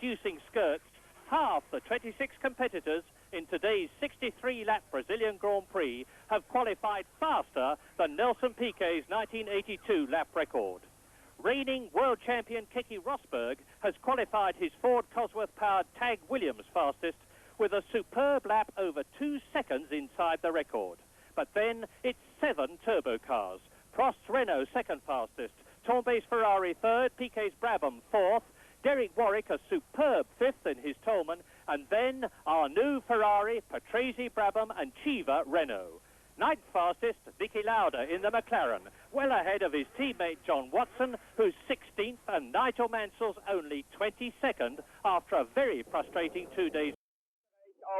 reducing skirts, half the 26 competitors in today's 63-lap Brazilian Grand Prix have qualified faster than Nelson Piquet's 1982 lap record. Reigning world champion Keke Rosberg has qualified his Ford Cosworth-powered Tag Williams fastest with a superb lap over 2 seconds inside the record. But then it's 7 turbo cars. Prost's Renault second fastest, Tombe's Ferrari third, Piquet's Brabham fourth, Derek Warwick a superb fifth in his Tolman, and then our new Ferrari, Patrese Brabham and Chiva Renault. Ninth fastest, Niki Lauda in the McLaren, well ahead of his teammate John Watson, who's 16th, and Nigel Mansell's only 22nd after a very frustrating 2 days.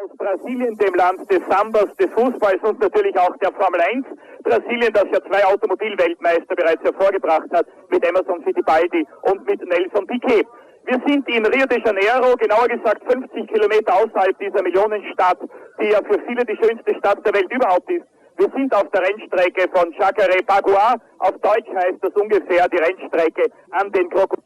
Aus Brasilien, dem Land des Sambas, des Fußballs und natürlich auch der Formel 1. Brasilien, das ja 2 Automobilweltmeister bereits hervorgebracht hat, mit Emerson Fittipaldi und mit Nelson Piquet. Wir sind in Rio de Janeiro, genauer gesagt 50 Kilometer außerhalb dieser Millionenstadt, die ja für viele die schönste Stadt der Welt überhaupt ist. Wir sind auf der Rennstrecke von Jacarepaguá. Auf Deutsch heißt das ungefähr die Rennstrecke an den Krokodilen.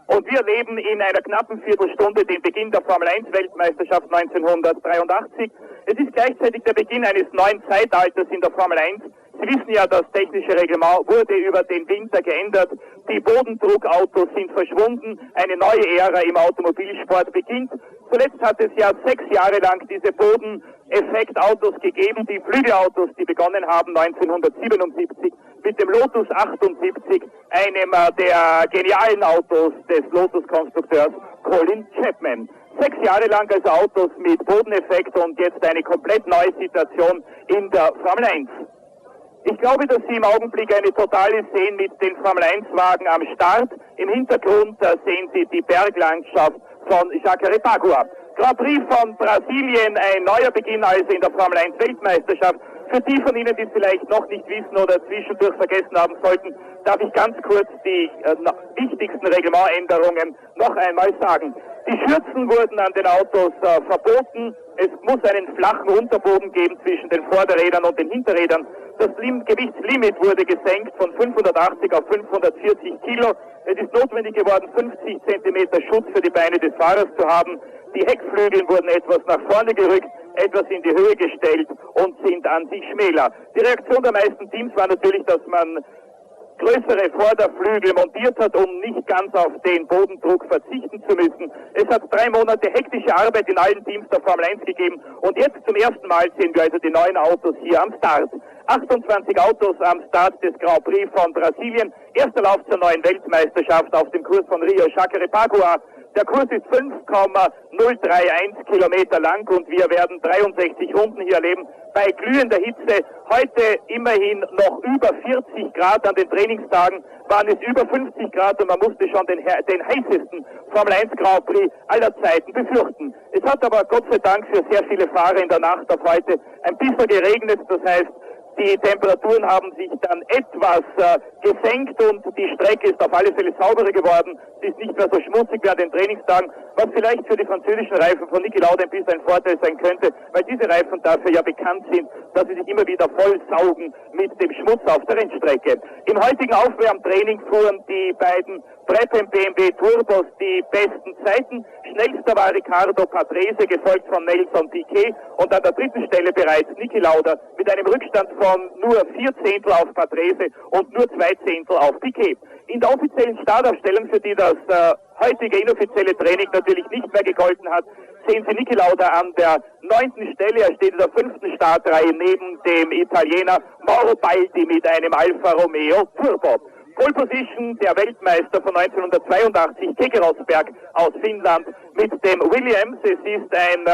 Und wir leben in einer knappen Viertelstunde den Beginn der Formel 1 Weltmeisterschaft 1983. Es ist gleichzeitig der Beginn eines neuen Zeitalters in der Formel 1. Sie wissen ja, das technische Reglement wurde über den Winter geändert. Die Bodendruckautos sind verschwunden. Eine neue Ära im Automobilsport beginnt. Zuletzt hat es ja 6 Jahre lang diese Bodeneffektautos gegeben, die Flügelautos, die begonnen haben 1977 mit dem Lotus 78, einem der genialen Autos des Lotus-Konstrukteurs Colin Chapman. 6 Jahre lang also Autos mit Bodeneffekt und jetzt eine komplett neue Situation in der Formel 1. Ich glaube, dass Sie im Augenblick eine totale sehen mit den Formel 1-Wagen am Start. Im Hintergrund sehen Sie die Berglandschaft von Jacarepaguá. Grand Prix von Brasilien, ein neuer Beginn also in der Formel 1 Weltmeisterschaft. Für die von Ihnen, die es vielleicht noch nicht wissen oder zwischendurch vergessen haben sollten, darf ich ganz kurz die wichtigsten Reglementänderungen noch einmal sagen. Die Schürzen wurden an den Autos verboten. Es muss einen flachen Unterboden geben zwischen den Vorderrädern und den Hinterrädern. Das Gewichtslimit wurde gesenkt von 580 auf 540 Kilo. Es ist notwendig geworden, 50 Zentimeter Schutz für die Beine des Fahrers zu haben. Die Heckflügel wurden etwas nach vorne gerückt, etwas in die Höhe gestellt und sind an sich schmäler. Die Reaktion der meisten Teams war natürlich, dass man größere Vorderflügel montiert hat, um nicht ganz auf den Bodendruck verzichten zu müssen. Es hat 3 Monate hektische Arbeit in allen Teams der Formel 1 gegeben und jetzt zum ersten Mal sehen wir also die neuen Autos hier am Start. 28 Autos am Start des Grand Prix von Brasilien. Erster Lauf zur neuen Weltmeisterschaft auf dem Kurs von Rio Jacarepaguá. Der Kurs ist 5,031 Kilometer lang und wir werden 63 Runden hier erleben bei glühender Hitze. Heute immerhin noch über 40 Grad, an den Trainingstagen waren es über 50 Grad und man musste schon den heißesten Formel 1 Grand Prix aller Zeiten befürchten. Es hat aber Gott sei Dank für sehr viele Fahrer in der Nacht auf heute ein bisschen geregnet, das heißt, die Temperaturen haben sich dann etwas gesenkt und die Strecke ist auf alle Fälle sauberer geworden. Sie ist nicht mehr so schmutzig wie an den Trainingstagen, was vielleicht für die französischen Reifen von Niki Lauda ein bisschen ein Vorteil sein könnte, weil diese Reifen dafür ja bekannt sind, dass sie sich immer wieder voll saugen mit dem Schmutz auf der Rennstrecke. Im heutigen Aufwärmtraining fuhren die beiden Brabham BMW Turbos die besten Zeiten. Schnellster war Riccardo Patrese, gefolgt von Nelson Piquet und an der 3. Stelle bereits Niki Lauda mit einem Rückstand von nur 4 Zehntel auf Patrese und nur 2 Zehntel auf Piquet. In der offiziellen Startaufstellung, für die das heutige inoffizielle Training natürlich nicht mehr gegolten hat, sehen Sie Niki Lauda an der 9. Stelle. Er steht in der 5. Startreihe neben dem Italiener Mauro Baldi mit einem Alfa Romeo Turbo. Pole Position der Weltmeister von 1982, Keke Rosberg aus Finnland mit dem Williams. Es ist ein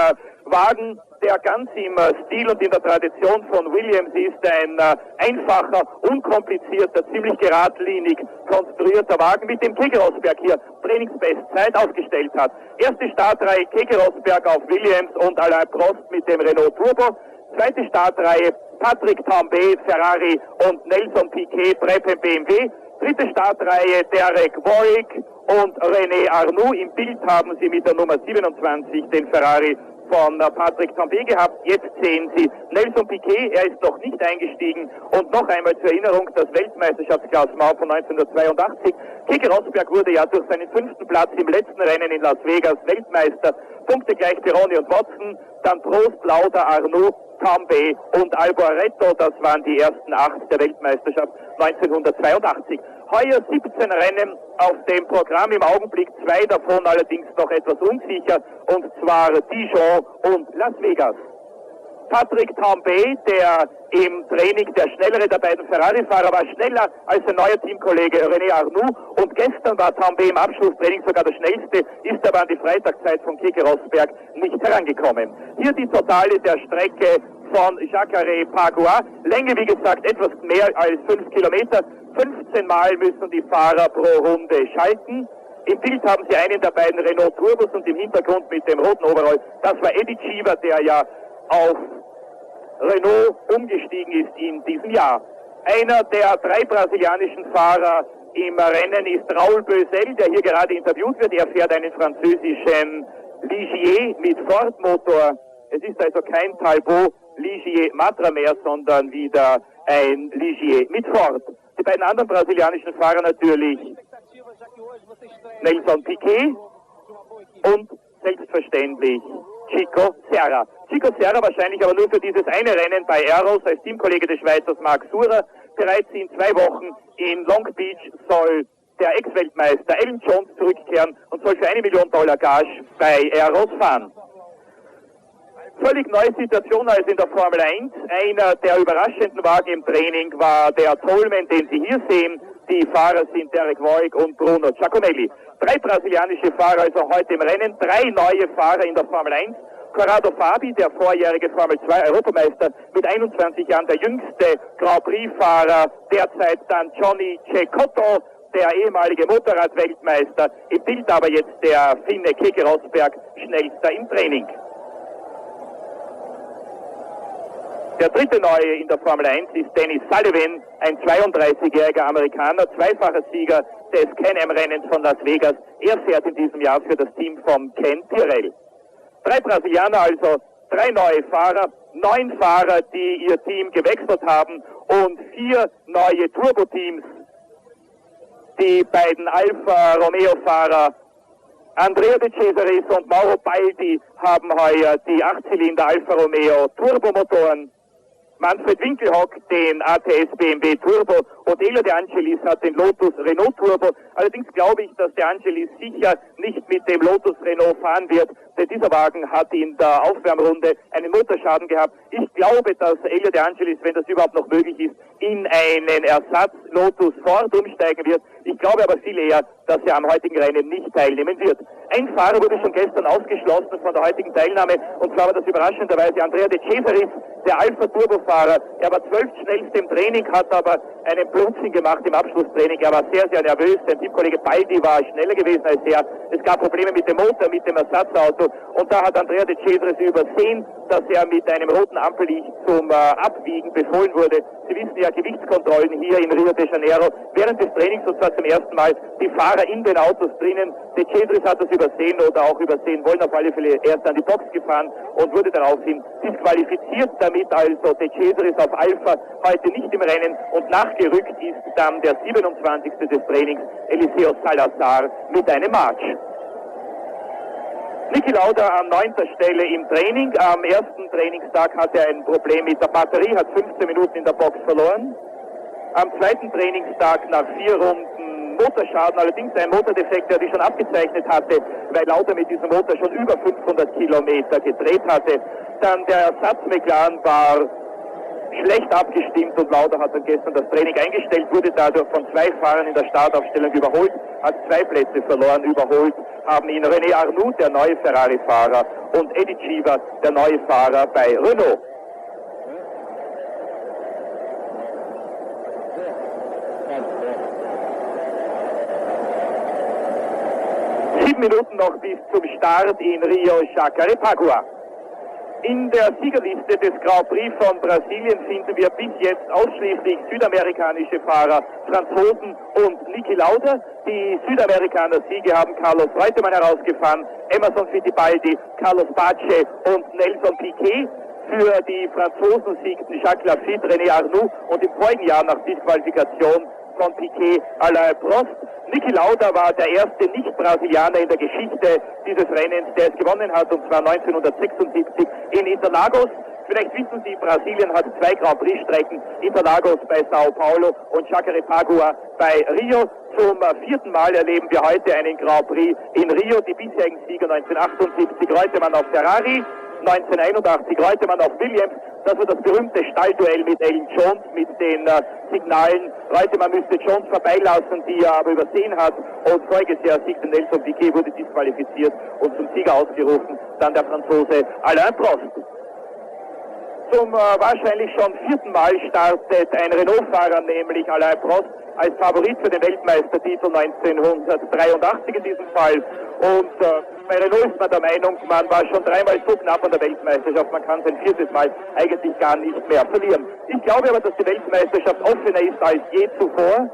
Wagen, der ganz im Stil und in der Tradition von Williams ist, ein einfacher, unkomplizierter, ziemlich geradlinig konstruierter Wagen, mit dem Keke Rosberg hier Trainingsbestzeit aufgestellt hat. Erste Startreihe Keke Rosberg auf Williams und Alain Prost mit dem Renault Turbo. Zweite Startreihe Patrick Tambay, Ferrari und Nelson Piquet, Brabham BMW. Dritte Startreihe Derek Warwick und René Arnoux. Im Bild haben Sie mit der Nummer 27 den Ferrari von Patrick Tambay gehabt. Jetzt sehen Sie Nelson Piquet, er ist noch nicht eingestiegen. Und noch einmal zur Erinnerung, das Weltmeisterschaftsklassement von 1982. Keke Rosberg wurde ja durch seinen 5. Platz im letzten Rennen in Las Vegas Weltmeister. Punkte gleich Pironi und Watson, dann Prost, Lauda, Arnoux, Tambay und Alboreto. Das waren die ersten 8 der Weltmeisterschaft 1982. Heuer 17 Rennen auf dem Programm, im Augenblick 2 davon allerdings noch etwas unsicher, und zwar Dijon und Las Vegas. Patrick Tambay, der im Training der schnellere der beiden Ferrari-Fahrer war, schneller als sein neuer Teamkollege René Arnoux, und gestern war Tambay im Abschlusstraining sogar der schnellste, ist aber an die Freitagszeit von Keke Rosberg nicht herangekommen. Hier die Totale der Strecke von Jacarepaguá, Länge wie gesagt etwas mehr als 5 Kilometer, 15 Mal müssen die Fahrer pro Runde schalten. Im Bild haben Sie einen der beiden Renault Turbos und im Hintergrund mit dem roten Overall, das war Eddie Cheever, der ja auf Renault umgestiegen ist in diesem Jahr. Einer der 3 brasilianischen Fahrer im Rennen ist Raoul Bösel, der hier gerade interviewt wird. Er fährt einen französischen Ligier mit Ford-Motor. Es ist also kein Talbot Ligier Matra mehr, sondern wieder ein Ligier mit Ford. Die beiden anderen brasilianischen Fahrer natürlich Nelson Piquet und selbstverständlich Chico Serra. Chico Serra wahrscheinlich aber nur für dieses eine Rennen bei Aeros als Teamkollege des Schweizers Marc Surer. Bereits in 2 Wochen in Long Beach soll der Ex-Weltmeister Alan Jones zurückkehren und soll für $1 Million Gage bei Aeros fahren. Völlig neue Situation als in der Formel 1. Einer der überraschenden Wagen im Training war der Tolman, den Sie hier sehen. Die Fahrer sind Derek Voig und Bruno Giacomelli. 3 brasilianische Fahrer also heute im Rennen, 3 neue Fahrer in der Formel 1. Corrado Fabi, der vorjährige Formel 2 Europameister, mit 21 Jahren der jüngste Grand Prix-Fahrer, derzeit dann Johnny Cecotto, der ehemalige Motorrad-Weltmeister. Im Bild aber jetzt der Finne Keke Rosberg, schnellster im Training. Der dritte Neue in der Formel 1 ist Dennis Sullivan, ein 32-jähriger Amerikaner, zweifacher Sieger des Can-Am-Rennens von Las Vegas. Er fährt in diesem Jahr für das Team von Ken Tyrrell. 3 Brasilianer, also 3 neue Fahrer, 9 Fahrer, die ihr Team gewechselt haben, und 4 neue Turbo-Teams. Die beiden Alfa Romeo-Fahrer Andrea De Cesaris und Mauro Baldi haben heuer die 8-Zylinder Alfa Romeo Turbomotoren. Manfred Winkelhock den ATS BMW Turbo und Elio De Angelis hat den Lotus Renault Turbo. Allerdings glaube ich, dass De Angelis sicher nicht mit dem Lotus Renault fahren wird, denn dieser Wagen hat in der Aufwärmrunde einen Motorschaden gehabt. Ich glaube, dass Elio De Angelis, wenn das überhaupt noch möglich ist, in einen Ersatz Lotus Ford umsteigen wird. Ich glaube aber viel eher, dass er am heutigen Rennen nicht teilnehmen wird. Ein Fahrer wurde schon gestern ausgeschlossen von der heutigen Teilnahme, und zwar war das überraschenderweise Andrea De Cesaris, der Alfa Turbo-Fahrer. Er war 12. schnellst im Training, hat aber einen Blödsinn gemacht im Abschlusstraining. Er war sehr, sehr nervös. Sein Teamkollege Baldi war schneller gewesen als er. Es gab Probleme mit dem Motor, mit dem Ersatzauto, und da hat Andrea De Cesaris übersehen, dass er mit einem roten Ampellicht zum Abwiegen befohlen wurde. Sie wissen ja, Gewichtskontrollen hier in Rio de Janeiro während des Trainings, und zwar zum ersten Mal die Fahrer in den Autos drinnen. De Cesaris hat das übersehen oder auch übersehen wollen, auf alle Fälle erst an die Box gefahren und wurde daraufhin disqualifiziert, damit also De Cesaris auf Alpha heute nicht im Rennen, und nachgerückt ist dann der 27. des Trainings, Eliseo Salazar, mit einem March. Niki Lauda an 9. Stelle im Training. Am ersten Trainingstag hatte er ein Problem mit der Batterie, hat 15 Minuten in der Box verloren. Am zweiten Trainingstag nach 4 Runden Motorschaden, allerdings ein Motordefekt, der sich schon abgezeichnet hatte, weil Lauda mit diesem Motor schon über 500 Kilometer gedreht hatte. Dann der Ersatz McLaren war schlecht abgestimmt, und Lauda hat dann gestern das Training eingestellt, wurde dadurch von 2 Fahrern in der Startaufstellung überholt, hat 2 Plätze verloren. Überholt haben ihn René Arnoux, der neue Ferrari-Fahrer, und Eddie Cheever, der neue Fahrer bei Renault. Minuten noch bis zum Start in Rio Jacarepaguá. In der Siegerliste des Grand Prix von Brasilien finden wir bis jetzt ausschließlich südamerikanische Fahrer, Franzosen und Niki Lauda. Die Südamerikaner-Siege haben Carlos Reutemann herausgefahren, Emerson Fittipaldi, Carlos Pace und Nelson Piquet. Für die Franzosen siegten Jacques Lafitte, René Arnoux und im vorigen Jahr nach Disqualifikation von Piquet Alain Prost. Niki Lauda war der erste Nicht-Brasilianer in der Geschichte dieses Rennens, der es gewonnen hat, und zwar 1976 in Interlagos. Vielleicht wissen Sie, Brasilien hat 2 Grand Prix-Strecken, Interlagos bei Sao Paulo und Jacarepaguá bei Rio. Zum 4. Mal erleben wir heute einen Grand Prix in Rio. Die bisherigen Sieger 1978 Reutemann auf Ferrari, 1981 Reutemann auf Williams. Das war das berühmte Stallduell mit Alan Jones, mit den Signalen. Reutemann müsste Jones vorbeilassen, die er aber übersehen hat. Und voriges Jahr siegte Nelson Piquet, wurde disqualifiziert und zum Sieger ausgerufen. Dann der Franzose Alain Prost. Zum wahrscheinlich schon 4. Mal startet ein Renault-Fahrer, nämlich Alain Prost, als Favorit für den Weltmeistertitel 1983 in diesem Fall. Und bei Renault ist man der Meinung, man war schon 3-mal so knapp an der Weltmeisterschaft, man kann sein 4. Mal eigentlich gar nicht mehr verlieren. Ich glaube aber, dass die Weltmeisterschaft offener ist als je zuvor.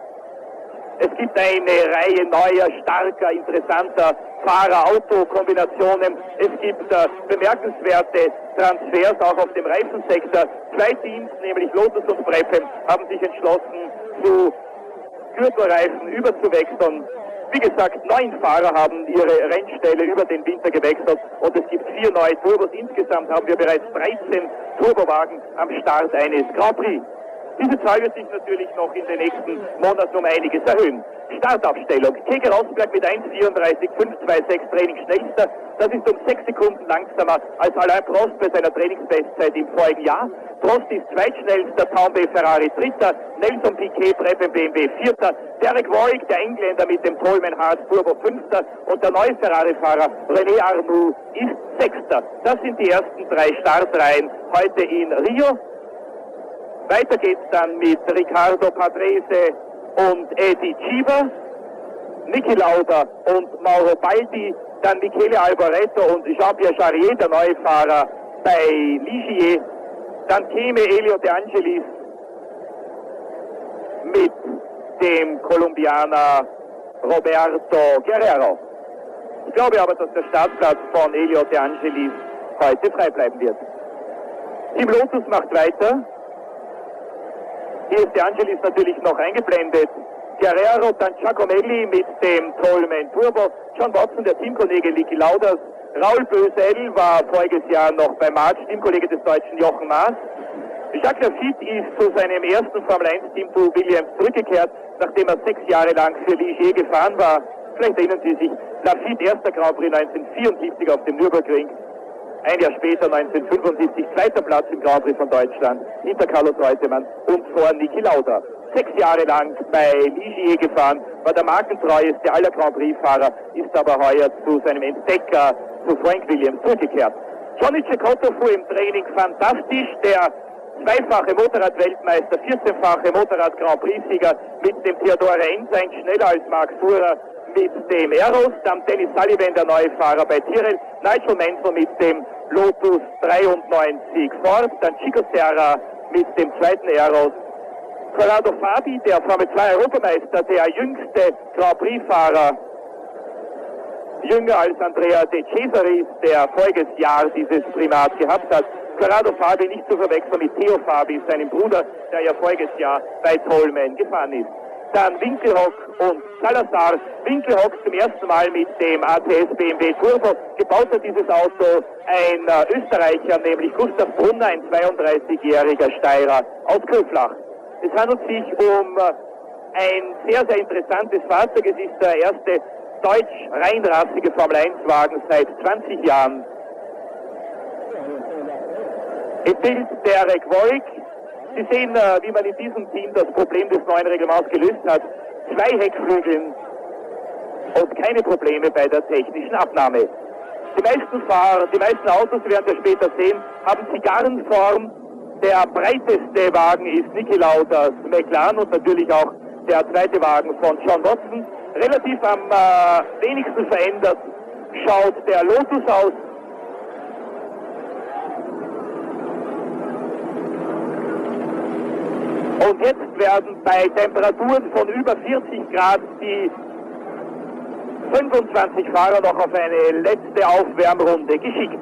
Es gibt eine Reihe neuer, starker, interessanter Fahrer-Auto-Kombinationen. Es gibt bemerkenswerte Transfers auch auf dem Reifensektor. 2 Teams, nämlich Lotus und Brabham, haben sich entschlossen, zu Gürtelreifen überzuwechseln. Wie gesagt, 9 Fahrer haben ihre Rennstelle über den Winter gewechselt und es gibt 4 neue Turbos. Insgesamt haben wir bereits 13 Turbowagen am Start eines Grand Prix. Diese Zahl wird sich natürlich noch in den nächsten Monaten um einiges erhöhen. Startaufstellung. Keke Rosberg mit 1,34,526 Trainingsschnellster. Das ist um 6 Sekunden langsamer als Alain Prost bei seiner Trainingsbestzeit im vorigen Jahr. Prost ist zweitschnellster, Townby Ferrari dritter, Nelson Piquet, Brabham BMW vierter, Derek Warwick, der Engländer mit dem Tolman Haas Turbo fünfter und der neue Ferrari-Fahrer René Arnoux ist sechster. Das sind die ersten 3 Startreihen heute in Rio. Weiter geht's dann mit Riccardo Patrese und Eddie Cheever, Niki Lauda und Mauro Baldi, dann Michele Alboreto und Jean-Pierre Jarier, der neue Fahrer bei Ligier. Dann käme Elio De Angelis mit dem Kolumbianer Roberto Guerrero. Ich glaube aber, dass der Startplatz von Elio De Angelis heute frei bleiben wird. Team Lotus macht weiter. Hier ist De Angelis natürlich noch eingeblendet. Guerrero, dann Giacomelli mit dem Tolman Turbo. John Watson, der Teamkollege Niki Laudas. Raul Bösel war voriges Jahr noch bei March, Teamkollege des Deutschen Jochen Maas. Jacques Lafitte ist zu seinem ersten Formel-1-Team zu Williams zurückgekehrt, nachdem er 6 Jahre lang für Ligier gefahren war. Vielleicht erinnern Sie sich, Lafitte erster Grand Prix 1974 auf dem Nürburgring. Ein Jahr später, 1975, zweiter Platz im Grand Prix von Deutschland, hinter Carlos Reutemann und vor Niki Lauda. 6 Jahre lang bei Ligier gefahren, war der markentreueste aller Grand Prix-Fahrer, ist aber heuer zu seinem Entdecker, zu Frank Williams, zurückgekehrt. Johnny Cecotto fuhr im Training fantastisch, der 2-fache Motorrad-Weltmeister, 14-fache Motorrad-Grand Prix-Sieger mit dem Theodore Ensign, schneller als Mark Surer mit dem Eros, dann Dennis Sullivan, der neue Fahrer bei Tyrrell, Nigel Mansell mit dem Lotus 93 Ford, dann Chico Serra mit dem zweiten Eros, Corrado Fabi, der Formel 2 Europameister, der jüngste Grand Prix-Fahrer, jünger als Andrea De Cesaris, der voriges Jahr dieses Primat gehabt hat. Corrado Fabi nicht zu verwechseln mit Theo Fabi, seinem Bruder, der ja voriges Jahr bei Tolman gefahren ist. Dann Winkelhock und Salazar. Winkelhock zum ersten Mal mit dem ATS BMW Turbo. Gebaut hat dieses Auto ein Österreicher, nämlich Gustav Brunner, ein 32-jähriger Steirer aus Köflach. Es handelt sich um ein sehr, sehr interessantes Fahrzeug. Es ist der erste deutsch-reinrassige Formel-1-Wagen seit 20 Jahren. Im Bild Derek Warwick. Sie sehen, wie man in diesem Team das Problem des neuen Reglements gelöst hat. 2 Heckflügeln und keine Probleme bei der technischen Abnahme. Die meisten Autos, werden wir später sehen, haben Zigarrenform. Der breiteste Wagen ist Niki Laudas McLaren und natürlich auch der zweite Wagen von John Watson. Relativ am wenigsten verändert schaut der Lotus aus. werden bei Temperaturen von über 40 Grad die 25 Fahrer noch auf eine letzte Aufwärmrunde geschickt.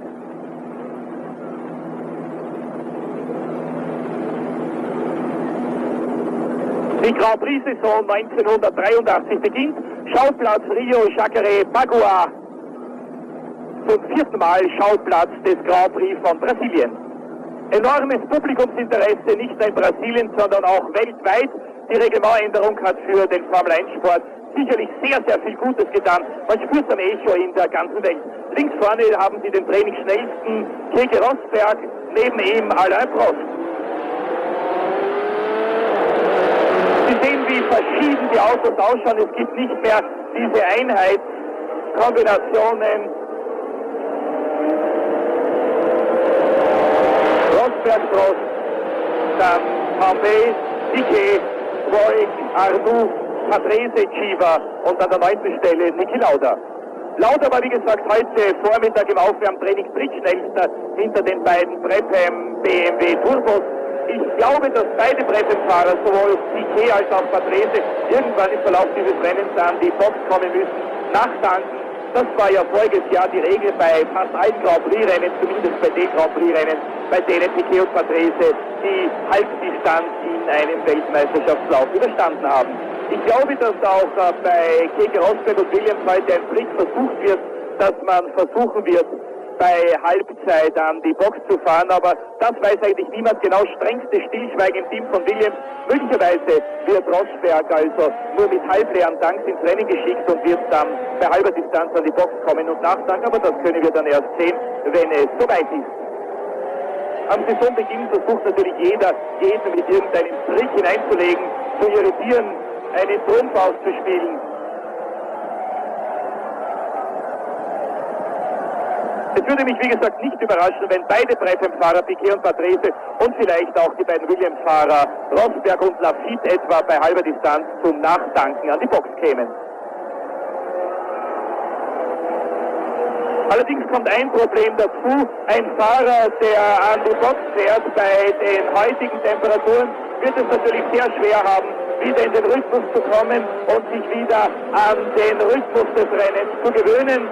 Die Grand Prix-Saison 1983 beginnt. Schauplatz Rio Jacarepaguá. Zum 4. Mal Schauplatz des Grand Prix von Brasilien. Enormes Publikumsinteresse, nicht nur in Brasilien, sondern auch weltweit. Die Reglementänderung hat für den Formel-1-Sport sicherlich sehr, sehr viel Gutes getan. Man spürt am Echo in der ganzen Welt. Links vorne haben Sie den trainingsschnellsten Keke Rosberg, neben ihm Alain Prost. Sie sehen, wie verschieden die Autos ausschauen. Es gibt nicht mehr diese Einheitskombinationen. Rosberg, Prost, dann Piquet, Piquet, Rosberg, Arnoux, Patrese, Chiva und an der 9. Stelle Niki Lauda. Lauda war wie gesagt heute Vormittag im Aufwärmtraining drittschnellster hinter den beiden Brabham BMW Turbos. Ich glaube, dass beide Brabham-Fahrer, sowohl Piquet als auch Patrese, irgendwann im Verlauf dieses Rennens an die Box kommen müssen, nachtanken. Das war ja voriges Jahr die Regel bei fast allen Grand Prix-Rennen, zumindest bei den Grand Prix-Rennen, bei denen Piquet und Patrese die Halbdistanz in einem Weltmeisterschaftslauf überstanden haben. Ich glaube, dass auch bei Keke Rosberg und Williams heute ein Trick versucht wird, dass man versuchen wird, bei Halbzeit an die Box zu fahren, aber das weiß eigentlich niemand genau. Strengste Stillschweigen im Team von Williams. Möglicherweise wird Rosberg also nur mit halbleeren Tanks ins Rennen geschickt und wird dann bei halber Distanz an die Box kommen und nachtanken, aber das können wir dann erst sehen, wenn es soweit ist. Am Saisonbeginn versucht natürlich jeder, jeden mit irgendeinem Trick hineinzulegen, zu irritieren, einen Trumpf auszuspielen. Es würde mich, wie gesagt, nicht überraschen, wenn beide Brabham-Fahrer, Piquet und Patrese und vielleicht auch die beiden Williams-Fahrer Rosberg und Lafitte etwa bei halber Distanz zum Nachtanken an die Box kämen. Allerdings kommt ein Problem dazu. Ein Fahrer, der an die Box fährt bei den heutigen Temperaturen, wird es natürlich sehr schwer haben, wieder in den Rhythmus zu kommen und sich wieder an den Rhythmus des Rennens zu gewöhnen.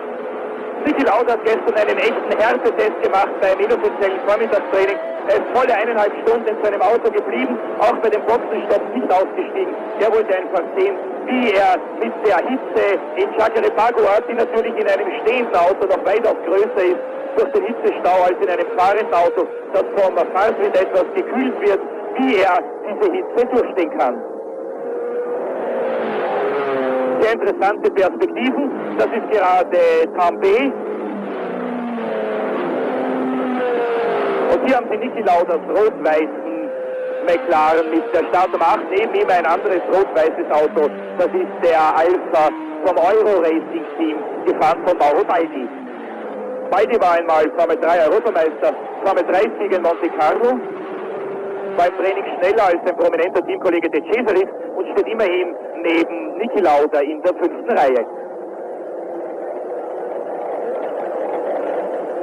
Niki Lauda hat gestern einen echten Härtetest gemacht beim inoffiziellen Vormittagstraining. Er ist volle 1,5 Stunden in seinem Auto geblieben, auch bei dem Boxenstopp nicht ausgestiegen. Er wollte einfach sehen, wie er mit der Hitze in Jacarepaguá, die natürlich in einem stehenden Auto noch weitaus größer ist, durch den Hitzestau als in einem fahrenden Auto, das vom Fahrtritt etwas gekühlt wird, wie er diese Hitze durchstehen kann. Sehr interessante Perspektiven. Das ist gerade Tambay. Und hier haben Sie Niki Laudas rot-weißen McLaren mit der Startnummer 8. Neben ihm ein anderes rot-weißes Auto. Das ist der Alpha vom Euro Racing Team, gefahren von Mauro Baldi. Baldi war einmal Formel 3 Europameister, Formel 3-Sieger in Monte Carlo. Beim Training schneller als ein prominenter Teamkollege De Cesaris und steht immerhin neben Niki Lauda in der 5. Reihe.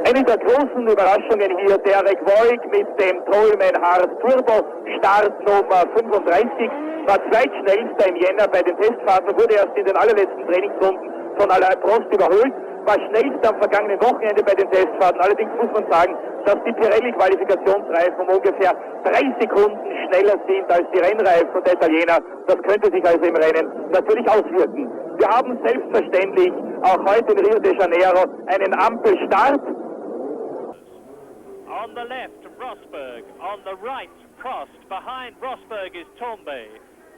Eine der großen Überraschungen hier, Derek Voigt mit dem Trollman Hard Turbo, Startnummer 35, war zweitschnellster im Jänner bei den Testfahrten, wurde erst in den allerletzten Trainingsrunden von Alain Prost überholt, war schnellst am vergangenen Wochenende bei den Testfahrten. Allerdings muss man sagen, dass die Pirelli-Qualifikationsreifen um ungefähr 3 Sekunden schneller sind als die Rennreifen der Italiener. Das könnte sich also im Rennen natürlich auswirken. Wir haben selbstverständlich auch heute in Rio de Janeiro einen Ampelstart. On the left, Rosberg. On the right, Prost. Behind Rosberg is Tambay.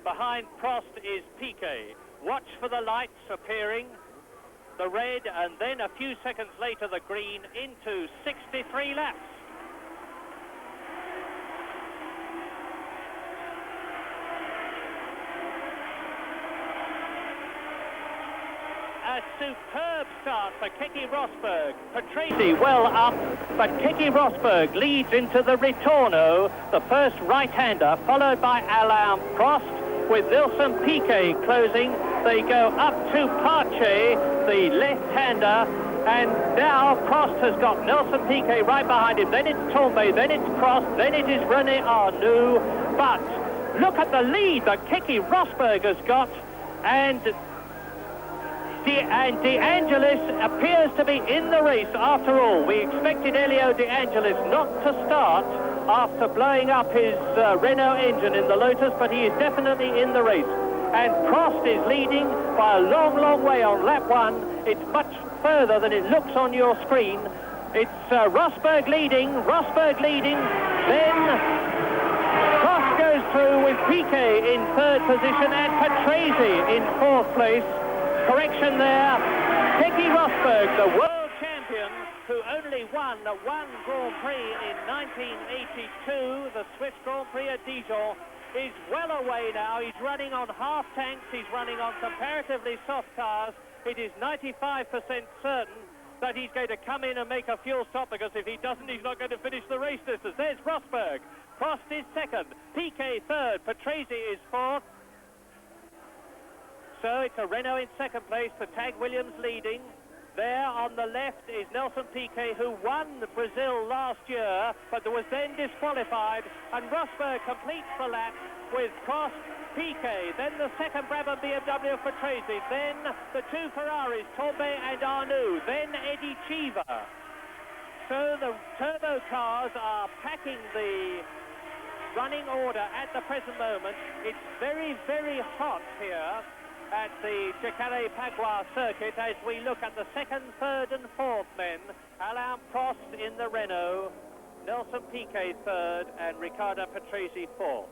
Behind Prost is Piquet. Watch for the lights appearing. The red, and then a few seconds later the green into 63 laps. A superb start for Keke Rosberg. Patrese well up, but Keke Rosberg leads into the Ritorno, the first right-hander, followed by Alain Prost, with Nelson Piquet closing. They go up to Pache, the left-hander, and now Prost has got Nelson Piquet right behind him. Then it's Tambay, then it's Prost, then it is Renault, but look at the lead that Keke Rosberg has got, and De Angelis appears to be in the race after all. We expected Elio De Angelis not to start after blowing up his Renault engine in the Lotus, but he is definitely in the race. And Prost is leading by a long, long way on lap 1. It's much further than it looks on your screen. It's Rosberg leading, then Prost goes through with Piquet in 3rd position and Patrese in 4th place. Correction there, Keke Rosberg, the world champion, who only won one Grand Prix in 1982, the Swiss Grand Prix at Dijon, is well away now. He's running on half tanks, he's running on comparatively soft tires. It is 95% certain that he's going to come in and make a fuel stop, because if he doesn't, he's not going to finish the race distance. There's Rosberg. Prost is 2nd, Piquet 3rd, Patrese is 4th. So it's a Renault in 2nd place, the Tag Williams leading. There on the left is Nelson Piquet, who won Brazil last year, but was then disqualified. And Rosberg completes the lap with Prost, Piquet, then the 2nd Brabham BMW of Patrese, then the 2 Ferraris, Tombe and Arnoux, then Eddie Cheever. So the turbo cars are packing the running order at the present moment. It's very, very hot here at the Jacarepaguá circuit as we look at the 2nd, 3rd and 4th men. Alain Prost in the Renault, Nelson Piquet 3rd and Riccardo Patrese 4th.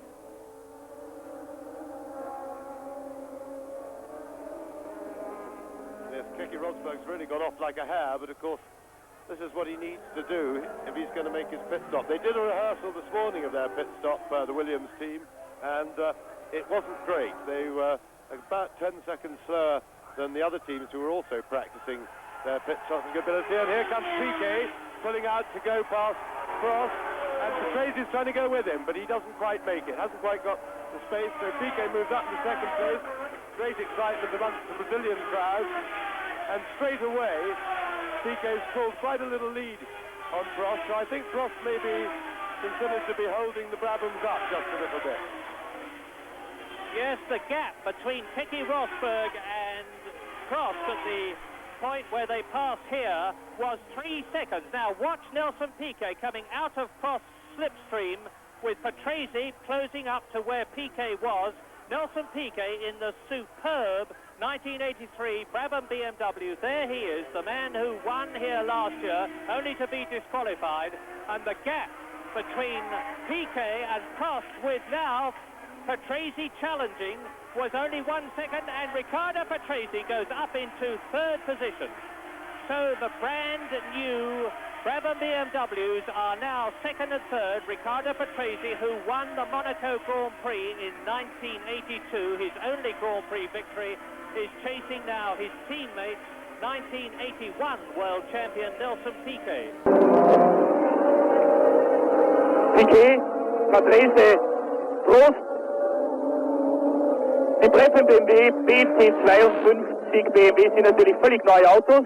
Yes, Keke Rosberg's really got off like a hare, but of course this is what he needs to do if he's going to make his pit stop. They did a rehearsal this morning of their pit stop, the Williams team, and it wasn't great. They were about 10 seconds slower than the other teams who were also practicing their pit stopping ability. And here comes Piquet pulling out to go past Prost, and Patrese is trying to go with him, but he doesn't quite make it, hasn't quite got the space. So Piquet moves up to 2nd place. Great excitement amongst the Brazilian crowd, and straight away Piquet's pulled quite a little lead on Prost. So I think Prost may be considered to be holding the Brabhams up just a little bit. Yes, the gap between Keke Rosberg and Prost at the point where they passed here was 3 seconds. Now watch Nelson Piquet coming out of Prost's slipstream with Patrese closing up to where Piquet was. Nelson Piquet in the superb 1983 Brabham BMW. There he is, the man who won here last year, only to be disqualified. And the gap between Piquet and Prost, with now Patrese challenging, was only 1 second, and Riccardo Patrese goes up into 3rd position. So the brand new Brabham BMWs are now 2nd and 3rd. Riccardo Patrese, who won the Monaco Grand Prix in 1982, his only Grand Prix victory, is chasing now his teammate, 1981 world champion Nelson Piquet. Piquet, Patrese, Prost. Die Brabham BMW BT52 BMW sind natürlich völlig neue Autos.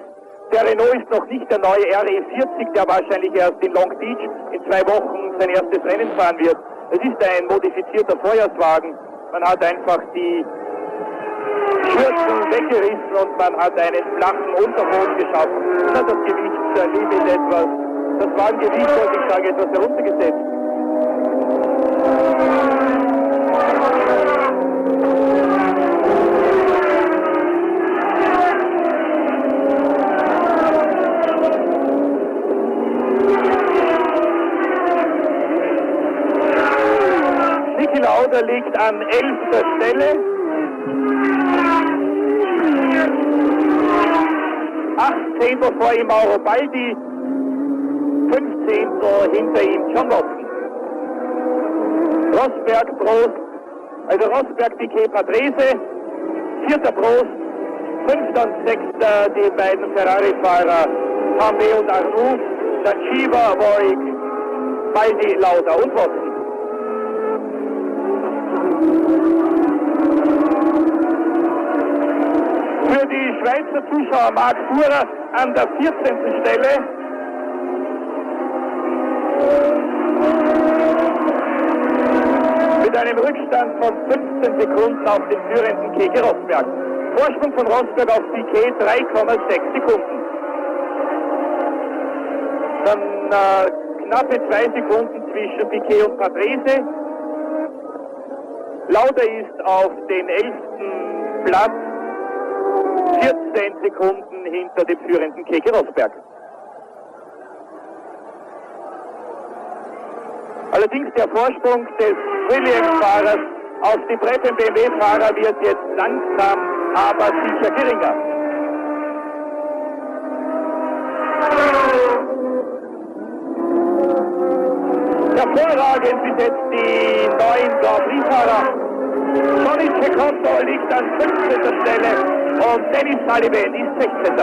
Der Renault ist noch nicht der neue RE40, der wahrscheinlich erst in Long Beach in 2 Wochen sein erstes Rennen fahren wird. Es ist ein modifizierter Vorjahrswagen. Man hat einfach die Schürzen weggerissen und man hat einen flachen Unterboden geschaffen. Man hat das Gewichtslimit etwas, das Wagengewicht, wollte ich sagen, etwas heruntergesetzt. Lauda liegt an 11. Stelle. 18. vor ihm Mauro Baldi, 15. hinter ihm John Watson. Rosberg, Prost, also Rosberg, Piquet, Patrese, 4. Prost, 5. und 6. die beiden Ferrari-Fahrer Tombe und Arnoux, dann Cheever, Warwick, Baldi, Lauda und Watson. Für die Schweizer Zuschauer Marc Fuhrer an der 14. Stelle. mit einem Rückstand von 15 Sekunden auf den führenden Keke Rosberg. Vorsprung von Rosberg auf Piquet 3,6 Sekunden. Dann knappe 2 Sekunden zwischen Piquet und Patrese. Lauda ist auf den 11. Platz, 14 Sekunden hinter dem führenden Keke Rosberg. Allerdings der Vorsprung des Williams-Fahrers auf die Brabham BMW-Fahrer wird jetzt langsam, aber sicher geringer. Hervorragend bis jetzt die neuen Grand Prix-Fahrer. Johnny Cecotto liegt an 15. Stelle und Dennis Sullivan ist 16.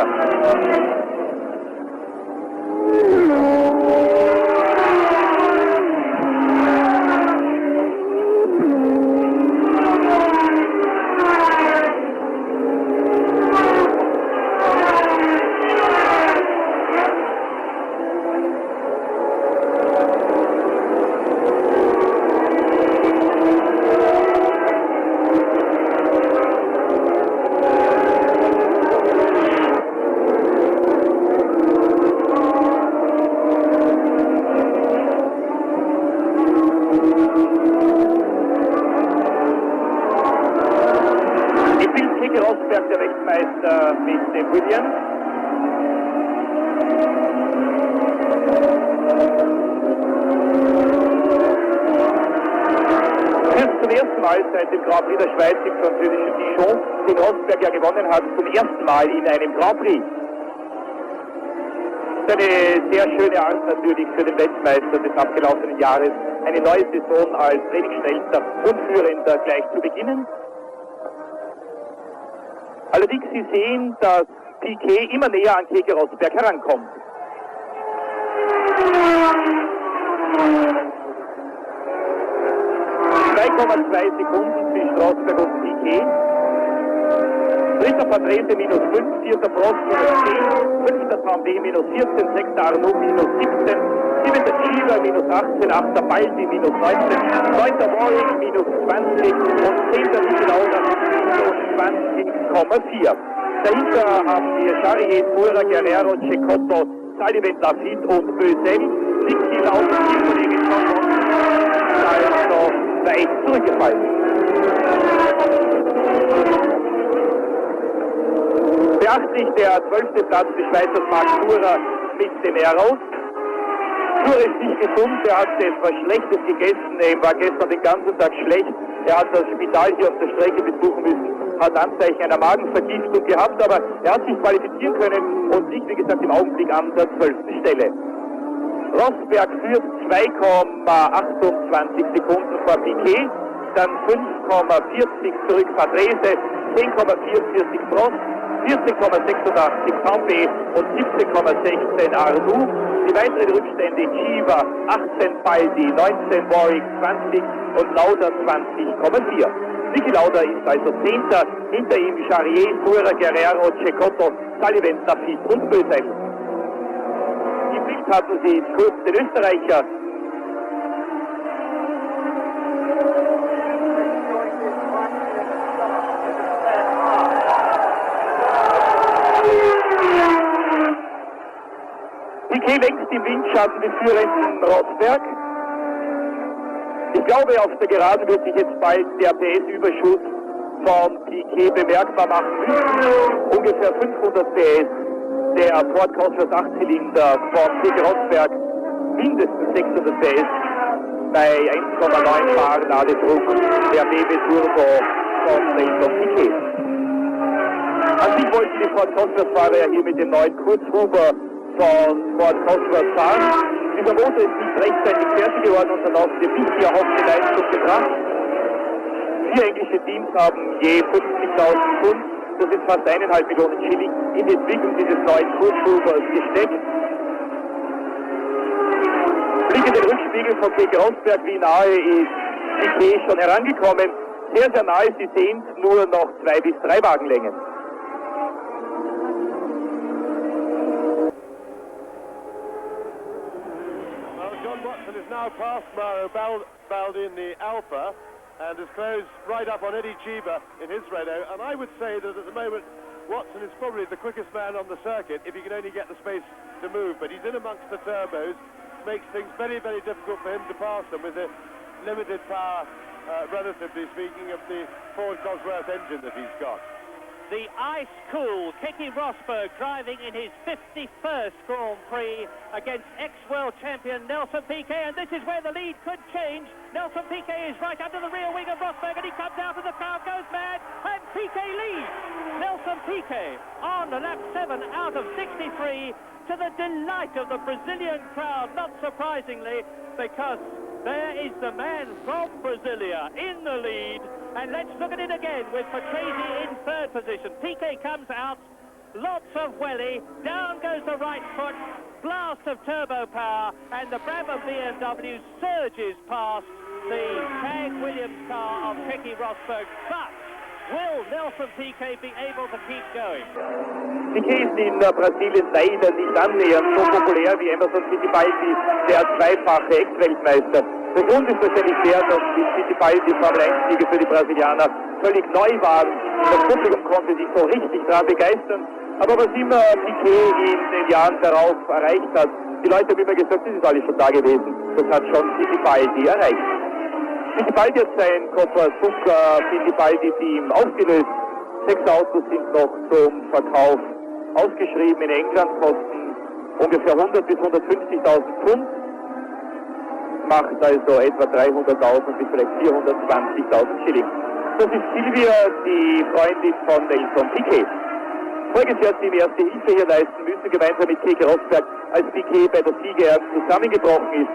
Mit dem Williams. Zum ersten Mal seit dem Grand Prix der Schweiz im französischen Dijon, den Rosberg ja gewonnen hat, zum ersten Mal in einem Grand Prix. Das ist eine sehr schöne Art natürlich für den Weltmeister des abgelaufenen Jahres, eine neue Saison als Trainingsschnellster und Führender gleich zu beginnen. Allerdings, Sie sehen, dass Piquet immer näher an Keke Rosberg herankommt. 2,2 Sekunden zwischen Rosberg und Piquet. Dritter Patrese minus 5, vierter Prost minus 10, fünfter Tambay minus 14, sechster Arnaud minus 17, siebenter Cheever minus 18, achter Baldi minus 19, neunter Warwick minus 20 und zehnter Lauda minus 20,4. Dahinter haben wir Jacarepaguá, Guerrero, Cecotto, Sullivan, Lafitte und Bösel. Niki Lauda, Teamkollege also weit zurückgefallen. Beachtlich der 12. Platz des Schweizers Marc Surer mit dem Aero. Surer ist nicht gesund, er hat etwas Schlechtes gegessen, er war gestern den ganzen Tag schlecht. Er hat das Spital hier auf der Strecke besuchen müssen, hat Anzeichen einer Magenvergiftung gehabt, aber er hat sich qualifizieren können und liegt, wie gesagt, im Augenblick an der 12. Stelle. Rosberg führt 2,28 Sekunden vor Piquet, dann 5,40 zurück Patrese, 10,44 Prost, 14,86 Tambay und 17,16 Arnoux. Die weiteren Rückstände Cheever 18, Baldi 19, Warwick 20 und Lauda 20,4. Niki Lauda ist also 10. Hinter ihm Jacarepaguá, Guerrero, Cecotto, Sullivan, Lafitte und Bösel. Im Bild hatten Sie kurz den Österreicher. Piquet längst im Windschatten des führenden Rosberg. Ich glaube, auf der Geraden wird sich jetzt bald der PS-Überschuss von Piquet bemerkbar machen müssen. Ungefähr 500 PS. Der Ford Cosworth 8-Zylinder von Keke Rosberg mindestens 600 PS bei 1,9 Bar Ladedruck der BMW Turbo von Nelson Piquet. An sich wollten die Ford Cosworth-Fahrer ja hier mit dem neuen Kurzhuber von Ford Cosworth fahren. Dieser Motor ist nicht rechtzeitig fertig geworden und dann auch die bisher hoffte Leistung gebracht. 4 englische Teams haben je 50.000 Pfund, das ist fast 1,5 Millionen Schilling, in die Entwicklung dieses neuen Kurzhubers gesteckt. Blick in den Rückspiegel von Keke Rosberg, wie nahe ist Piquet schon herangekommen. Sehr, sehr nahe, Sie sehen nur noch 2 bis 3 Wagenlängen. John Watson is now past Mario Baldi in the Alpha, and has closed right up on Eddie Cheever in his Renault. And I would say that at the moment, Watson is probably the quickest man on the circuit if he can only get the space to move. But he's in amongst the turbos, makes things very, very difficult for him to pass them with the limited power, relatively speaking, of the Ford Cosworth engine that he's got. The ice-cool Keke Rosberg driving in his 51st Grand Prix against ex-world champion Nelson Piquet, and this is where the lead could change. Nelson Piquet is right under the rear wing of Rosberg, and he comes out and the crowd goes mad, and Piquet leads. Nelson Piquet on lap 7 out of 63, to the delight of the Brazilian crowd, not surprisingly, because there is the man from Brasilia in the lead. And let's look at it again with Patrese in third position. Piquet comes out, lots of welly, down goes the right foot, blast of turbo power, and the Brabham BMW surges past the Tag Williams car of Keke Rosberg. But will Nelson Piquet be able to keep going? Piquet ist in Brasilien leider nicht annähernd so populär wie Emerson Fittipaldi, der zweifache Ex-Weltmeister. Der Grund ist wahrscheinlich der, dass die Fittipaldi Formel-1-Siege für die Brasilianer völlig neu waren. Das Publikum konnte sich so richtig daran begeistern. Aber was immer Piquet in den Jahren darauf erreicht hat, die Leute haben immer gesagt, das ist alles schon da gewesen. Das hat schon Fittipaldi erreicht. Fittipaldi hat sein Fittipaldi-Team aufgelöst. 6 Autos sind noch zum Verkauf ausgeschrieben in England, kosten ungefähr 100 bis 150.000 Pfund. Macht also etwa 300.000 bis vielleicht 420.000 Schilling. Das ist Silvia, die Freundin von Nelson Piquet. Voriges Jahr hat sie ihm erste Hilfe hier leisten müssen, gemeinsam mit Keke Rosberg, als Piquet bei der Siegerehrung zusammengebrochen ist.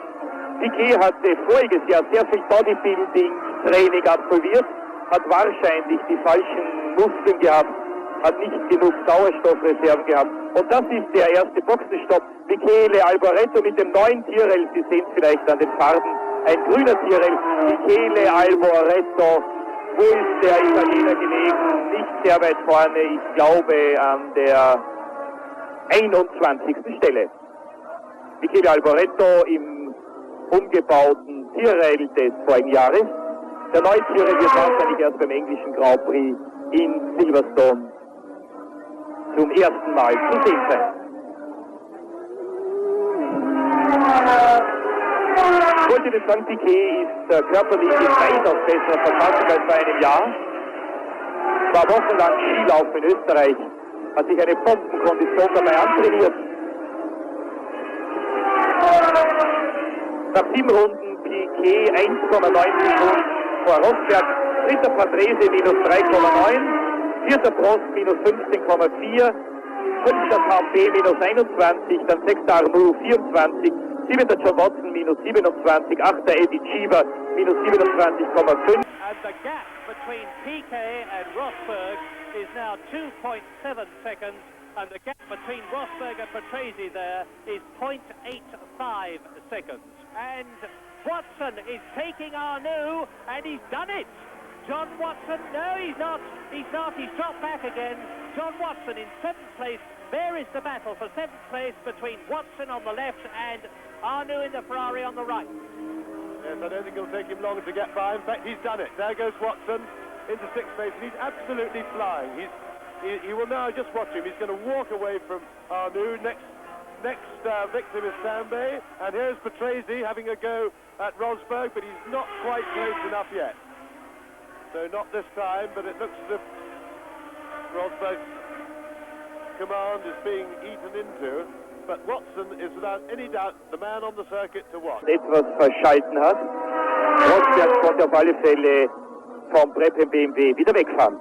Piquet hatte voriges Jahr sehr viel Bodybuilding-Training absolviert, hat wahrscheinlich die falschen Muskeln gehabt, hat nicht genug Sauerstoffreserven gehabt. Und das ist der erste Boxenstopp. Michele Alboreto mit dem neuen Tyrrell, Sie sehen es vielleicht an den Farben, ein grüner Tyrrell. Michele Alboreto, wo ist der Italiener gelegen? Nicht sehr weit vorne, ich glaube an der 21. Stelle. Michele Alboreto im umgebauten Tyrrell des vorigen Jahres. Der neue Tyrrell wird wahrscheinlich erst beim englischen Grand Prix in Silverstone zum ersten Mal zu sehen sein. Ich wollte jetzt sagen, Piquet ist körperlich in weitaus besserer Verfassung als vor einem Jahr. War wochenlang Skilaufen in Österreich, hat sich eine Bombenkondition dabei antrainiert. Nach 7 Runden Piquet 1,9 Sekunden vor Rosberg, dritter Patrese minus 3,9, vierter Prost minus 15,4, fünfter KP minus 21, dann sechster Arnoux 24, siebenter John Watson minus 27, achter Eddie Cheever minus 27,5. And the gap between Piquet and Rosberg is now 2.7 seconds, and the gap between Rosberg and Patrese there is 0.85 seconds. And Watson is taking Arnoux, and he's done it. John Watson, no, he's not. He's dropped back again. John Watson in 7th place. There is the battle for 7th place between Watson on the left and Arnoux in the Ferrari on the right. Yes, I don't think it'll take him long to get by. In fact, he's done it. There goes Watson into 6th place, and he's absolutely flying. He will now, just watch him, he's going to walk away from Arnoux. Next victim is Sambay, and here's Patrese having a go at Rosberg, but he's not quite close enough yet. So not this time, but it looks as if Rosberg's command is being eaten into. But Watson is without any doubt the man on the circuit to watch. Etwas verschalten hat. Rosberg konnte auf alle Fälle vom Brabham BMW wieder wegfahren.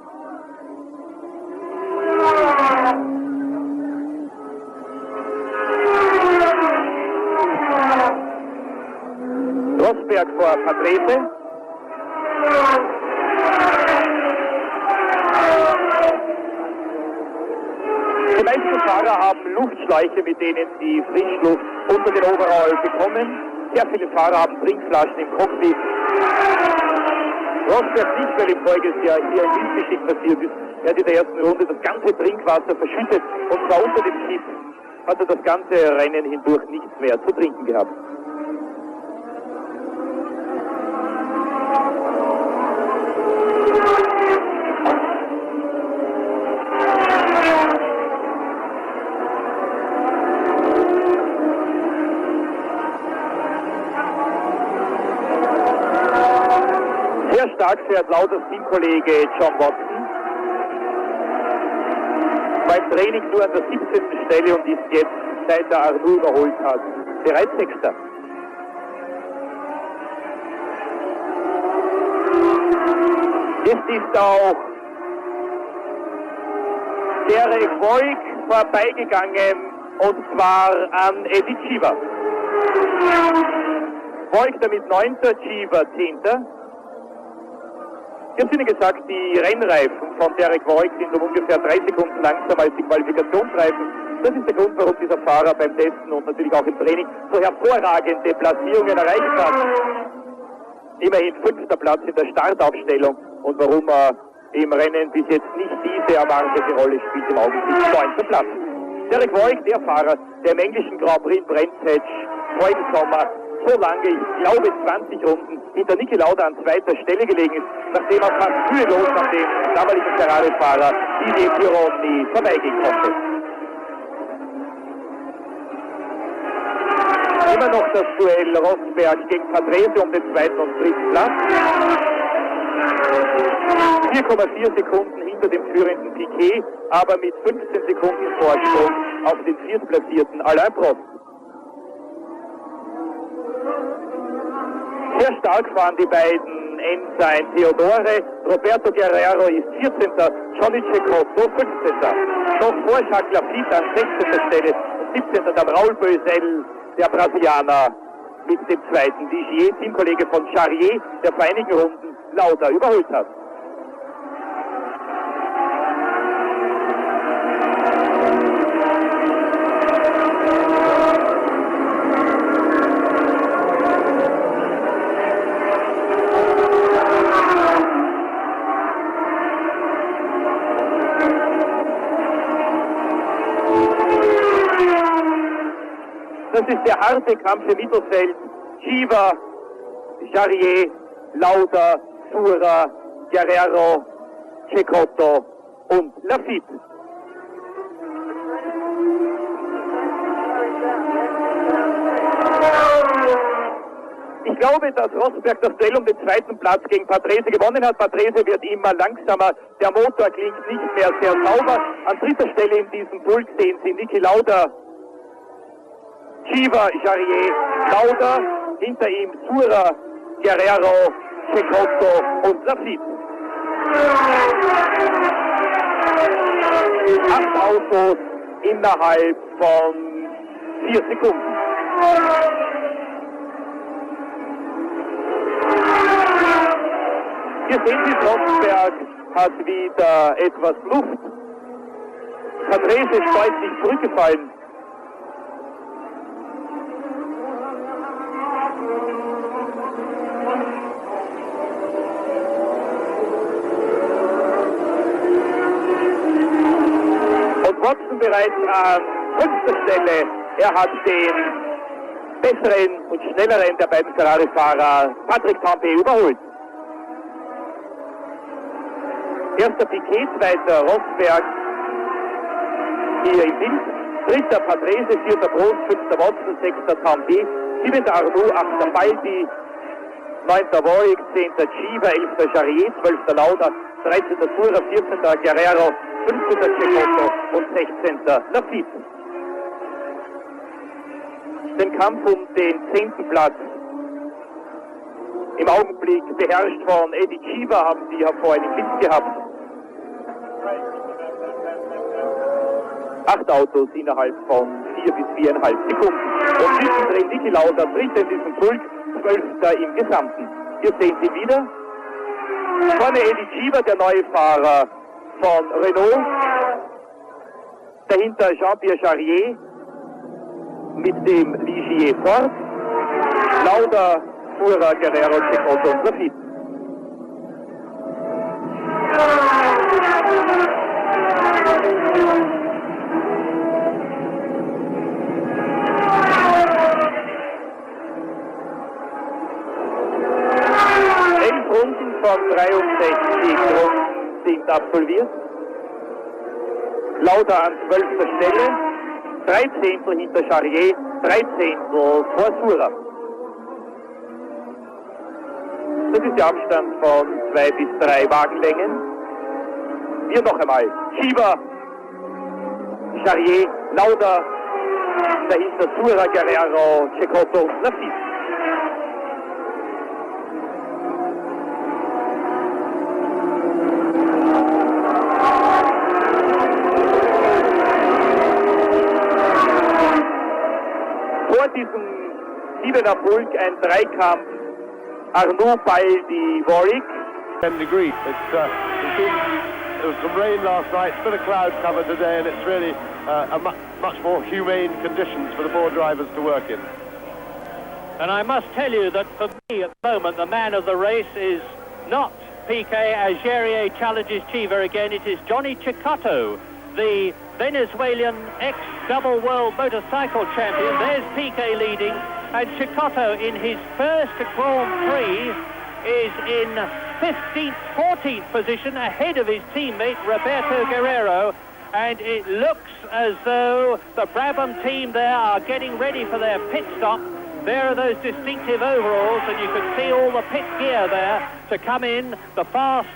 Rosberg vor Patrese. Die meisten Fahrer haben Luftschläuche, mit denen sie Frischluft unter den Overall bekommen. Sehr viele Fahrer haben Trinkflaschen im Cockpit. Rosberg nicht, weil ihm voriges Jahr hier ein Windgeschick passiert ist. Er hat in der ersten Runde das ganze Trinkwasser verschüttet, und zwar unter dem Sitz hat er das ganze Rennen hindurch nichts mehr zu trinken gehabt. stark fährt Lauders Teamkollege John Watson. Beim Training nur an der 17. Stelle und ist jetzt, seit er Arnoux überholt hat, bereits Sechster. Jetzt ist auch Derek Voigt vorbeigegangen, und zwar an Eddie Cheever. Voigt damit 9., Cheever 10. Ich habe Ihnen gesagt, die Rennreifen von Derek Voigt sind um ungefähr 3 Sekunden langsamer als die Qualifikationsreifen. Das ist der Grund, warum dieser Fahrer beim Testen und natürlich auch im Training so hervorragende Platzierungen erreicht hat. Immerhin 5. Platz in der Startaufstellung und warum er im Rennen bis jetzt nicht diese erwartete Rolle spielt, im Augenblick 9. Platz. Derek Voigt, der Fahrer, der im englischen Grand Prix in Brands Hatch vorigen Sommer so lange, ich glaube 20 Runden, hinter Niki Lauda an 2. Stelle gelegen ist, nachdem er fast mühelos an dem damaligen Ferrari-Fahrer Didier Pironi vorbeigehen konnte. Immer noch das Duell Rosberg gegen Patrese um den 2. und 3. Platz. 4,4 Sekunden hinter dem führenden Piquet, aber mit 15 Sekunden Vorsprung auf den viertplatzierten Alain Prost. Sehr stark fahren die beiden Ensign Theodore. Roberto Guerrero ist 14. Johnny Cecotto 15. Noch vor Jacques Lafitte an 16. Stelle und 17. dann Raul Boesel, der Brasilianer, mit dem 2. Ligier, Teamkollege von Charrier, der vor einigen Runden Lauda überholt hat. Das ist der harte Kampf im Mittelfeld. Cheever, Charrier, Lauda, Sura, Guerrero, Cecotto und Lafitte. Ich glaube, dass Rosberg das Duell um den 2. Platz gegen Patrese gewonnen hat. Patrese wird immer langsamer. Der Motor klingt nicht mehr sehr sauber. An 3. Stelle in diesem Pulk sehen Sie Niki Lauda, Cheever, Charrier, Lauda, hinter ihm Sura, Guerrero, Cecotto und Lafitte. 8 Autos innerhalb von 4 Sekunden. Hier sehen Sie, Rosberg hat wieder etwas Luft. Patrese ist deutlich zurückgefallen. Watson bereits an 5. Stelle. Er hat den besseren und schnelleren der beiden Ferrari-Fahrer Patrick Tambay überholt. 1. Piquet, 2. Rosberg hier im Bild. 3. Patrese, 4. Prost, 5. Watson, 6. Tambay, 7. Arnoux, 8. Baldi, 9. Voigt, 10. Cheever, 11. Charrier, 12. Lauda, 13. Sura, 14. Guerrero, 15. Cecotto und 16. Lafitte. Den Kampf um den 10. Platz im Augenblick beherrscht von Eddie Cheever, haben Sie ja vorhin im Blick gehabt. 8 Autos innerhalb von 4 bis 4,5 Sekunden. Und zwischendrin Niki Lauda, 3. in diesem Pulk, 12. im Gesamten. Hier sehen Sie wieder vorne Eddie Cheever, der neue Fahrer von Renault. Dahinter Jean-Pierre Charrier mit dem Ligier Ford. Lauda, Sura, Guerrero, Cecotto und Lafitte. Runden von 63 Runden sind absolviert. Lauda an 12. Stelle, 13. hinter Charrier, 13. vor Sura. Das ist der Abstand von 2 bis 3 Wagenlängen. Hier noch einmal. Chiva, Charrier, Lauda, dahinter Sura, Guerrero, Cecotto und Lafitte. Vor diesem 7er Pulk ein Dreikampf Arnoux, Baldi, Warwick. 10 degrees. There was some rain last night, it's been a cloud cover today, and it's really much more humane conditions for the board drivers to work in. And I must tell you that for me at the moment, the man of the race is not Piquet as Jarier challenges Chiva again. It is Johnny Cecotto, the Venezuelan ex-double world motorcycle champion. There's Piquet leading, and Cecotto in his first Grand Prix is in 15th, 14th position ahead of his teammate Roberto Guerrero, and it looks as though the Brabham team there are getting ready for their pit stop. There are those distinctive overalls, and you can see all the pit gear there to come in, the fast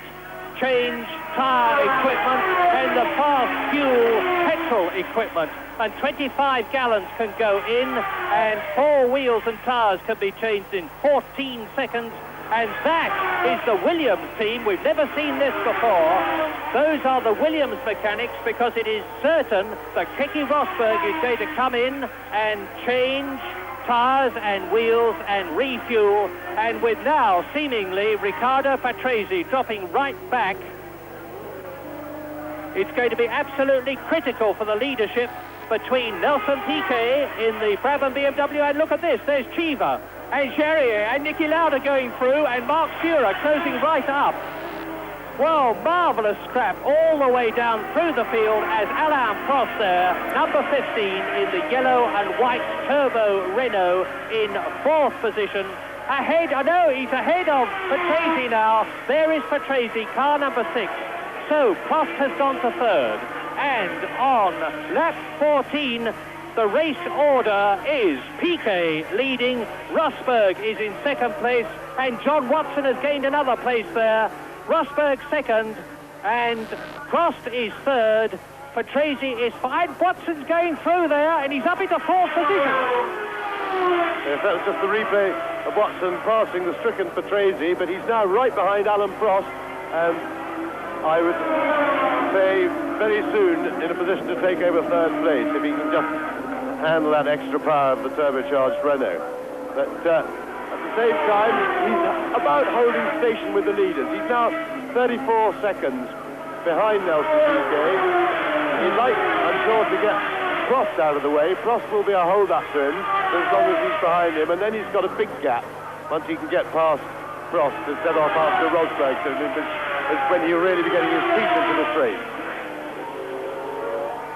change tyre equipment and the fast fuel petrol equipment, and 25 gallons can go in, and 4 wheels and tyres can be changed in 14 seconds. And that is the Williams team. We've never seen this before. Those are the Williams mechanics, because it is certain that Keke Rosberg is going to come in and change tyres and wheels and refuel. And with now, seemingly, Riccardo Patrese dropping right back, it's going to be absolutely critical for the leadership between Nelson Piquet in the Brabham BMW. And look at this, there's Chiva and Jarier and Niki Lauda going through, and Mark Sura closing right up. Well, marvellous scrap all the way down through the field as Alain Prost there, number 15 in the yellow and white turbo Renault in 4th position. Ahead, I know he's ahead of Patrese now. There is Patrese, car number 6. So Prost has gone to 3rd. And on lap 14, the race order is Piquet leading, Rosberg is in 2nd place, and John Watson has gained another place there. Rosberg 2nd, and Prost is 3rd. Patrese is 5. Watson's going through there, and he's up into 4th position. Yes, that was just the replay of Watson passing the stricken Patrese, but he's now right behind Alain Prost, and I would say very soon in a position to take over 3rd place if he can just handle that extra power of the turbocharged Renault. But at the same time, he's about holding station with the leaders. He's now 34 seconds behind Nelson Piquet. He'd like, I'm sure, to get Prost out of the way. Prost will be a hold-up to him as long as he's behind him, and then he's got a big gap once he can get past Prost to set off after Rosberg. It's when he'll really be getting his feet into the race.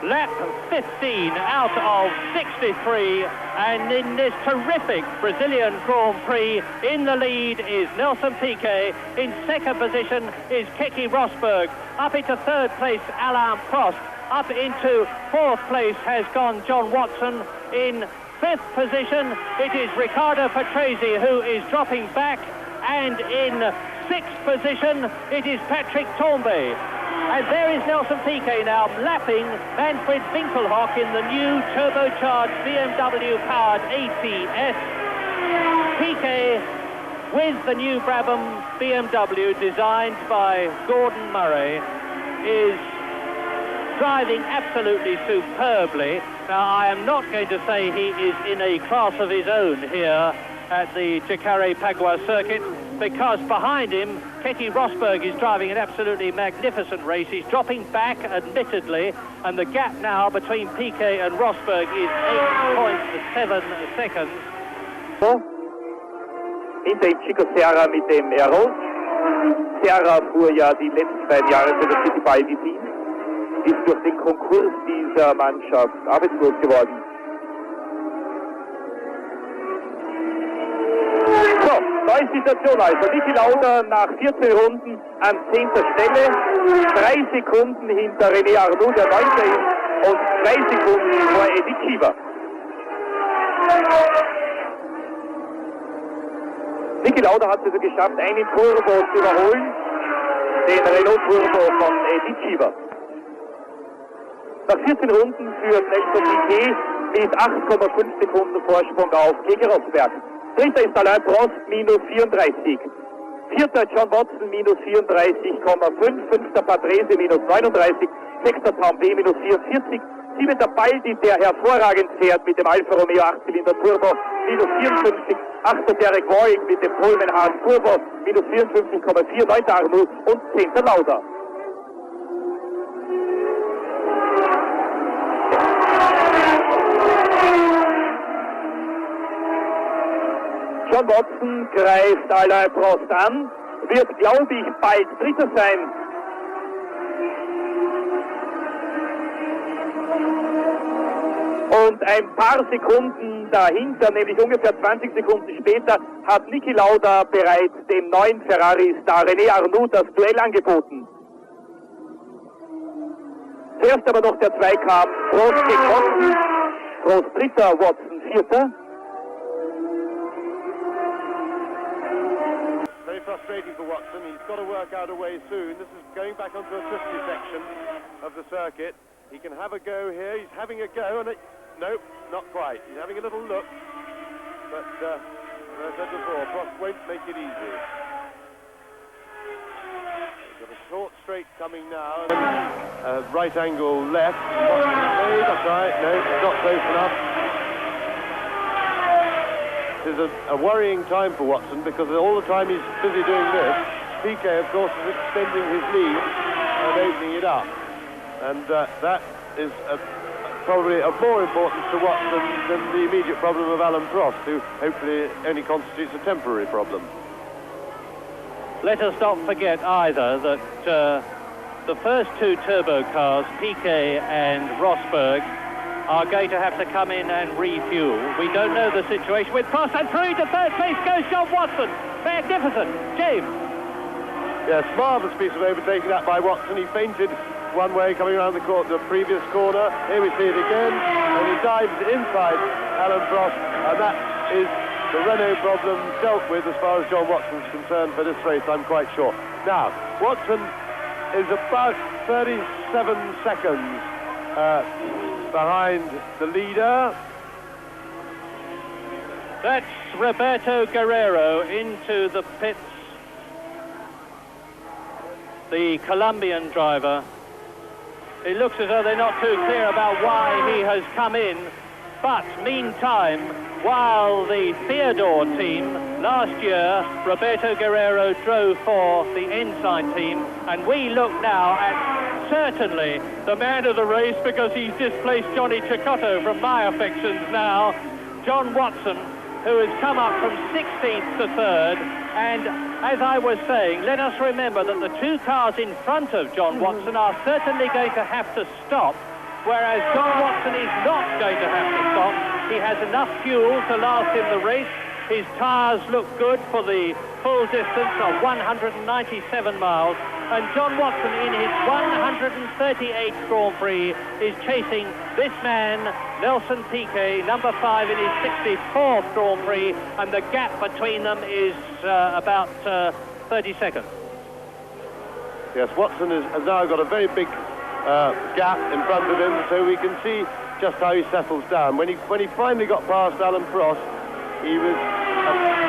Lap 15 out of 63, and in this terrific Brazilian Grand Prix, in the lead is Nelson Piquet. In 2nd position is Keke Rosberg. Up into 3rd place, Alain Prost. Up into 4th place has gone John Watson. In 5th position, it is Riccardo Patrese who is dropping back. And in 6th position, it is Patrick Tambay. And there is Nelson Piquet now lapping Manfred Winkelhock in the new turbocharged BMW-powered ATS. Piquet with the new Brabham BMW designed by Gordon Murray is driving absolutely superbly. Now, I am not going to say he is in a class of his own here at the Jacarepaguá circuit, because behind him, Keke Rosberg is driving an absolutely magnificent race. He's dropping back, admittedly, and the gap now between Piquet and Rosberg is 8.7 seconds. Hinter ihm Chico Serra mit dem Aero. Serra fuhr ja die letzten 2 Jahre für das Fittipaldi-Team, ist durch den Konkurs dieser Mannschaft arbeitslos geworden. So, neue Situation also. Niki Lauda nach 14 Runden an 10. Stelle, 3 Sekunden hinter René Arnoux, der 9. ist, und 2 Sekunden vor Eddie Chiva. Niki Niki Lauda hat es also geschafft, einen Turbo zu überholen, den Renault Turbo von Eddie Cheever. Nach 14 Runden führt Nelson Piquet mit 8,5 Sekunden Vorsprung auf Keke Rosberg. Dritter ist Alain Prost, minus 34. Vierter John Watson, minus 34,5. Fünfter Patrese, minus 39. Sechster Tom B, minus 44. Siebenter Baldi, der hervorragend fährt mit dem Alfa Romeo 8-Zylinder Turbo, minus 54. Achter Derek Boyd mit dem Pullman Hard Turbo, minus 54,4. Neunter Arnoux und zehnter Lauda. John Watson greift Alain Prost an, wird, glaube ich, bald Dritter sein. Und ein paar Sekunden dahinter, nämlich ungefähr 20 Sekunden später, hat Niki Lauda bereits dem neuen Ferrari-Star René Arnoux das Duell angeboten. Zuerst aber noch der Zweikampf Prost gegen Watson. Prost Dritter, Watson Vierter. Very frustrating for Watson. He's got to work out a way soon. This is going back onto a twisty section of the circuit. He can have a go here. He's having a go, and nope, not quite. He's having a little look, but as I said before, Prost won't make it easy. We've got a short straight coming now, and right angle left. That's right. No, not close enough. This is a worrying time for Watson, because all the time he's busy doing this, Piquet, of course, is extending his lead and opening it up. And that is probably of more importance to Watson than the immediate problem of Alain Prost, who hopefully only constitutes a temporary problem. Let us not forget either that the first two turbo cars, Piquet and Rosberg, are going to have to come in and refuel. We don't know the situation with Prost, and through to third place goes John Watson. Magnificent. James. Yes, marvellous piece of overtaking that by Watson. He feinted one way coming around the previous corner. Here we see it again, and he dives inside Alain Prost, and that is the Renault problem dealt with as far as John Watson's concerned for this race, I'm quite sure. Now, Watson is about 37 seconds behind the leader. That's Roberto Guerrero into the pits. The Colombian driver. It looks as though they're not too clear about why he has come in. But meantime, while the Theodore team last year, Roberto Guerrero drove for the Ensign team, and we look now at certainly the man of the race, because he's displaced Johnny Cecotto from my affections now, John Watson, who has come up from 16th to 3rd. And as I was saying, let us remember that the two cars in front of John Watson are certainly going to have to stop, whereas John Watson is not going to have to stop. He has enough fuel to last him the race. His tyres look good for the full distance of 197 miles. And John Watson, in his 138th Grand Prix, is chasing this man, Nelson Piquet, number 5, in his 64th Grand Prix, and the gap between them is about 30 seconds. Yes, Watson has now got a very big gap in front of him, so we can see just how he settles down. When he finally got past Alain Prost, he was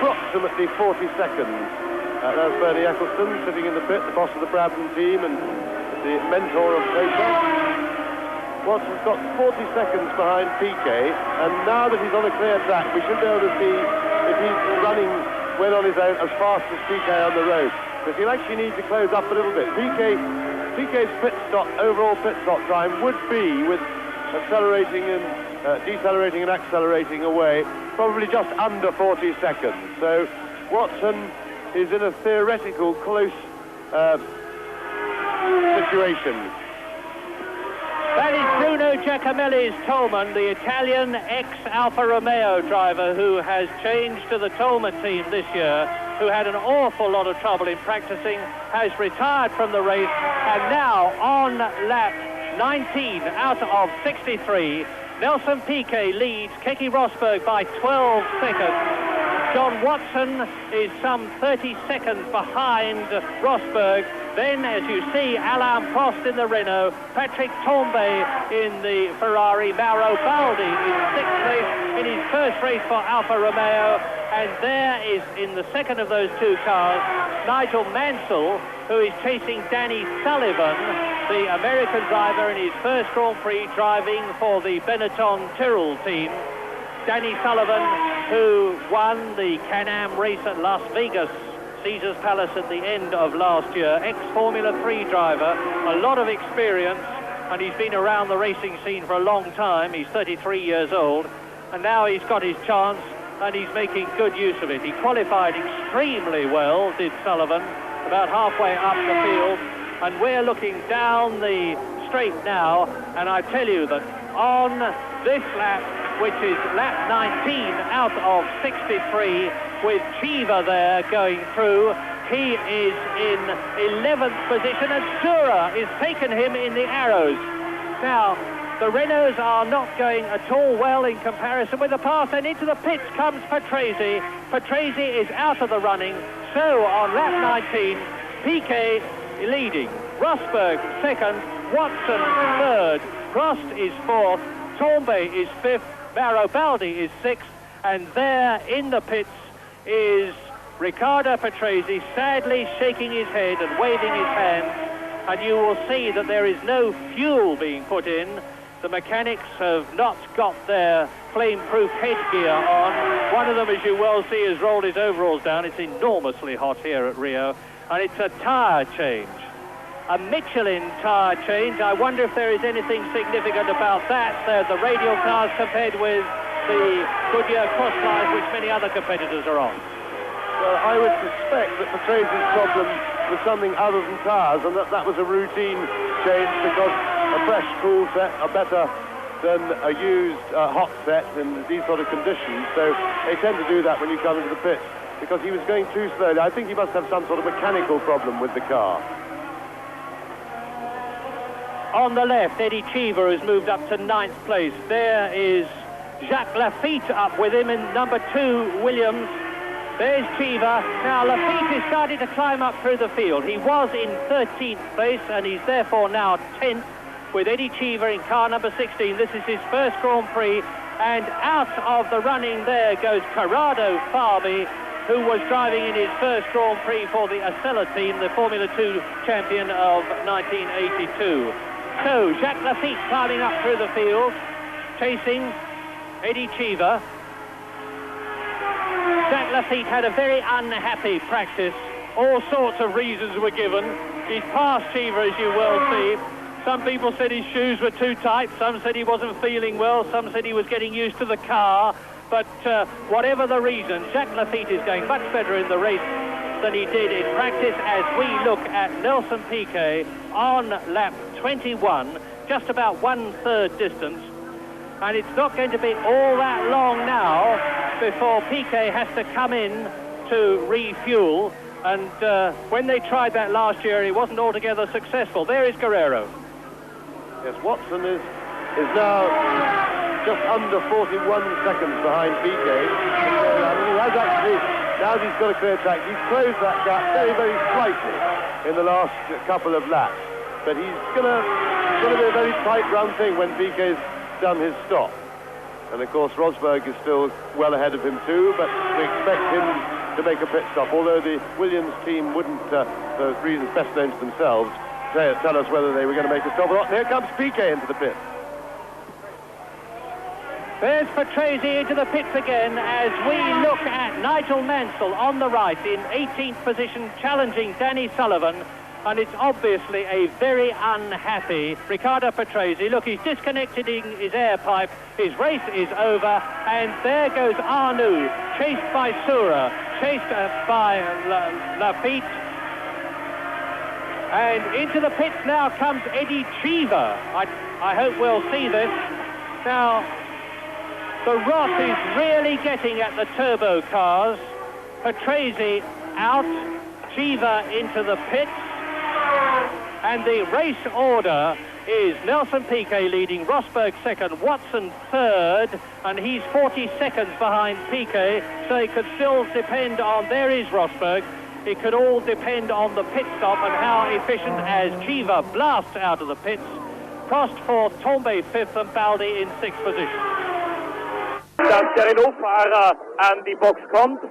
approximately 40 seconds. There's Bernie Eccleston sitting in the pit, the boss of the Brabham team and the mentor of Poker. Watson's got 40 seconds behind Piquet, and now that he's on a clear track, we should be able to see if he's running well on his own as fast as Piquet on the road. But he'll actually need to close up a little bit. Piquet's overall pit stop time would be, with accelerating and decelerating and accelerating away, probably just under 40 seconds. So Watson is in a theoretical close situation. That is Bruno Giacomelli's Tolman, the Italian ex-Alfa Romeo driver who has changed to the Tolman team this year, who had an awful lot of trouble in practicing, has retired from the race, and now on lap 19 out of 63, Nelson Piquet leads Keke Rosberg by 12 seconds. John Watson is some 30 seconds behind Rosberg. Then, as you see, Alain Prost in the Renault, Patrick Tambay in the Ferrari, Mauro Baldi in 6th place in his first race for Alfa Romeo, and there is, in the second of those two cars, Nigel Mansell, who is chasing Danny Sullivan, the American driver in his first Grand Prix, driving for the Benetton Tyrrell team. Danny Sullivan, who won the Can-Am race at Las Vegas, Caesars Palace at the end of last year, ex-Formula 3 driver, a lot of experience, and he's been around the racing scene for a long time. He's 33 years old, and now he's got his chance, and he's making good use of it. He qualified extremely well, did Sullivan, about halfway up the field, and we're looking down the straight now, and I tell you that on this lap, which is lap 19 out of 63, with Cheever there going through, he is in 11th position, and Sura is taken him in the arrows. Now, the Renaults are not going at all well in comparison with the past, and into the pits comes Patrese. Patrese is out of the running, so on lap 19, Piquet leading, Rosberg second, Watson third, Prost is fourth, Tambay is fifth, Mauro Baldi is sixth, and there in the pits is Riccardo Patrese, sadly shaking his head and waving his hands, and you will see that there is no fuel being put in. The mechanics have not got their flame-proof headgear on. One of them, as you well see, has rolled his overalls down. It's enormously hot here at Rio, and it's a tyre change. A Michelin tyre change. I wonder if there is anything significant about that. They're the radial cars compared with the Goodyear Crossline, which many other competitors are on. Well, I would suspect that Patrese's problem was something other than tyres, and that was a routine change, because a fresh, cool set are better than a used hot set in these sort of conditions. So they tend to do that when you come into the pits, because he was going too slowly. I think he must have some sort of mechanical problem with the car. On the left, Eddie Cheever has moved up to 9th place. There is Jacques Lafitte up with him in number 2, Williams. There's Cheever. Now, Lafitte is starting to climb up through the field. He was in 13th place, and he's therefore now 10th, with Eddie Cheever in car number 16. This is his first Grand Prix, and out of the running there goes Corrado Fabi, who was driving in his first Grand Prix for the Acela team, the Formula 2 champion of 1982. So, Jacques Lafitte climbing up through the field, chasing Eddie Cheever. Jacques Lafitte had a very unhappy practice. All sorts of reasons were given. He's passed Cheever, as you well see. Some people said his shoes were too tight. Some said he wasn't feeling well. Some said he was getting used to the car. But whatever the reason, Jacques Lafitte is going much better in the race than he did in practice, as we look at Nelson Piquet on lap 21, just about 1/3 distance. And it's not going to be all that long now before Piquet has to come in to refuel. And when they tried that last year, it wasn't altogether successful. There is Guerrero. Yes, Watson is now just under 41 seconds behind Piquet. He has actually, now he's got a clear track, he's closed that gap very, very slightly in the last couple of laps. But he's gonna be a very tight run thing when Piquet's done his stop. And of course Rosberg is still well ahead of him too, but we expect him to make a pit stop, although the Williams team wouldn't, for reasons best known to themselves, tell us whether they were going to make a stop or not. Here comes Piquet into the pit. There's Patrese into the pits again, as we look at Nigel Mansell on the right in 18th position, challenging Danny Sullivan. And it's obviously a very unhappy Riccardo Patrese. Look, he's disconnected his air pipe. His race is over. And there goes Arnoux, chased by Sura, chased by Lafitte. And into the pits now comes Eddie Cheever. I hope we'll see this. Now, the rot is really getting at the turbo cars. Patrese out, Cheever into the pits. And the race order is Nelson Piquet leading, Rosberg second, Watson third, and he's 40 seconds behind Piquet, so it could still depend on, there is Rosberg, it could all depend on the pit stop and how efficient as Chiva blasts out of the pits. Prost fourth, Tombe fifth, and Baldi in sixth position. Dass der Renault-Fahrer an die Box kommt.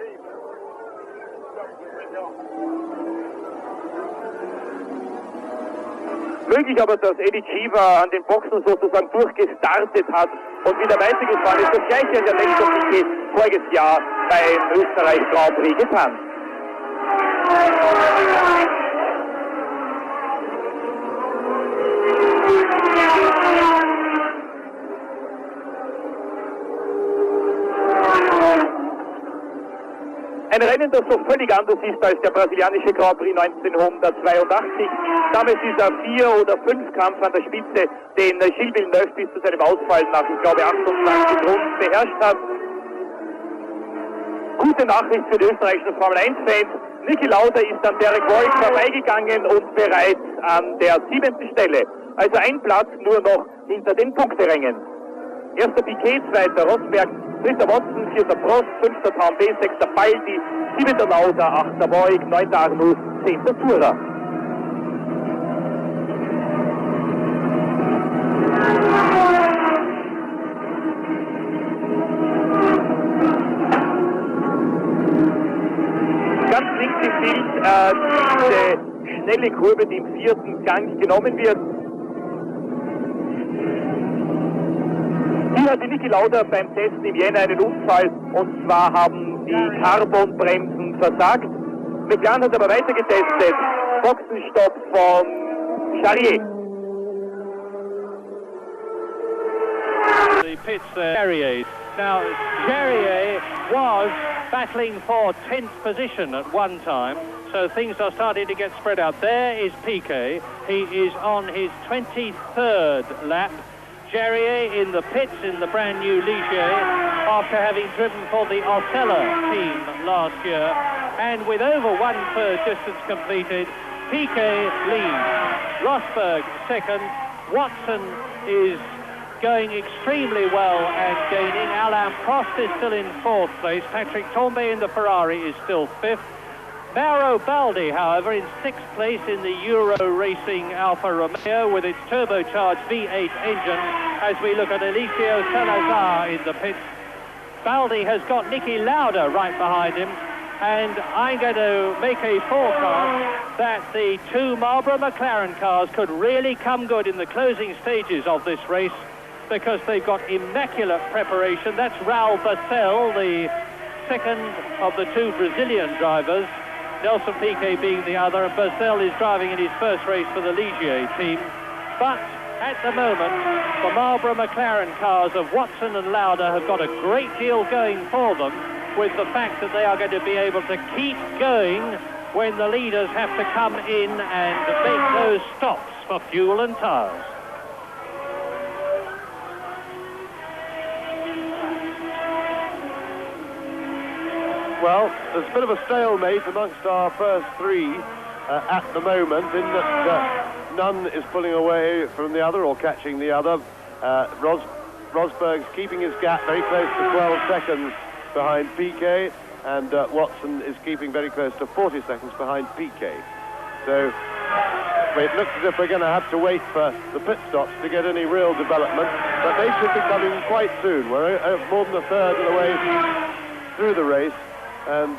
Möglich aber, dass Eddie Chiva an den Boxen sozusagen durchgestartet hat und wieder weitergefahren ist. Das gleiche hat der Nelson Piquet voriges Jahr beim Österreich Grand Prix getan. Ein Rennen, das so völlig anders ist als der brasilianische Grand Prix 1982. Damals dieser 4- oder 5-Kampf an der Spitze, den Gilles Villeneuve bis zu seinem Ausfall nach, ich glaube, 28 Runden beherrscht hat. Gute Nachricht für die österreichischen Formel-1-Fans. Niki Lauda ist an Derek Roy vorbeigegangen und bereits an der 7. Stelle. Also ein Platz nur noch hinter den Punkterängen. Erster Piquet, zweiter Rosberg, dritter Watson, vierter Prost, fünfter Tombe, sechster Baldi, siebenter Lauda, achter Voig, neunter Arnoux, zehnter Tourer. Ganz links im Bild diese schnelle Kurve, die im vierten Gang genommen wird. Hier hatte Niki Lauda beim Testen im Jänner einen Unfall, und zwar haben die Carbonbremsen versagt. McLaren hat aber weiter getestet. Boxenstopp von Charrier. The pits there, Charrier. Now, Charrier was battling for 10th position at one time, so things are starting to get spread out. There is Piquet. He is on his 23rd lap. Charrier in the pits in the brand new Ligier after having driven for the Osella team last year. And with over 1/3 distance completed, Piquet leads. Rosberg second. Watson is going extremely well and gaining. Alain Prost is still in 4th place. Patrick Tombe in the Ferrari is still 5th. Mauro Baldi, however, in 6th place in the Euro Racing Alfa Romeo with its turbocharged V8 engine, as we look at Eliseo Salazar in the pits. Baldi has got Niki Lauda right behind him, and I'm going to make a forecast that the two Marlboro McLaren cars could really come good in the closing stages of this race, because they've got immaculate preparation. That's Raul Barcel, the second of the two Brazilian drivers, Nelson Piquet being the other, and Barcel is driving in his first race for the Ligier team. But at the moment, the Marlboro McLaren cars of Watson and Lauda have got a great deal going for them, with the fact that they are going to be able to keep going when the leaders have to come in and make those stops for fuel and tyres. Well, there's a bit of a stalemate amongst our first three at the moment, in that none is pulling away from the other or catching the other. Rosberg's keeping his gap very close to 12 seconds behind Piquet, and Watson is keeping very close to 40 seconds behind Piquet. So it looks as if we're going to have to wait for the pit stops to get any real development, but they should be coming quite soon. We're more than a third of the way through the race, and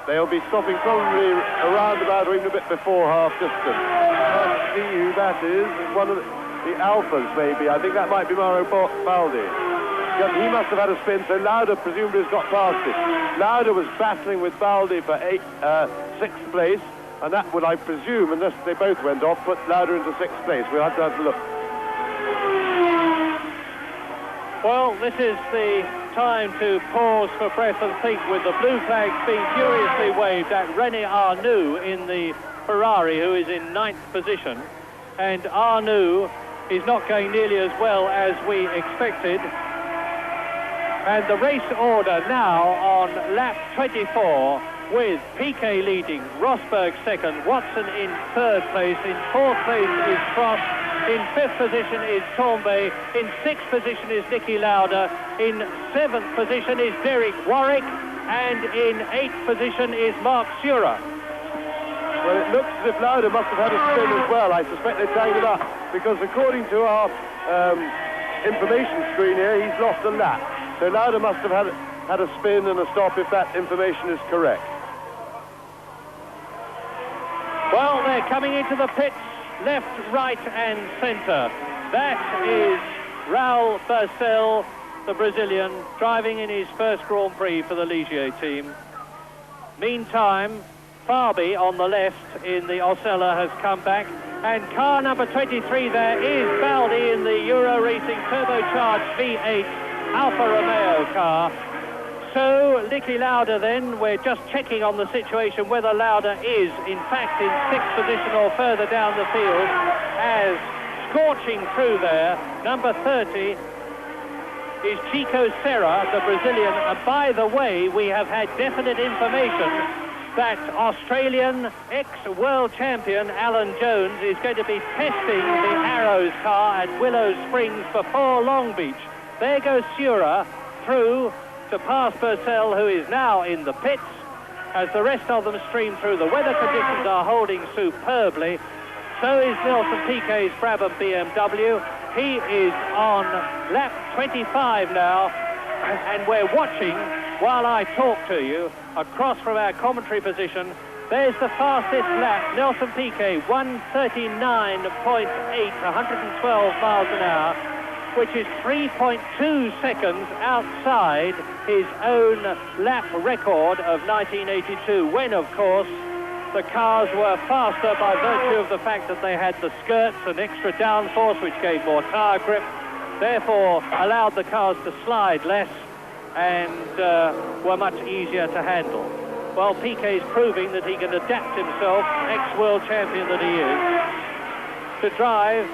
they'll be stopping probably around about or even a bit before half distance. Let's see who that is. One of the Alphas, maybe. I think that might be Mauro Baldi. He must have had a spin, so Lauda presumably has got past it. Lauda was battling with Baldi for 6th place, and that would, I presume, unless they both went off, put Lauda into 6th place. We'll have to have a look. Well, this is the time to pause for breath and think, with the blue flags being furiously waved at René Arnoux in the Ferrari, who is in 9th position. And Arnoux is not going nearly as well as we expected. And the race order now on lap 24, with Piquet leading, Rosberg second, Watson in 3rd place, in 4th place is Prost, In 5th position is Tombe. In 6th position is Niki Lauda. In 7th position is Derek Warwick. And in 8th position is Mark Sura. Well, it looks as if Lauda must have had a spin as well. I suspect they tied it up because according to our information screen here, he's lost a lap. So Lauda must have had a spin and a stop if that information is correct. Well, they're coming into the pits, left, right and centre. That is Raul Barcel, the Brazilian, driving in his first Grand Prix for the Ligier team. Meantime, Fabi on the left in the Osella has come back, and car number 23 there is Baldi in the Euro Racing turbocharged V8 Alfa Romeo car. So Niki Lauda then, we're just checking on the situation whether Lauda is in fact in 6th position or further down the field, as scorching through there, number 30 is Chico Serra, the Brazilian. By the way, we have had definite information that Australian ex-world champion Alan Jones is going to be testing the Arrows car at Willow Springs before Long Beach. There goes Sura through to pass Barcel, who is now in the pits, as the rest of them stream through. The weather conditions are holding superbly. So is Nelson Piquet's Brabham BMW. He is on lap 25 now, and we're watching while I talk to you across from our commentary position. There's the fastest lap, Nelson Piquet, 139.8, 112 miles an hour, which is 3.2 seconds outside his own lap record of 1982, when, of course, the cars were faster by virtue of the fact that they had the skirts and extra downforce, which gave more tyre grip, therefore allowed the cars to slide less and were much easier to handle. Well, Piquet's proving that he can adapt himself, ex-world champion that he is, to drive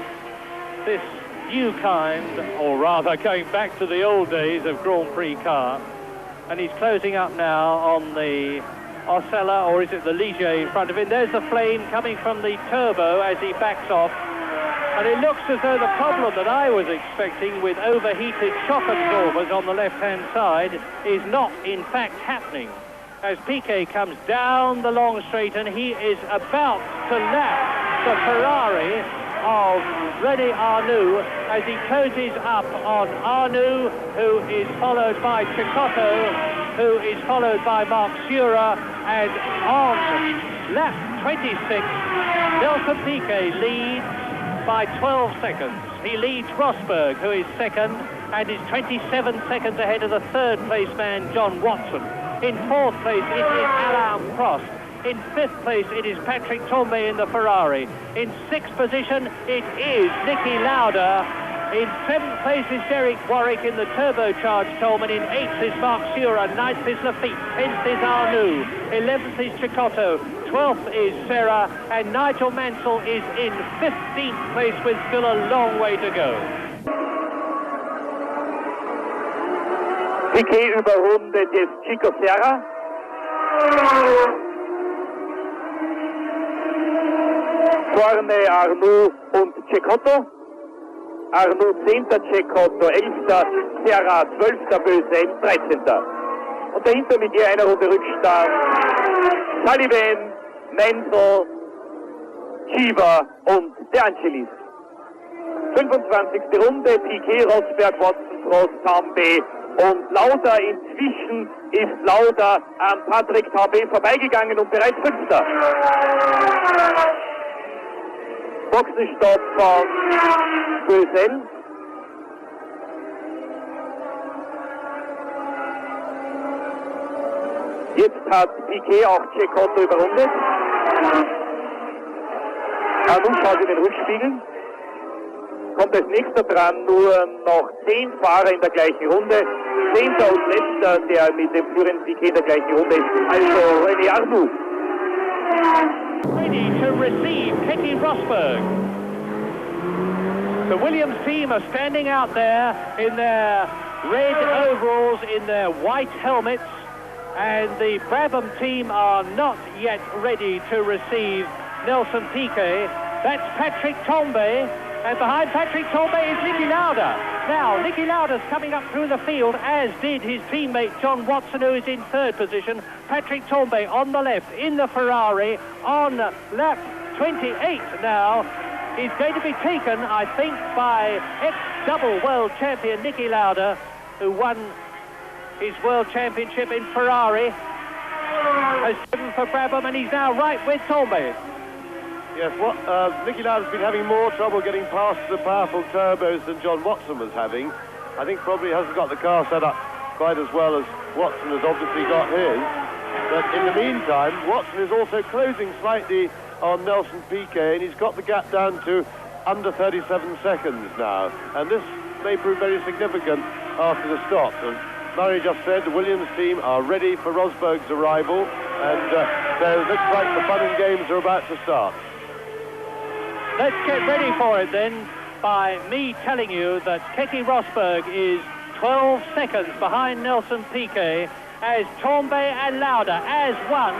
this new kind, or rather going back to the old days of Grand Prix car. And he's closing up now on the Osella, or is it the Ligier in front of him? There's the flame coming from the turbo as he backs off. And it looks as though the problem that I was expecting with overheated shock absorbers on the left-hand side is not, in fact, happening. As Piquet comes down the long straight, and he is about to lap the Ferrari of René Arnoux as he closes up on Arnoux, who is followed by Cecotto, who is followed by Mark Sura, and on lap 26, Nelson Piquet leads by 12 seconds. He leads Rosberg, who is second, and is 27 seconds ahead of the third place man, John Watson. In fourth place, it is Alain Prost. In fifth place, it is Patrick Tombe in the Ferrari. In sixth position, it is Niki Lauda. In seventh place is Derek Warwick in the turbocharged Tolman. In eighth is Mark Sura. Ninth is Lafitte. 10th is Arnoux. 11th is Cecotto. 12th is Serra. And Nigel Mansell is in 15th place with still a long way to go. Piquet überrundet jetzt Chico Serra. Vorne Arnoux und Cecotto. Arnoux 10., Cecotto 11., Serra 12., Bösel 13. Und dahinter mit je einer Runde Rückstand Sullivan, Mansell, Cheever und De Angelis. 25. Runde, Piquet, Rosberg, Watson, Prost, Tombe und Lauda. Inzwischen ist Lauda an Patrick Tombe vorbeigegangen und bereits 5. Boxenstopp von Bösel. Jetzt hat Piquet auch Cecotto überrundet. Arnoux schaut in den Rückspiegel. Kommt als nächster dran, nur noch 10 Fahrer in der gleichen Runde. 10. und letzter, der mit dem führenden Piquet in der gleichen Runde ist, also René Arnoux. Ready to receive Keke Rosberg. The Williams team are standing out there in their red overalls, in their white helmets, and the Brabham team are not yet ready to receive Nelson Piquet. That's Patrick Tombe And behind Patrick Tambay is Niki Lauda. Now, Niki Lauda's coming up through the field, as did his teammate John Watson, who is in third position. Patrick Tambay on the left in the Ferrari on lap 28 now. He's going to be taken, I think, by ex-double world champion Niki Lauda, who won his world championship in Ferrari, has driven for Brabham, and he's now right with Tambay. Yes, Niki Lauda's been having more trouble getting past the powerful turbos than John Watson was having. I think probably hasn't got the car set up quite as well as Watson has obviously got his. But in the meantime, Watson is also closing slightly on Nelson Piquet, and he's got the gap down to under 37 seconds now. And this may prove very significant after the stop. And Murray just said the Williams team are ready for Rosberg's arrival, and so it looks like the fun and games are about to start. Let's get ready for it then by me telling you that Keke Rosberg is 12 seconds behind Nelson Piquet, as Tambay and Lauda as one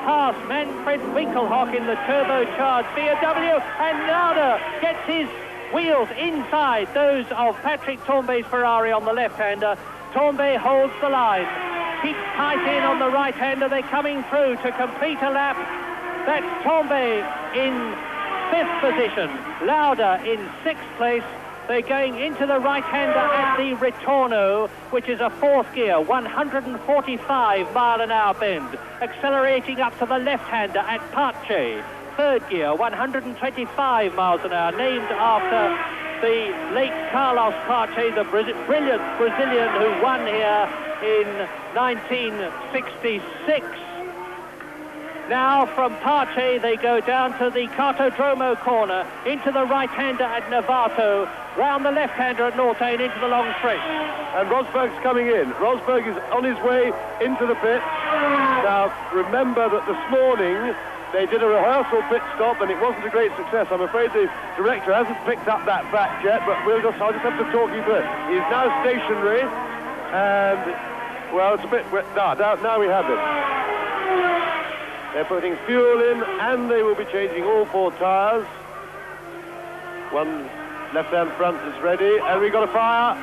pass Manfred Winkelhock in the turbocharged BMW, and Lauda gets his wheels inside those of Patrick Tambay's Ferrari on the left-hander. Tambay holds the line, keeps tight in on the right-hander. They're coming through to complete a lap. That's Tambay in 5th position, Lauda in 6th place. They're going into the right-hander at the Ritorno, which is a 4th gear, 145-mile-an-hour bend. Accelerating up to the left-hander at Pace, 3rd gear, 125 miles an hour, named after the late Carlos Pace, the brilliant Brazilian who won here in 1966. Now from Pace they go down to the Cartodromo corner, into the right-hander at Novato, round the left-hander at Norte and into the long stretch. And Rosberg's coming in. Rosberg is on his way into the pit. Now remember that this morning they did a rehearsal pit stop and it wasn't a great success. I'm afraid the director hasn't picked up that fact yet, but I'll just have to talk you through it. He's now stationary, and well, it's a bit wet. Now we have him. They're putting fuel in, and they will be changing all 4 tyres. One left-hand front is ready, and we got a fire.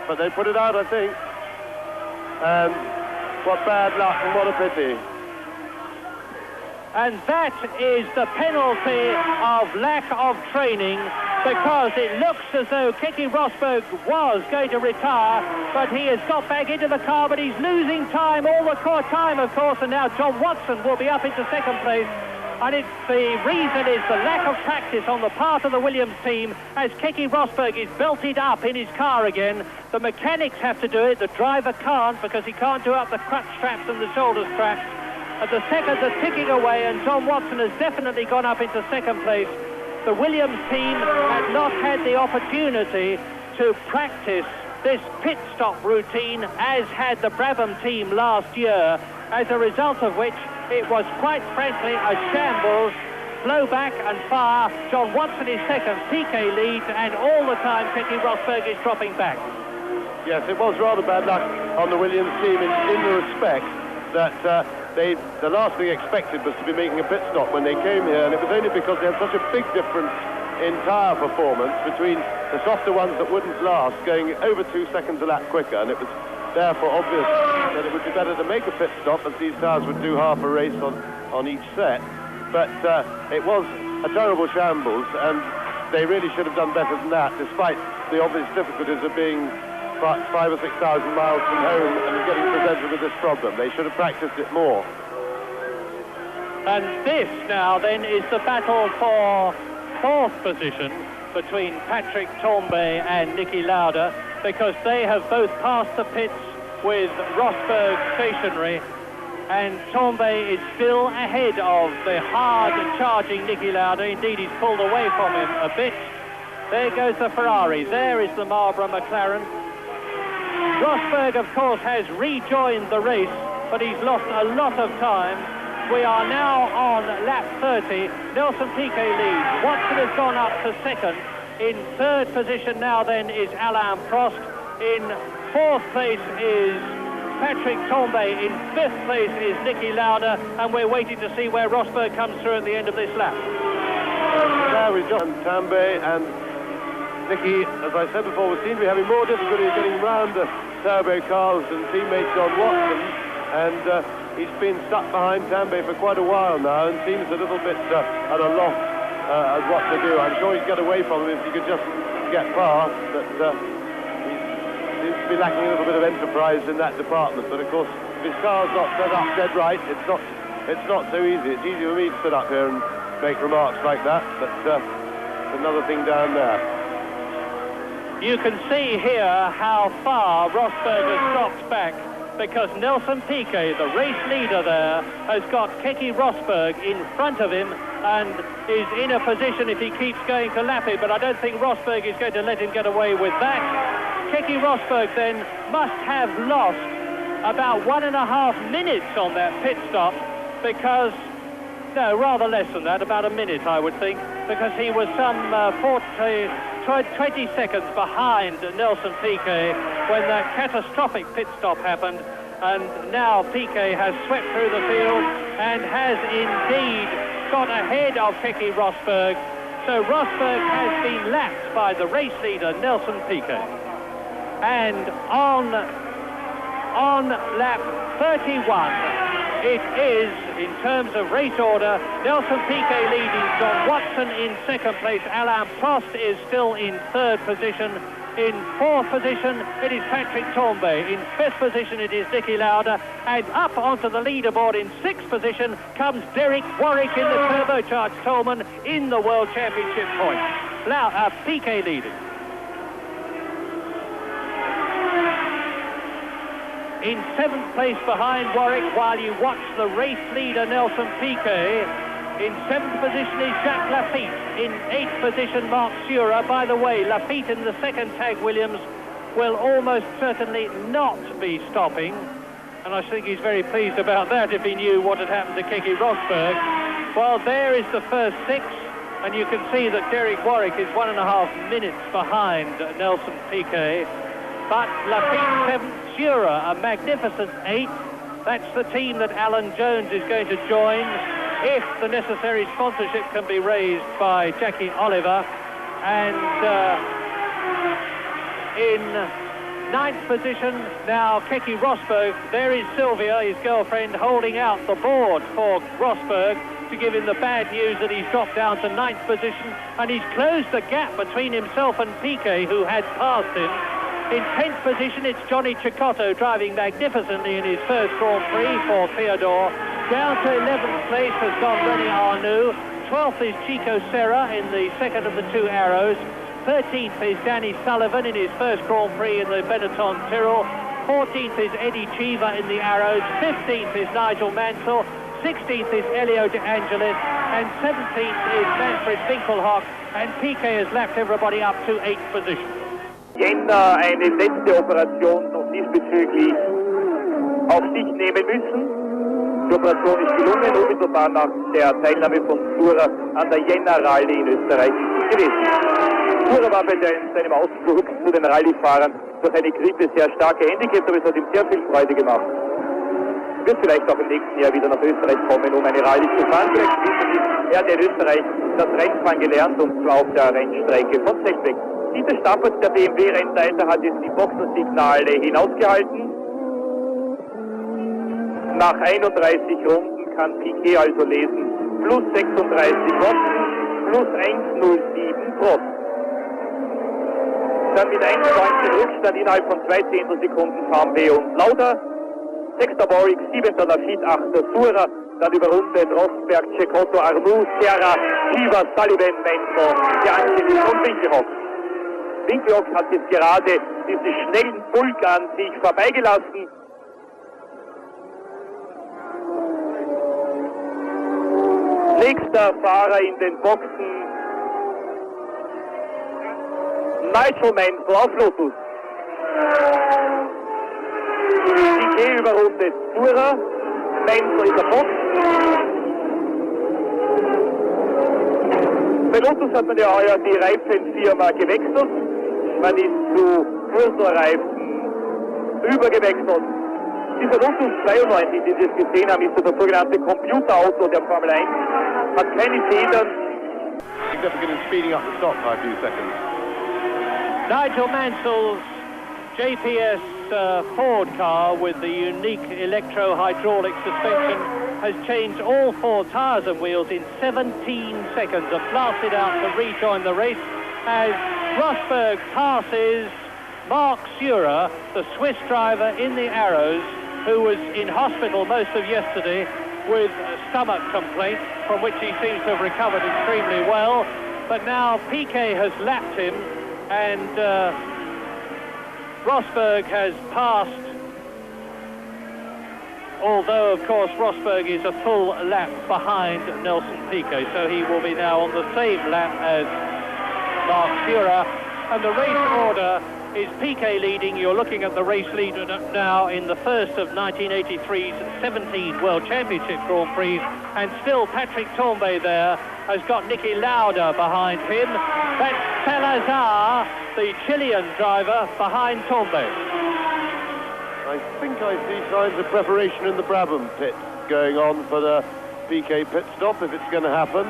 But they put it out, I think. And what bad luck, and what a pity. And that is the penalty of lack of training, because it looks as though Keke Rosberg was going to retire, but he has got back into the car, but he's losing time, all the time, of course, and now John Watson will be up into 2nd place. And the reason is the lack of practice on the part of the Williams team, as Keke Rosberg is belted up in his car again. The mechanics have to do it, the driver can't, because he can't do up the crutch straps and the shoulder straps. And the seconds are ticking away, and John Watson has definitely gone up into 2nd place. The Williams team had not had the opportunity to practice this pit stop routine as had the Brabham team last year, as a result of which it was quite frankly a shambles. Slow back and fire. John Watson is 2nd, Piquet leads, and all the time Keke Rosberg is dropping back. Yes, it was rather bad luck on the Williams team in the respect that the last thing expected was to be making a pit stop when they came here, and it was only because they had such a big difference in tyre performance between the softer ones that wouldn't last, going over 2 seconds a lap quicker, and it was therefore obvious that it would be better to make a pit stop, as these tyres would do half a race on each set. But it was a terrible shambles, and they really should have done better than that, despite the obvious difficulties of being 5,000 or 6,000 miles from home and getting presented with this problem. They should have practiced it more. And this now then is the battle for 4th position between Patrick Tambay and Niki Lauda, because they have both passed the pits with Rosberg stationary, and Tambay is still ahead of the hard-charging Niki Lauda. Indeed, he's pulled away from him a bit. There goes the Ferrari. There is the Marlboro McLaren. Rosberg, of course, has rejoined the race, but he's lost a lot of time. We are now on lap 30. Nelson Piquet leads. Watson has gone up to 2nd. In 3rd position now then is Alain Prost. In 4th place is Patrick Tambay. In 5th place is Niki Lauda, and we're waiting to see where Rosberg comes through at the end of this lap. there with John Tambay and Nicky, as I said before, we seem to be having more difficulty getting round the turbo cars than teammate John Watson, and he's been stuck behind Tambay for quite a while now and seems a little bit at a loss as what to do. I'm sure he'd get away from him if he could just get past, but he seems to be lacking a little bit of enterprise in that department. But of course, if his car's not set up dead right, it's not so easy. It's easy for me to sit up here and make remarks like that, but another thing down there. You can see here how far Rosberg has dropped back, because Nelson Piquet, the race leader there, has got Keke Rosberg in front of him and is in a position if he keeps going to lap him, but I don't think Rosberg is going to let him get away with that. Keke Rosberg then must have lost about 1.5 minutes on that pit stop, because, no, rather less than that, about a minute I would think, because he was some 20 seconds behind Nelson Piquet when that catastrophic pit stop happened, and now Piquet has swept through the field and has indeed got ahead of Keke Rosberg. So Rosberg has been lapped by the race leader Nelson Piquet, and on lap 31 it is, in terms of race order, Nelson Piquet leading, John Watson in second place, Alain Prost is still in third position. In fourth position, it is Patrick Tambay. In fifth position, it is Niki Lauda. And up onto the leaderboard in sixth position comes Derek Warwick in the turbocharged Tolman in the World Championship points. Piquet leading. In seventh place behind Warwick, while you watch the race leader Nelson Piquet. In seventh position is Jacques Lafitte. In eighth position, Mark Surer. By the way, Lafitte in the second tag Williams will almost certainly not be stopping, and I think he's very pleased about that if he knew what had happened to Keke Rosberg. Well, there is the first six, and you can see that Derek Warwick is 1.5 minutes behind Nelson Piquet. But Lafitte seventh, Surer a magnificent eighth. That's the team that Alan Jones is going to join if the necessary sponsorship can be raised by Jackie Oliver. And in ninth position now Keke Rosberg. There is Sylvia, his girlfriend, holding out the board for Rosberg to give him the bad news that he's dropped down to ninth position, and he's closed the gap between himself and Piquet, who had passed him. In 10th position, it's Johnny Cecotto driving magnificently in his first Grand Prix for Theodore. Down to 11th place has gone René Arnoux. 12th is Chico Serra in the second of the two Arrows. 13th is Danny Sullivan in his first Grand Prix in the Benetton Tyrrell. 14th is Eddie Cheever in the Arrows. 15th is Nigel Mansell. 16th is Elio De Angelis. And 17th is Manfred Winkelhock. And Piquet has lapped everybody up to 8th position. Jänner eine letzte Operation noch diesbezüglich auf sich nehmen müssen. Die Operation ist gelungen, unmittelbar nach der Teilnahme von Surer an der Jänner Rallye in Österreich gewesen. Surer war bei seinem Ausflug zu den Rallye-Fahrern durch eine Grippe sehr stark gehandicapt, aber es hat ihm sehr viel Freude gemacht. Wird vielleicht auch im nächsten Jahr wieder nach Österreich kommen, um eine Rallye zu fahren. Vielleicht wissen Sie, er hat in Österreich das Rennfahren gelernt, und zwar auf der Rennstrecke von Zeltbeck. Dieter Stappert, der BMW-Rennleiter, hat jetzt die Boxensignale hinausgehalten. Nach 31 Runden kann Piquet also lesen, plus 36 Watson, plus 1,07 Prost. Dann mit 1,19 Rückstand innerhalb von 2 Zehntelsekunden Tambay und Lauda. 6. Warwick, 7. Lafitte, 8. Surer, dann überrundet Rosberg, Cecotto, Arnoux, Serra, Cheever, Sullivan, Mansell, De Angelis und Winkelhock. Winkelhock hat jetzt gerade diesen schnellen Bulk an sich vorbeigelassen. Nächster Fahrer in den Boxen, Nigel Mansell auf Lotus. Piquet überrundet Surer, Mansell in der Box. Bei Lotus hat man ja heuer die Reifenfirma gewechselt. Man ist zu Cursor-Reifen übergewechselt. Dieser Lotus 92, den Sie jetzt gesehen haben, ist das sogenannte Computerauto der Formel 1. Hat keine Federn, Significant in speeding up the stop by a few seconds. Nigel Mansell's JPS Ford car with the unique electro-hydraulic suspension has changed all 4 tyres and wheels in 17 seconds and blasted out to rejoin the race as Rosberg passes Mark Surer, the Swiss driver in the Arrows, who was in hospital most of yesterday with a stomach complaint from which he seems to have recovered extremely well. But now Piquet has lapped him and Rosberg has passed, although of course Rosberg is a full lap behind Nelson Piquet, so he will be now on the same lap as Mark Surer. And the race order is Piquet leading. You're looking at the race leader now in the first of 1983's 17 World Championship Grand Prix, and still Patrick Tambay there has got Niki Lauda behind him. That's Salazar, the Chilean driver, behind Tambay. I think I see signs of preparation in the Brabham pit going on for the Piquet pit stop, if it's going to happen.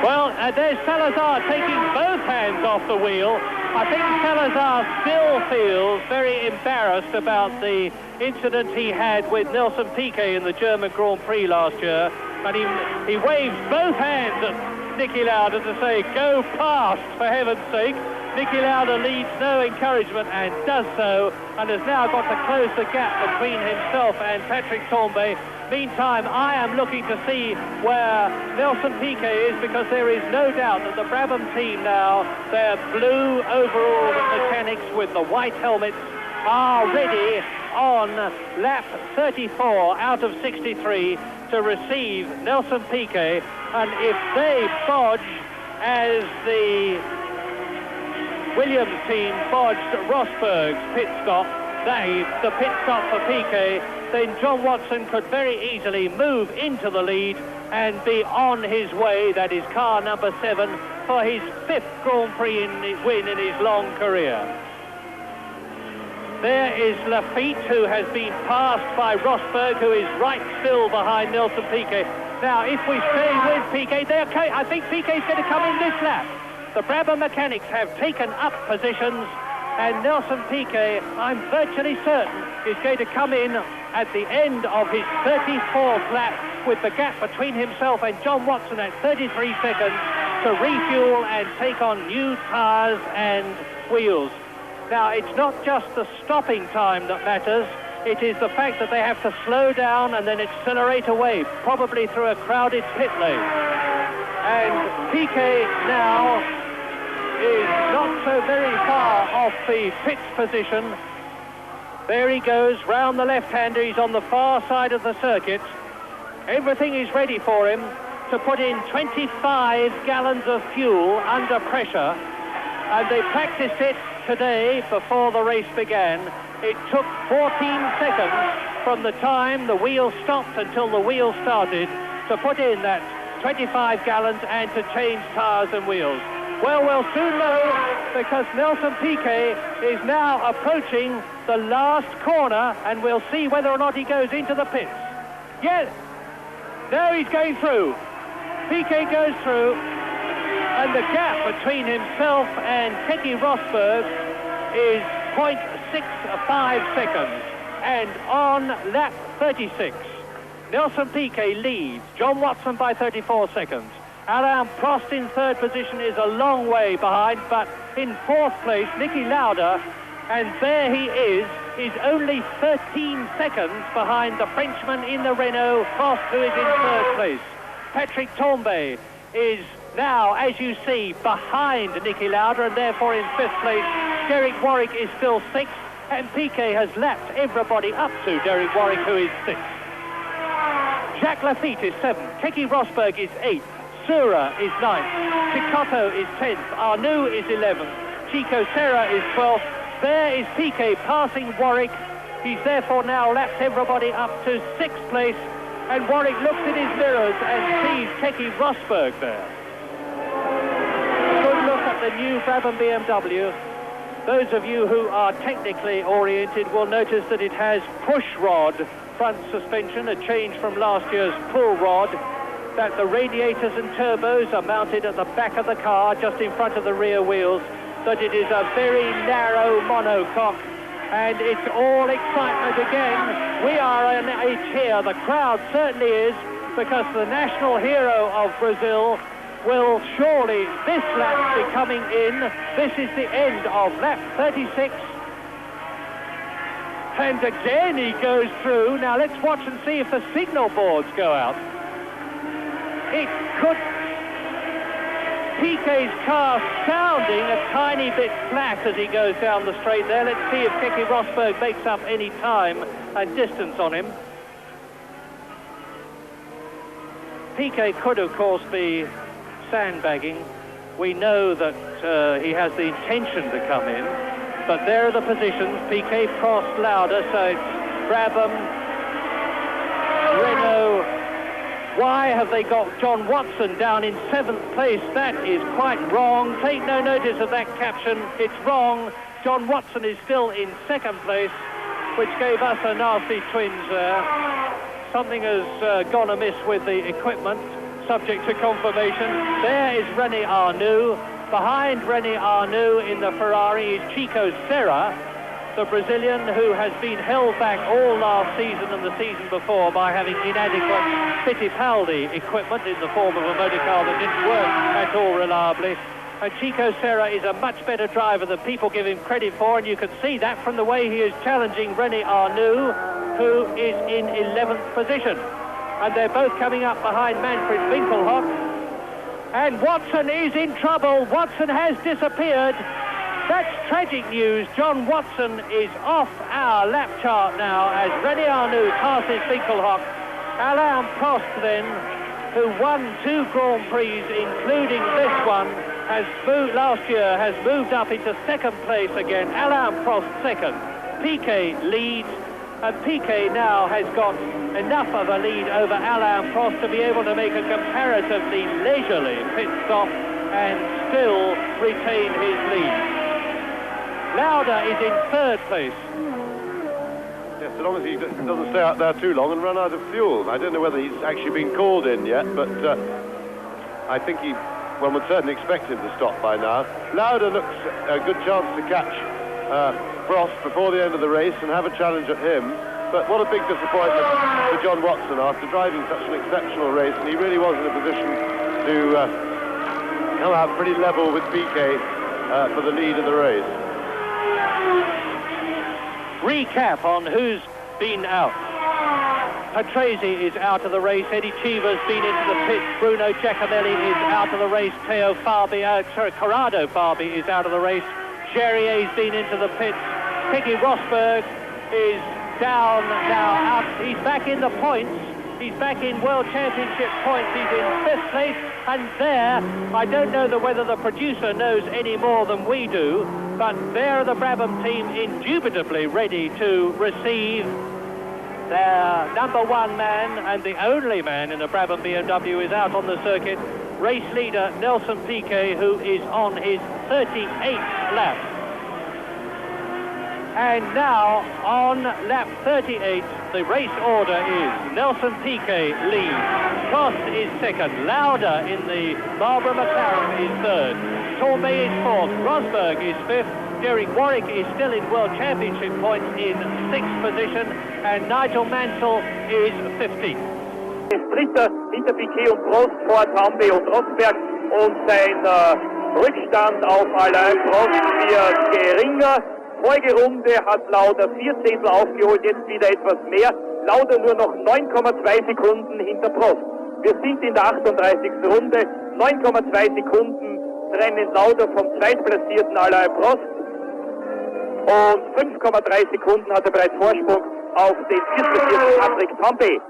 Well, there's Salazar taking both hands off the wheel. I think Salazar still feels very embarrassed about the incident he had with Nelson Piquet in the German Grand Prix last year. And he waves both hands at Niki Lauda to say, go past, for heaven's sake. Niki Lauda leads no encouragement and does so, and has now got to close the gap between himself and Patrick Tambay. Meantime, I am looking to see where Nelson Piquet is, because there is no doubt that the Brabham team now, their blue overall mechanics with the white helmets, are ready on lap 34 out of 63 to receive Nelson Piquet. And if they bodge as the Williams team bodged Rosberg's pit stop, the pit stop for Piquet, then John Watson could very easily move into the lead and be on his way. That is car number 7 for his 5th Grand Prix win in his long career. There is Lafitte, who has been passed by Rosberg, who is right still behind Nelson Piquet. Now, if we stay with Piquet, I think Piquet's going to come in this lap. The Brabham mechanics have taken up positions, and Nelson Piquet, I'm virtually certain, is going to come in at the end of his 34th lap with the gap between himself and John Watson at 33 seconds to refuel and take on new tyres and wheels. Now, it's not just the stopping time that matters, it is the fact that they have to slow down and then accelerate away, probably through a crowded pit lane. And Piquet now is not so very far off the pit position. There he goes, round the left-hander. He's on the far side of the circuit. Everything is ready for him to put in 25 gallons of fuel under pressure. And they practiced it today before the race began. It took 14 seconds from the time the wheel stopped until the wheel started to put in that 25 gallons and to change tyres and wheels. Well, we'll soon know, because Nelson Piquet is now approaching the last corner, and we'll see whether or not he goes into the pits. Yes. Now he's going through. Piquet goes through, and the gap between himself and Keke Rosberg is 0.65 seconds. And on lap 36, Nelson Piquet leads John Watson by 34 seconds. Alain Prost in 3rd position is a long way behind, but in 4th place, Niki Lauda, and there he is only 13 seconds behind the Frenchman in the Renault, Prost, who is in 3rd place. Patrick Tambay is now, as you see, behind Niki Lauda, and therefore in 5th place. Derek Warwick is still 6th, and Piquet has lapped everybody up to Derek Warwick, who is 6th. Jacques Lafitte is 7th, Keke Rosberg is 8th, Surer is 9th, Picotto is 10th, Arnoux is 11th, Chico Serra is 12th. There is Piquet passing Warwick. He's therefore now lapped everybody up to 6th place, and Warwick looks at his mirrors and sees Keke Rosberg there. Good look at the new Brabham BMW. Those of you who are technically oriented will notice that it has push rod front suspension, a change from last year's pull rod, that the radiators and turbos are mounted at the back of the car, just in front of the rear wheels, that it is a very narrow monocoque, and it's all excitement again. We are on edge here, the crowd certainly is, because the national hero of Brazil will surely this lap be coming in. This is the end of lap 36. And again he goes through. Now let's watch and see if the signal boards go out. It could... Piquet's car sounding a tiny bit flat as he goes down the straight there. Let's see if Keke Rosberg makes up any time and distance on him. Piquet could, of course, be sandbagging. We know that he has the intention to come in, but there are the positions. Piquet, Prost, Lauda, so it's Brabham, Renault. Why have they got John Watson down in 7th place? That is quite wrong. Take no notice of that caption. It's wrong. John Watson is still in 2nd place, which gave us a nasty twinge there. Something has gone amiss with the equipment, subject to confirmation. There is René Arnoux. Behind René Arnoux in the Ferrari is Chico Serra, the Brazilian who has been held back all last season and the season before by having inadequate Fittipaldi equipment in the form of a motor car that didn't work at all reliably. And Chico Serra is a much better driver than people give him credit for, and you can see that from the way he is challenging René Arnoux, who is in 11th position. And they're both coming up behind Manfred Winkelhock. And Watson is in trouble. Watson has disappeared. That's tragic news. John Watson is off our lap chart now as René Arnoux passes Winkelhock. Alain Prost then, who won 2 Grand Prix, including this one, has moved last year, has moved up into 2nd place again. Alain Prost 2nd. Piquet leads, and Piquet now has got enough of a lead over Alain Prost to be able to make a comparatively leisurely pit stop and still retain his lead. Lauda is in 3rd place. Yes, so long as he doesn't stay out there too long and run out of fuel. I don't know whether he's actually been called in yet, but I think one would certainly expect him to stop by now. Lauda looks a good chance to catch Prost before the end of the race and have a challenge at him. But what a big disappointment for John Watson after driving such an exceptional race, and he really was in a position to come out pretty level with Piquet for the lead of the race. Recap on who's been out. Patrese is out of the race. Eddie Cheever's been into the pits. Bruno Giacomelli is out of the race. Corrado Fabi is out of the race. Jerrier's been into the pits. Keke Rosberg is down now, out. He's back in the points. He's back in World Championship points. He's in 5th place. And there, I don't know whether the producer knows any more than we do, but there are the Brabham team indubitably ready to receive their #1 man, and the only man in the Brabham BMW is out on the circuit, race leader Nelson Piquet, who is on his 38th lap. And now, on lap 38, the race order is Nelson Piquet leads, Prost is 2nd, Lauda in the Marlboro McLaren is 3rd, Torbay is 4th, Rosberg is 5th, Derek Warwick is still in World Championship points in 6th position, and Nigel Mansell is 15th. Dritter hinter Piquet und Prost vor Torbay und Rosberg, und sein Rückstand auf Alain Prost wird geringer. Vorige Runde hat Lauda 4 Zehntel aufgeholt, jetzt wieder etwas mehr. Lauda nur noch 9,2 Sekunden hinter Prost. Wir sind in der 38. Runde. 9,2 Sekunden trennen Lauda vom zweitplatzierten Alain Prost. Und 5,3 Sekunden hat er bereits Vorsprung auf den viertplatzierten Patrick Tambay.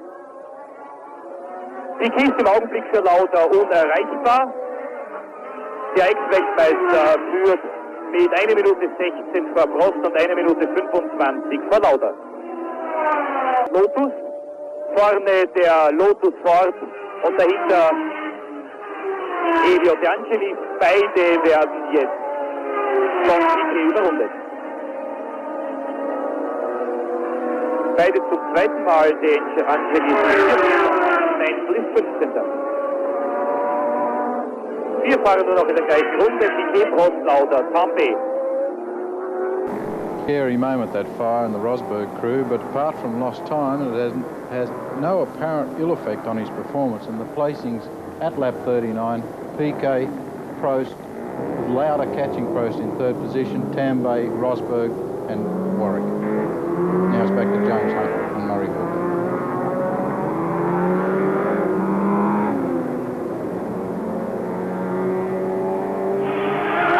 Piquet ist im Augenblick für Lauda unerreichbar. Der Ex-Weltmeister führt mit 1 Minute 16 vor Prost und 1 Minute 25 vor Lauda. Lotus, vorne der Lotus Ford und dahinter Elio De Angelis. Beide werden jetzt von Piquet überrundet. Beide zum zweiten Mal den Angeli Menzel ist 15. 4 Fahrer nur noch in der gleichen Runde, Keke Rosberg, Lauda, Tambe. Scary moment, that fire in the Rosberg crew, but apart from lost time, it has no apparent ill effect on his performance. And the placings at lap 39, Piquet, Prost, Lauda catching Prost in 3rd position, Tambay, Rosberg and Warwick. Now it's back to James Hunt and Murray Walker.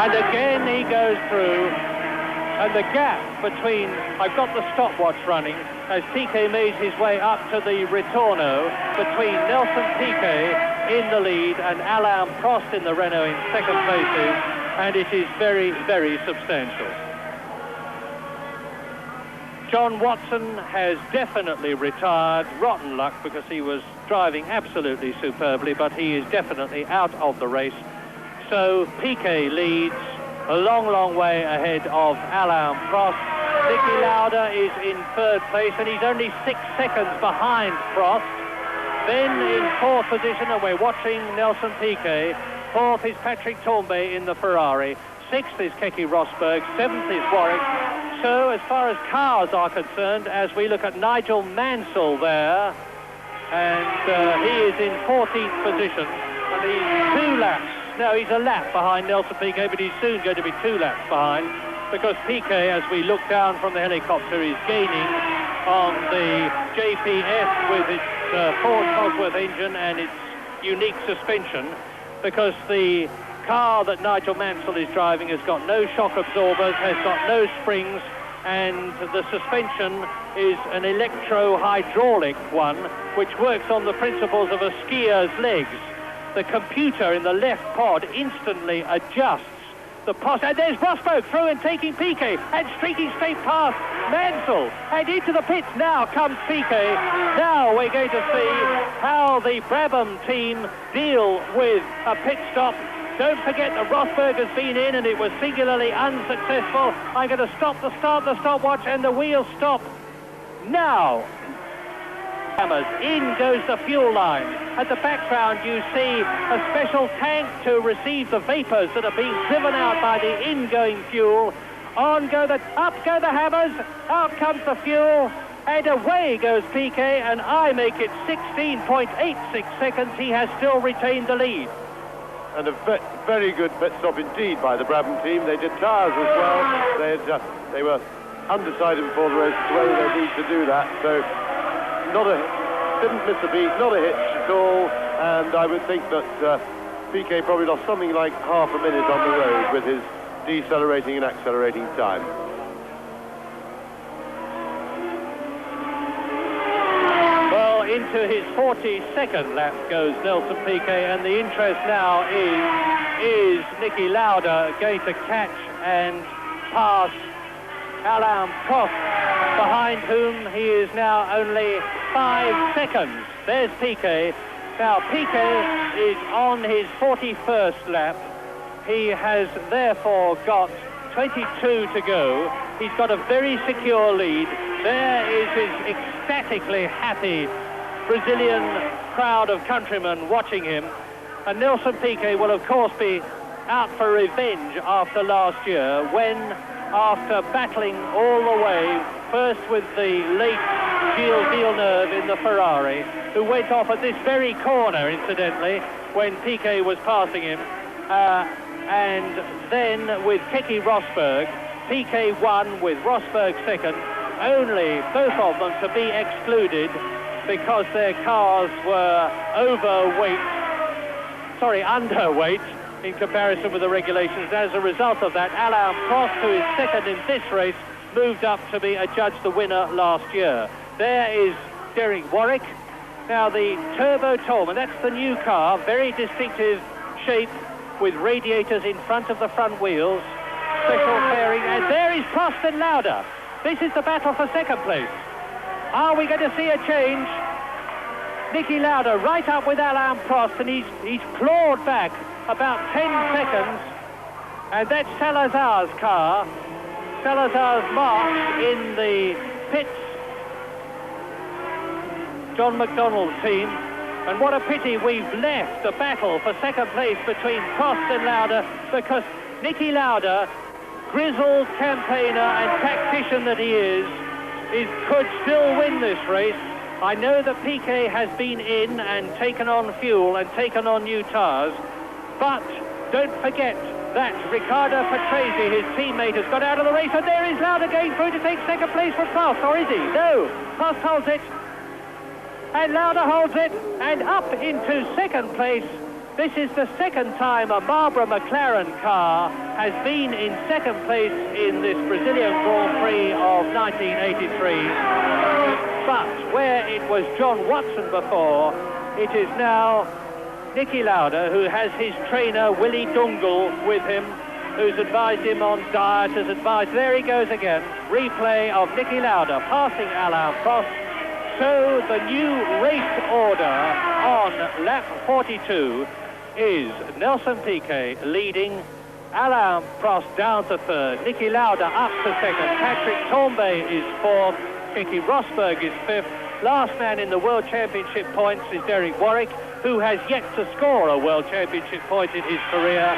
And again he goes through. And the gap between, I've got the stopwatch running, as Piquet made his way up to the Ritorno, between Nelson Piquet in the lead and Alain Prost in the Renault in 2nd places, and it is very, very substantial. John Watson has definitely retired, rotten luck because he was driving absolutely superbly, but he is definitely out of the race. So Piquet leads a long, long way ahead of Alain Prost. Niki Lauda is in 3rd place, and he's only 6 seconds behind Prost. Then in 4th position, and we're watching Nelson Piquet. 4th is Patrick Tambay in the Ferrari. 6th is Keke Rosberg. 7th is Warwick. So as far as cars are concerned, as we look at Nigel Mansell there, and he is in 14th position, and he's 2 laps. No, he's a lap behind Nelson Piquet, but he's soon going to be 2 laps behind, because Piquet, as we look down from the helicopter, is gaining on the JPF with its Ford Cosworth engine and its unique suspension, because the car that Nigel Mansell is driving has got no shock absorbers, has got no springs, and the suspension is an electro-hydraulic one, which works on the principles of a skier's legs. The computer in the left pod instantly adjusts the post. And there's Rosberg through and taking Piquet and streaking straight past Mansell. And into the pits now comes Piquet. Now we're going to see how the Brabham team deal with a pit stop. Don't forget that Rosberg has been in and it was singularly unsuccessful. I'm going to stop the stopwatch, and the wheels stop now. Hammers. In goes the fuel line. At the background you see a special tank to receive the vapors that are being driven out by the ingoing fuel. Up go the hammers, out comes the fuel, and away goes Piquet, and I make it 16.86 seconds. He has still retained the lead. And a very good pit stop indeed by the Brabham team. They did tyres as well. They were undecided before the race as to whether they need to do that. So didn't miss a beat, not a hitch at all, and I would think that Piquet probably lost something like half a minute on the road with his decelerating and accelerating time. Well, into his 42nd lap goes Nelson Piquet, and the interest now is Niki Lauda going to catch and pass Alain Prost, behind whom he is now only 5 seconds. There's Piquet. Now Piquet is on his 41st lap. He has therefore got 22 to go. He's got a very secure lead. There is his ecstatically happy Brazilian crowd of countrymen watching him. And Nelson Piquet will of course be out for revenge after last year, when, after battling all the way, first with the late Gilles Villeneuve in the Ferrari, who went off at this very corner, incidentally, when Piquet was passing him, and then with Keke Rosberg, Piquet won with Rosberg second, only both of them to be excluded because their cars were underweight in comparison with the regulations. As a result of that, Alain Prost, who is second in this race, moved up to be adjudged the winner last year. There is Derek Warwick. Now the Turbo Tolman, that's the new car, very distinctive shape with radiators in front of the front wheels, special fairing, and there is Prost and Lauda. This is the battle for second place. Are we going to see a change? Niki Lauda right up with Alain Prost, and he's clawed back about 10 seconds, And that's Salazar's car. Salazar's marked in the pits. John McDonnell's team. And what a pity we've left the battle for second place between Prost and Lauda, because Niki Lauda, grizzled campaigner and tactician that he is, could still win this race. I know that Piquet has been in and taken on fuel and taken on new tyres, but don't forget that Riccardo Patrese, his teammate, has got out of the race, and there is Lauda going through to take second place from Prost, or is he? No, Prost holds it, and Lauda holds it, and up into second place. This is the second time a Marlboro McLaren car has been in second place in this Brazilian Grand Prix of 1983. But where it was John Watson before, it is now Niki Lauda, who has his trainer Willie Dungle with him, who's advised him on diet, has advised. There he goes again. Replay of Niki Lauda passing Alain Prost. So the new race order on lap 42 is Nelson Piquet leading, Alain Prost down to third, Niki Lauda up to second, Patrick Tambay is fourth, Keke Rosberg is fifth. Last man in the World Championship points is Derek Warwick, who has yet to score a World Championship point in his career.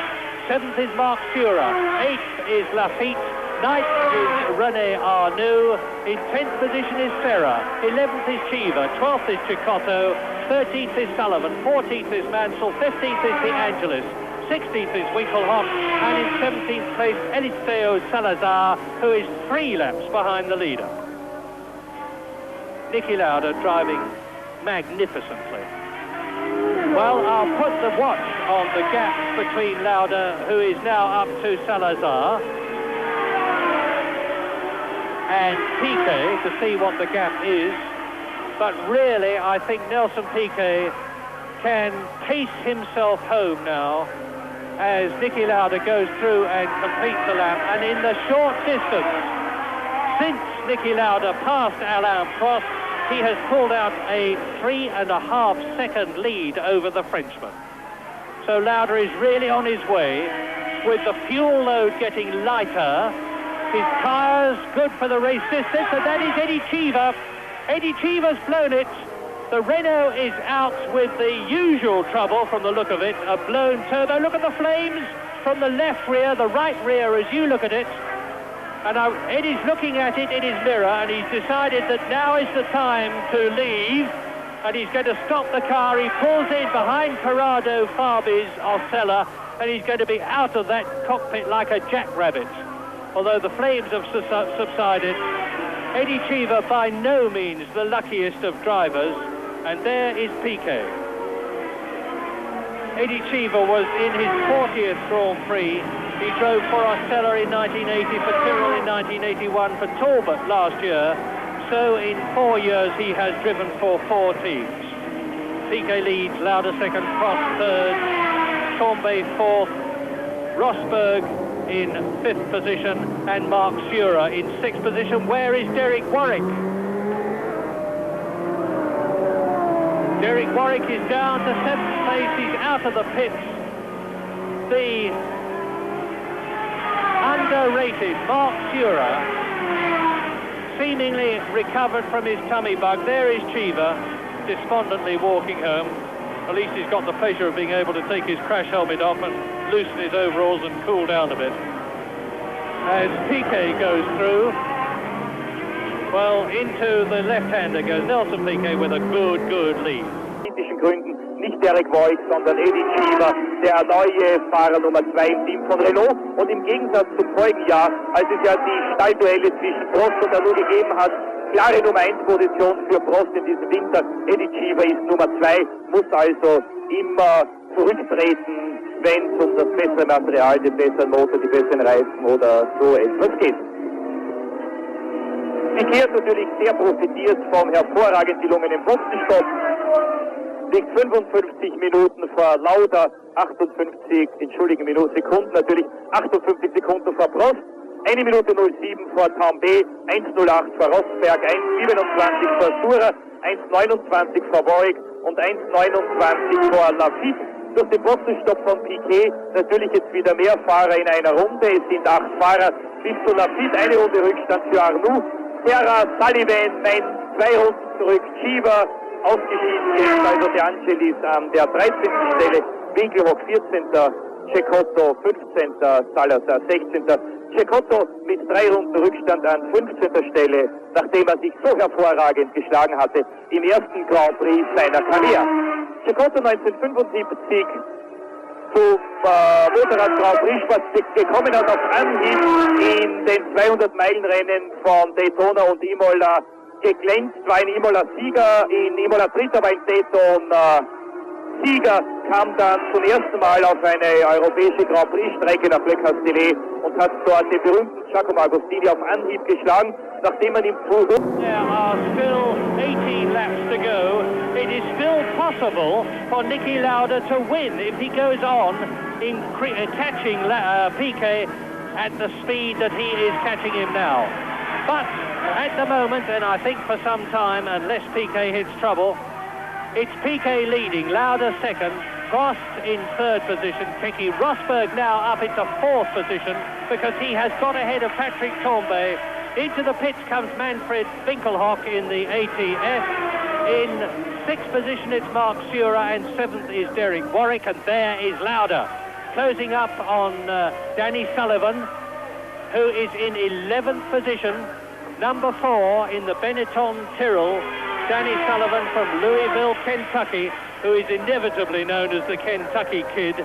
Seventh is Mark Fura, eighth is Lafitte, ninth is René Arnoux, in 10th position is Serra, 11th is Chiva, 12th is Cicotto, 13th is Sullivan, 14th is Mansell, 15th is De Angelis, 16th is Winkelhoff, and in 17th place Eliseo Salazar, who is 3 laps behind the leader. Niki Lauda driving magnificently. Well, I'll put the watch on the gap between Lauda, who is now up to Salazar, and Piquet to see what the gap is. But really, I think Nelson Piquet can pace himself home now as Niki Lauda goes through and completes the lap. And in the short distance, since Niki Lauda passed Alain Prost, he has pulled out a 3.5 second lead over the Frenchman. So Lauda is really on his way, with the fuel load getting lighter, his tyres good for the race distance, and that is Eddie Cheever. Eddie Cheever's blown it. The Renault is out with the usual trouble from the look of it, a blown turbo. Look at the flames from the left rear, the right rear as you look at it. And Eddie's looking at it in his mirror, and he's decided that now is the time to leave, and he's going to stop the car. He pulls in behind Corrado Fabi's Osella, and he's going to be out of that cockpit like a jackrabbit. Although the flames have subsided, Eddie Cheever by no means the luckiest of drivers, and there is Piquet. Eddie Cheever was in his 40th Grand Prix. He drove for Osella in 1980, for Tyrrell in 1981, for Talbot last year. So in 4 years he has driven for 4 teams. Piquet leads, Lauda second, Prost third, Tambay fourth, Rosberg in 5th position, and Mark Fura in 6th position. Where is Derek Warwick? Derek Warwick is down to 7th place. He's out of the pits. The underrated Mark Fura seemingly recovered from his tummy bug. There is Cheever, despondently walking home. At least he's got the pleasure of being able to take his crash helmet off and loosen his overalls and cool down a bit. As Piquet goes through, well, into the left-hander goes Nelson Piquet with a good lead. Gründen nicht Derek Warwick, sondern Eddie Cheever, der neue Fahrer Nummer 2 im Team von Renault. Und im Gegensatz zum vorigen Jahr, als es ja die Stallduelle zwischen Prost und Arnoux gegeben hat, klare Nummer 1 Position für Prost in diesem Winter. Eddie Cheever ist Nummer 2, muss also immer zurücktreten, wenn es um das bessere Material, den besseren Motor, die besseren Reifen oder so etwas geht. Piquet hat natürlich sehr profitiert vom hervorragend gelungenen Boxenstopp. Liegt 55 Minuten vor Lauda, 58, Sekunden natürlich, 58 Sekunden vor Prost, 1 Minute 07 vor Tambay, 1:08 vor Rosberg, 1:27 vor Sura, 1:29 vor Warwick und 1:29 vor Lafitte. durch den Boxenstopp von Piquet natürlich jetzt wieder mehr Fahrer in einer Runde. Es sind 8 Fahrer bis zu Lafitte, eine Runde Rückstand für Arnoux. Serra, Sullivan, Menz, 2 Runden zurück, Cheever, ausgeschieden jetzt also De Angelis an der 13. Stelle, Winkelhock 14. Cecotto 15. Salazar 16. Cecotto mit 3 Runden Rückstand an 15. Stelle, nachdem er sich so hervorragend geschlagen hatte im ersten Grand Prix seiner Karriere. Cecotto 1975 zum Motorrad Grand Prix Sport gekommen hat auf Anhieb in den 200-Meilen-Rennen von Daytona und Imola geglänzt, war in Imola Sieger, in Imola Dritter, war in Daytona Sieger, kam dann zum ersten Mal auf eine europäische Grand Prix-Strecke nach Le Castellet und hat dort den berühmten Giacomo Agostini auf Anhieb geschlagen, nachdem man ihm zu... There are still 18 laps to go. It is still possible for Niki Lauda to win if he goes on in catching Piquet at the speed that he is catching him now. But at the moment, and I think for some time, unless Piquet hits trouble, it's Piquet leading, Lauda second, Prost in 3rd position, Keke Rosberg now up into 4th position because he has got ahead of Patrick Tambay. Into the pits comes Manfred Winkelhock in the ATF. In 6th position it's Mark Sura and 7th is Derek Warwick, and there is Lauda. Closing up on Danny Sullivan, who is in 11th position, number 4 in the Benetton Tyrrell. Danny Sullivan from Louisville, Kentucky, who is inevitably known as the Kentucky Kid,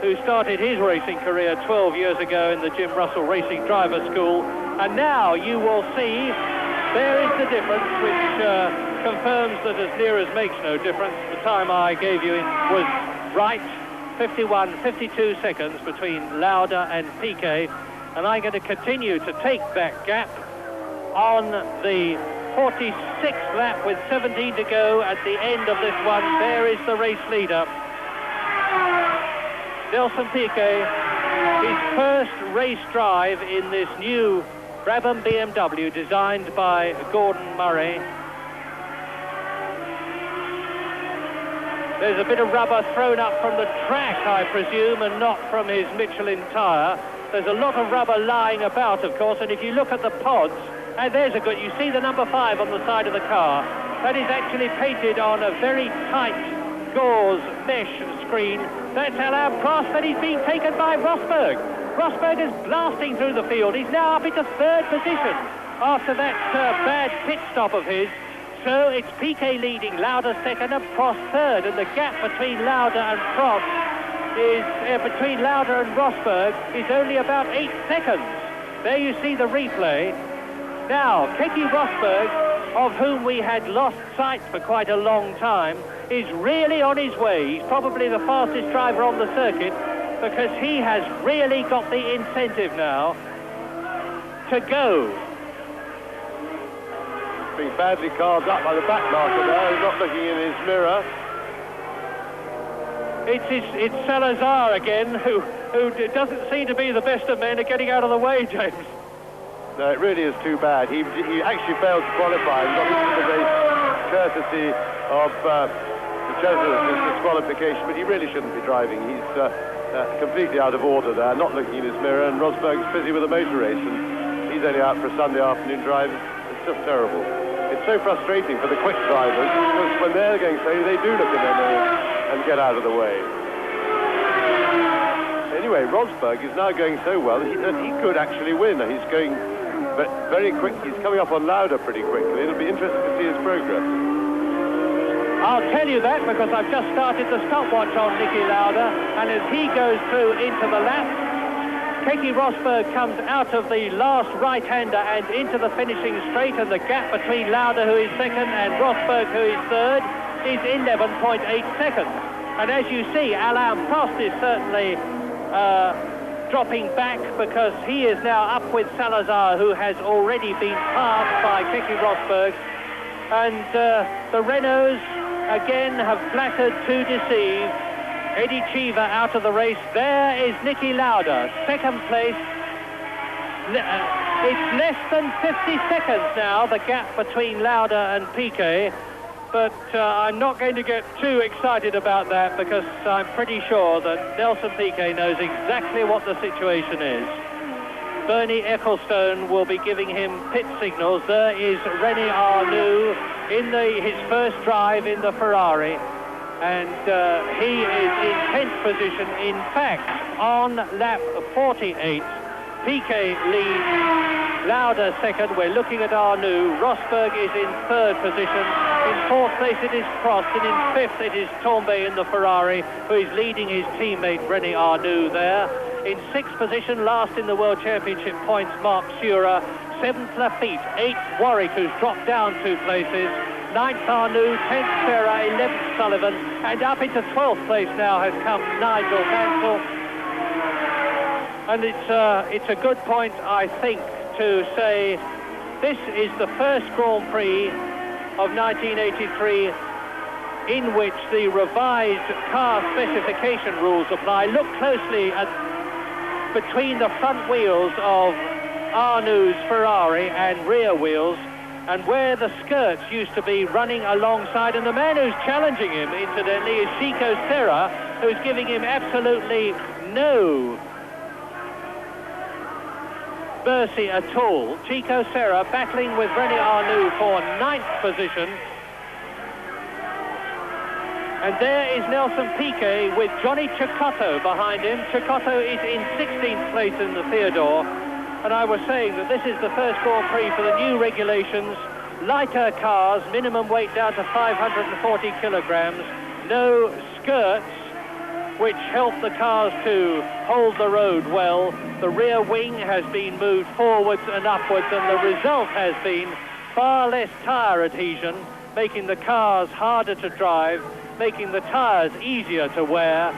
who started his racing career 12 years ago in the Jim Russell Racing Driver School. And now you will see there is the difference, which confirms that as near as makes no difference, the time I gave you was right, 52 seconds between Lauda and Piquet. And I'm going to continue to take that gap on the 46th lap with 17 to go at the end of this one. There is the race leader, Nelson Piquet, his first race drive in this new Brabham BMW designed by Gordon Murray. There's a bit of rubber thrown up from the track, I presume, and not from his Michelin tyre. There's a lot of rubber lying about, of course, and if you look at the pods, and there's a good, you see the number 5 on the side of the car. That is actually painted on a very tight gauze mesh screen. That's Alain Prost, and he's being taken by Rosberg. Rosberg is blasting through the field. He's now up into 3rd position after that bad pit stop of his. So it's Piquet leading, Lauda second and Prost third, and the gap between Lauda and Prost is, between Lauda and Rosberg is only about 8 seconds. There you see the replay. Now, Keke Rosberg, of whom we had lost sight for quite a long time, is really on his way. He's probably the fastest driver on the circuit because he has really got the incentive now to go. Being badly carved up by the back marker there. He's not looking in his mirror. It's Salazar again, who doesn't seem to be the best of men, are getting out of the way, James. No, it really is too bad. He actually failed to qualify and got into the race courtesy of the Jesuits' disqualification, but he really shouldn't be driving. He's completely out of order there, not looking in his mirror, and Rosberg's busy with a motor race, and he's only out for a Sunday afternoon drive. It's just terrible. It's so frustrating for the quick drivers, because when they're going slowly, they do look in their mirror and get out of the way. Anyway, Rosberg is now going so well that he could actually win. He's going very quick. He's coming up on Lauda pretty quickly. It'll be interesting to see his progress. I'll tell you that because I've just started the stopwatch on Niki Lauda, and as he goes through into the lap, Keke Rosberg comes out of the last right-hander and into the finishing straight, and the gap between Lauda, who is second, and Rosberg, who is third, is 11.8 seconds. And as you see, Alain Prost is certainly dropping back because he is now up with Salazar, who has already been passed by Keke Rosberg. And the Renaults again have flattered to deceive. Eddie Cheever out of the race. There is Niki Lauda, second place. It's less than 50 seconds now, the gap between Lauda and Piquet. but I'm not going to get too excited about that because I'm pretty sure that Nelson Piquet knows exactly what the situation is. Bernie Ecclestone will be giving him pit signals. There is René Arnoux in his first drive in the Ferrari, and he is in 10th position. In fact, on lap 48, Piquet leads, Lauda second. We're looking at Arnoux. Rosberg is in 3rd position. In 4th place it is Prost, and in 5th it is Tombé in the Ferrari, who is leading his teammate René Arnoux there. In 6th position, last in the World Championship points, Marc Surer. 7th Lafitte, 8th Warwick, who's dropped down 2 places. 9th Arnoux, 10th Serra, 11th Sullivan, and up into 12th place now has come Nigel Mansell. And it's a good point, I think, to say this is the first Grand Prix of 1983 in which the revised car specification rules apply. Look closely at between the front wheels of Arnoux's Ferrari and rear wheels, and where the skirts used to be running alongside, and the man who's challenging him, incidentally, is Chico Serra, who's giving him absolutely no mercy at all. Chico Serra battling with René Arnoux for 9th position. And there is Nelson Piquet with Johnny Cecotto behind him. Cecotto is in 16th place in the Theodore. And I was saying that this is the first Grand Prix for the new regulations. Lighter cars, minimum weight down to 540 kilograms. No skirts, which help the cars to hold the road well. The rear wing has been moved forwards and upwards, and the result has been far less tyre adhesion, making the cars harder to drive, making the tyres easier to wear,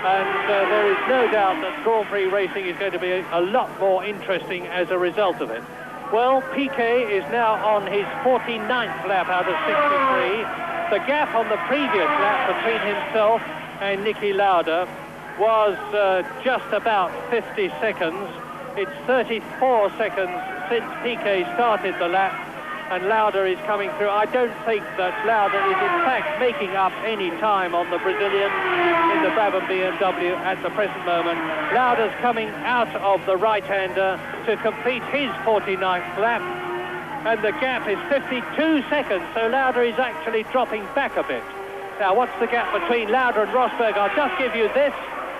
and there is no doubt that Grand Prix racing is going to be a lot more interesting as a result of it. Well, Piquet is now on his 49th lap out of 63. The gap on the previous lap between himself and Niki Lauda was just about 50 seconds. It's 34 seconds since Piquet started the lap, and Lauda is coming through. I don't think that Lauda is in fact making up any time on the Brazilian in the Brabham BMW at the present moment. Lauda's coming out of the right-hander to complete his 49th lap, and the gap is 52 seconds, so Lauda is actually dropping back a bit. Now, what's the gap between Lauda and Rosberg? I'll just give you this,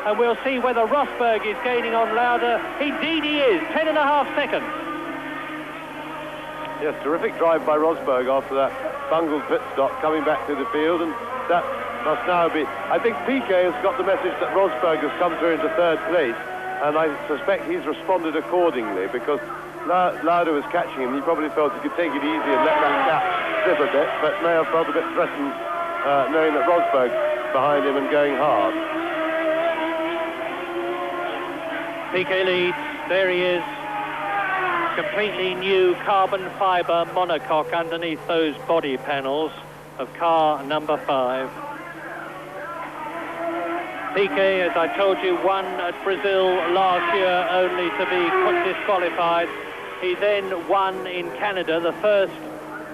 and we'll see whether Rosberg is gaining on Lauda. Indeed he is, 10.5 seconds. Yes, terrific drive by Rosberg after that bungled pit stop, coming back to the field, and that must now be... I think Piquet has got the message that Rosberg has come through into 3rd place, and I suspect he's responded accordingly, because Lauda was catching him. He probably felt he could take it easy and let that gap slip a bit, but may have felt a bit threatened knowing that Rosberg's behind him and going hard. Piquet leads, there he is. Completely new carbon fibre monocoque underneath those body panels of car number 5. Piquet, as I told you, won at Brazil last year only to be disqualified. He then won in Canada, the first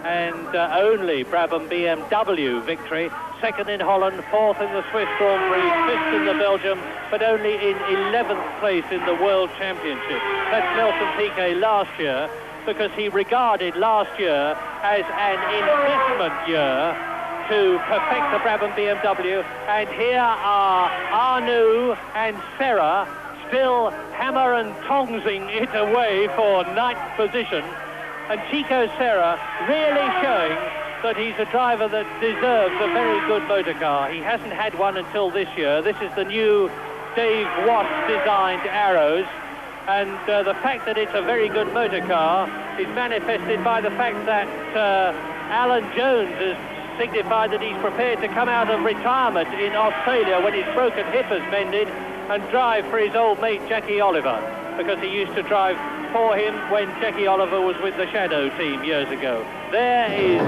and only Brabham BMW victory. 2nd in Holland, 4th in the Swiss Grand Prix, 5th in the Belgium, but only in 11th place in the World Championship. That's Nelson Piquet last year, because he regarded last year as an investment year to perfect the Brabham BMW. And here are Arnoux and Serra still hammer and tongsing it away for 9th position. And Chico Serra really showing that he's a driver that deserves a very good motor car. He hasn't had one until this year. This is the new Dave Watt designed Arrows, and the fact that it's a very good motor car is manifested by the fact that Alan Jones has signified that he's prepared to come out of retirement in Australia when his broken hip has mended and drive for his old mate Jackie Oliver, because he used to drive for him when Jackie Oliver was with the Shadow team years ago. There is...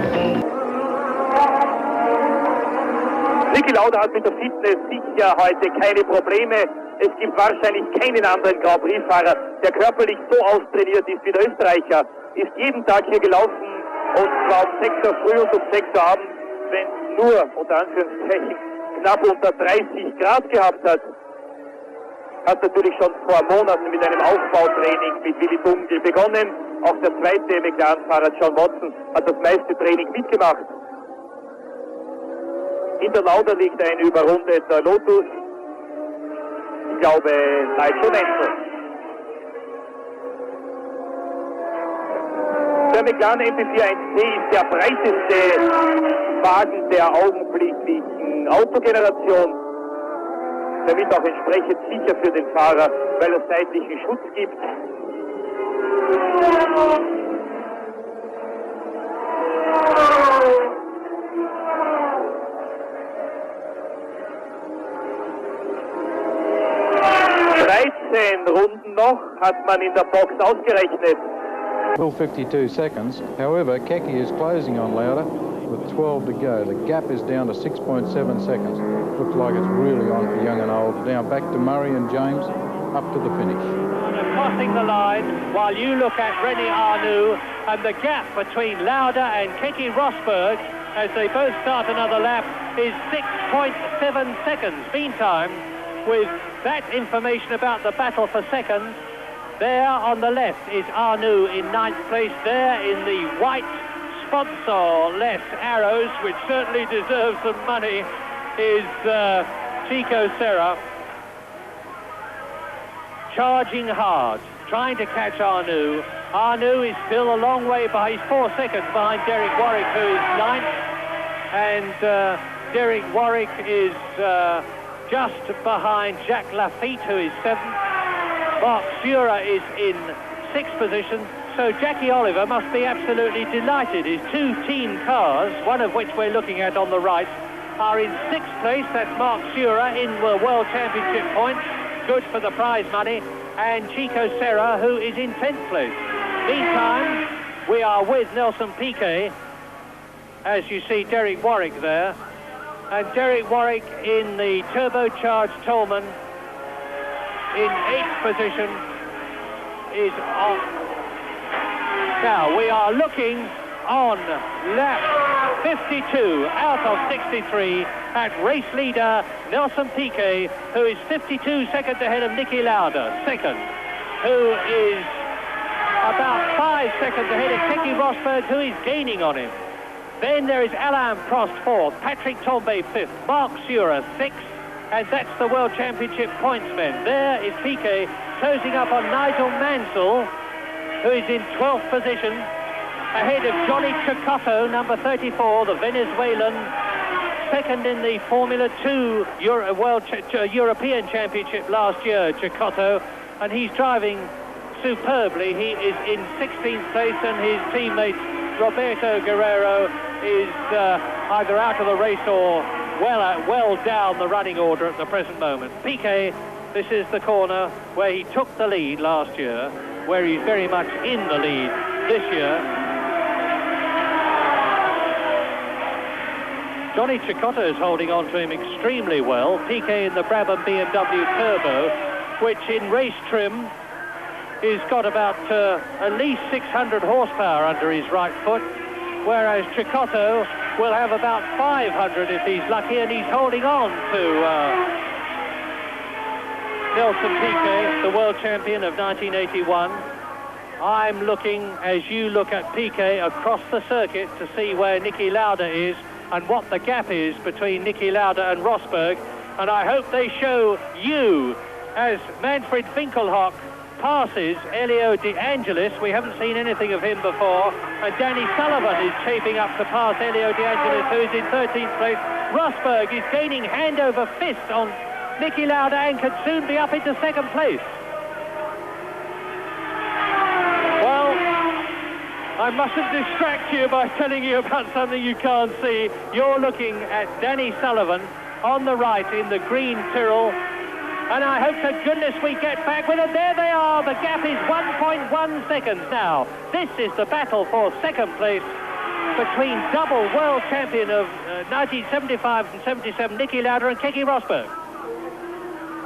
Niki Lauda hat mit der Fitness sicher heute keine Probleme. Es gibt wahrscheinlich keinen anderen Grand Prix-Fahrer, der körperlich so austrainiert ist wie der Österreicher. Ist jeden Tag hier gelaufen, und zwar um 6 Uhr früh und um 6 Uhr abends. wenn es nur, unter Anführungszeichen, knapp unter 30 Grad gehabt hat, hat natürlich schon vor Monaten mit einem Aufbautraining mit Willy Dunkel begonnen. Auch der zweite McLaren-Fahrer John Watson hat das meiste Training mitgemacht. In der Lauda liegt ein überrundeter Lotus. Ich glaube, Nigel Mansell. Der McLaren MP41C ist der breiteste Wagen der augenblicklichen Autogeneration. Damit auch entsprechend sicher für den Fahrer, weil er seitlichen Schutz gibt. Runden noch, hat man in der Box ausgerechnet. Still 52 seconds. However, Keke is closing on Lauda with 12 to go. The gap is down to 6.7 seconds. Looks like it's really on for young and old. Now back to Murray and James, up to the finish. Crossing the line, while you look at René Arnoux, and the gap between Lauda and Keke Rosberg, as they both start another lap, is 6.7 seconds. Meantime, with that information about the battle for second, there on the left is Arnoux in 9th place. There in the white sponsor-less arrows, which certainly deserves some money, is Chico Serra, charging hard, trying to catch Arnoux. Arnoux is still a long way behind. He's 4 seconds behind Derek Warwick, who is 9th, and Derek Warwick is just behind Jacques Lafitte, who is 7th. Mark Sura is in 6th position. So Jackie Oliver must be absolutely delighted. His two team cars, one of which we're looking at on the right, are in 6th place. That's Mark Sura in the World Championship points. Good for the prize money. And Chico Serra, who is in 10th place. Meantime, we are with Nelson Piquet, as you see Derek Warwick there. And Derek Warwick in the turbocharged Tolman in 8th position is on. Now we are looking on lap 52 out of 63 at race leader Nelson Piquet, who is 52 seconds ahead of Niki Lauda, second, who is about 5 seconds ahead of Keke Rosberg, who is gaining on him. Then there is Alain Prost, 4th, Patrick Tambay, 5th, Mark Sura, 6th, and that's the World Championship pointsmen. There is Piquet closing up on Nigel Mansell, who is in 12th position, ahead of Johnny Cecotto, number 34, the Venezuelan, second in the Formula 2 European Championship last year, Cecotto, and he's driving superbly. He is in 16th place, and his teammate Roberto Guerrero is either out of the race or well down the running order at the present moment. Piquet, this is the corner where he took the lead last year, where he's very much in the lead this year. Johnny Cecotto is holding on to him extremely well. Piquet in the Brabham BMW Turbo, which in race trim he's got about at least 600 horsepower under his right foot, whereas Cecotto will have about 500 if he's lucky, and he's holding on to Nelson Piquet, the world champion of 1981. I'm looking, as you look at Piquet, across the circuit to see where Niki Lauda is and what the gap is between Niki Lauda and Rosberg, and I hope they show you as Manfred Winkelhock passes Elio De Angelis. We haven't seen anything of him before, and Danny Sullivan is shaping up to pass Elio De Angelis, who is in 13th place. Rosberg is gaining hand over fist on Niki Lauda and could soon be up into 2nd place. Well, I mustn't distract you by telling you about something you can't see. You're looking at Danny Sullivan on the right in the green Tyrrell, and I hope to goodness we get back with it. There they are. The gap is 1.1 seconds now. This is the battle for 2nd place between double world champion of 1975 and 77, Niki Lauda, and Keke Rosberg.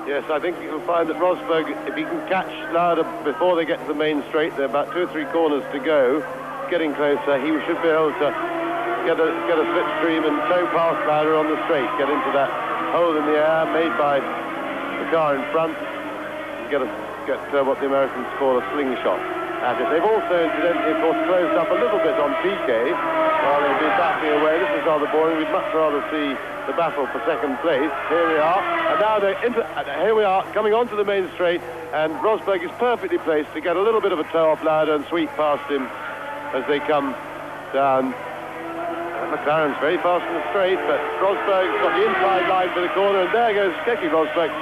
Yes, I think you'll find that Rosberg, if he can catch Lauda before they get to the main straight, there are about 2 or 3 corners to go, getting closer, he should be able to get a slipstream and tow past Lauda on the straight, get into that hole in the air made by the car in front, and get what the Americans call a slingshot at it. They've also, incidentally, of course, closed up a little bit on Piquet while they've been battling away. This is rather boring. We'd much rather see the battle for second place. Here we are, and now here we are, coming onto the main straight, and Rosberg is perfectly placed to get a little bit of a toe off Lauda and sweep past him as they come down. McLaren's very fast in the straight, but Rosberg's got the inside line for the corner, and there goes Keke Rosberg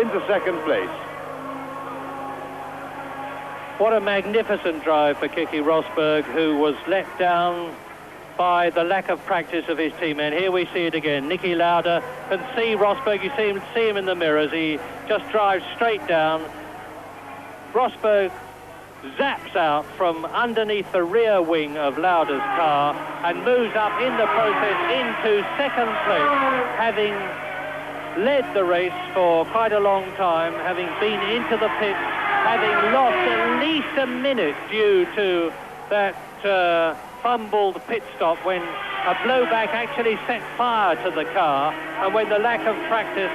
into second place. What a magnificent drive for Keke Rosberg, who was let down by the lack of practice of his teammate. Here we see it again. Niki Lauda can see Rosberg. You see him in the mirrors. He just drives straight down. Rosberg zaps out from underneath the rear wing of Lauda's car and moves up in the process into second place, having led the race for quite a long time, having been into the pits, having lost at least a minute due to that fumbled pit stop when a blowback actually set fire to the car, and when the lack of practice.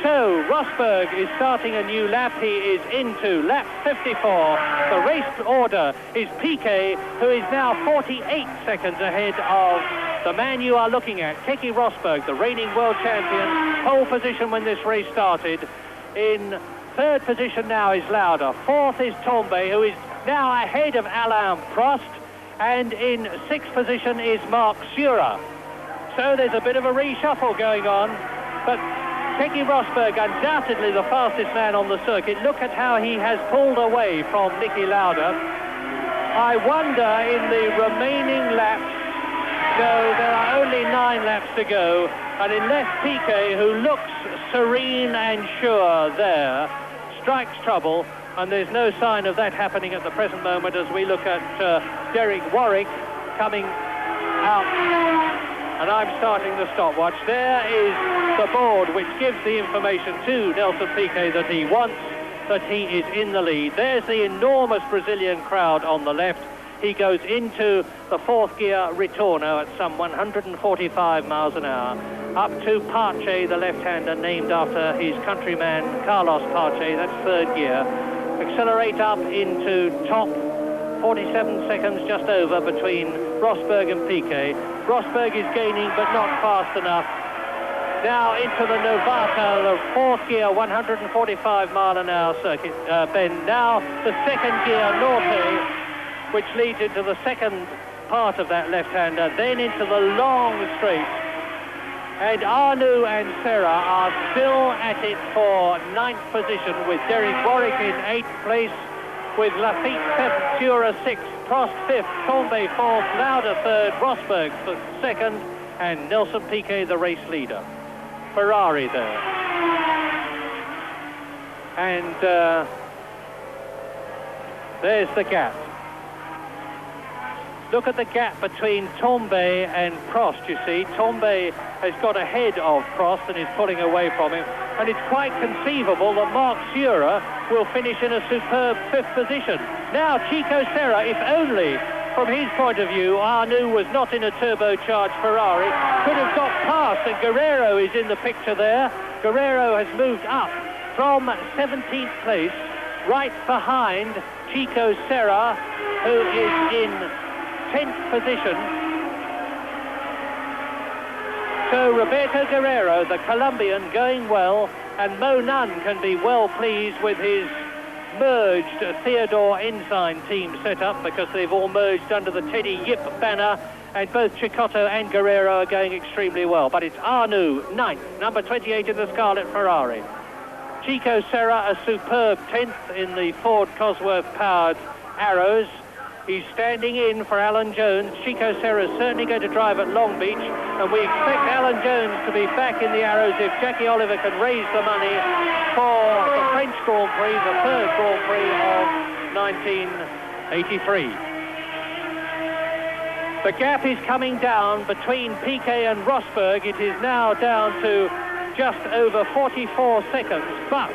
So Rosberg is starting a new lap. He is into lap 54. The race order is Piquet, who is now 48 seconds ahead of the man you are looking at, Keke Rosberg, the reigning world champion, pole position when this race started. In third position now is Lauda. Fourth is Tombe, who is now ahead of Alain Prost. And in sixth position is Marc Surer. So there's a bit of a reshuffle going on. But Keke Rosberg, undoubtedly the fastest man on the circuit. Look at how he has pulled away from Niki Lauda. I wonder in the remaining laps, though there are only 9 laps to go, and unless Piquet, who looks serene and sure there, strikes trouble, and there's no sign of that happening at the present moment as we look at Derek Warwick coming out, and I'm starting the stopwatch. There is the board which gives the information to Nelson Piquet that he wants, that he is in the lead. There's the enormous Brazilian crowd on the left. He goes into the fourth gear ritorno at some 145 miles an hour. Up to Pache, the left-hander, named after his countryman Carlos Pache, that's third gear. Accelerate up into top, 47 seconds just over between Rosberg and Piquet. Rosberg is gaining, but not fast enough. Now into the Novata, the fourth gear, 145 mile an hour circuit bend. Now the second gear Norte, which leads into the second part of that left-hander, then into the long straight. And Arnoux and Serra are still at it for 9th position, with Derek Warwick in 8th place, with Lafitte 7th, Surer 6th, Prost 5th, Tombe 4th, Lauda 3rd, Rosberg 2nd, and Nelson Piquet the race leader. Ferrari there. And there's the gap. Look at the gap between Tombe and Prost, you see. Tombe has got ahead of Prost and is pulling away from him. And it's quite conceivable that Marc Surer will finish in a superb 5th position. Now, Chico Serra, if only, from his point of view, Arnoux was not in a turbocharged Ferrari, could have got past, and Guerrero is in the picture there. Guerrero has moved up from 17th place, right behind Chico Serra, who is in 10th position. So Roberto Guerrero, the Colombian, going well, and Mo Nunn can be well pleased with his merged Theodore Ensign team set up, because they've all merged under the Teddy Yip banner, and both Cecotto and Guerrero are going extremely well. But it's Arnoux, 9th, number 28 in the Scarlet Ferrari. Chico Serra, a superb 10th in the Ford Cosworth-powered Arrows. He's standing in for Alan Jones. Chico Serra is certainly going to drive at Long Beach, and we expect Alan Jones to be back in the Arrows if Jackie Oliver can raise the money for the French Grand Prix, the 3rd Grand Prix of 1983. The gap is coming down between Piquet and Rosberg. It is now down to just over 44 seconds, but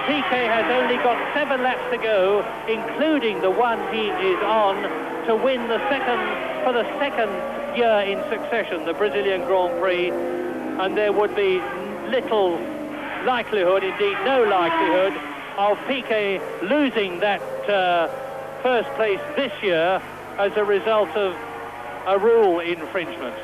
Piquet has only got 7 laps to go, including the one he is on, to win the second year in succession, the Brazilian Grand Prix, and there would be little likelihood, indeed no likelihood, of Piquet losing that first place this year as a result of a rule infringement.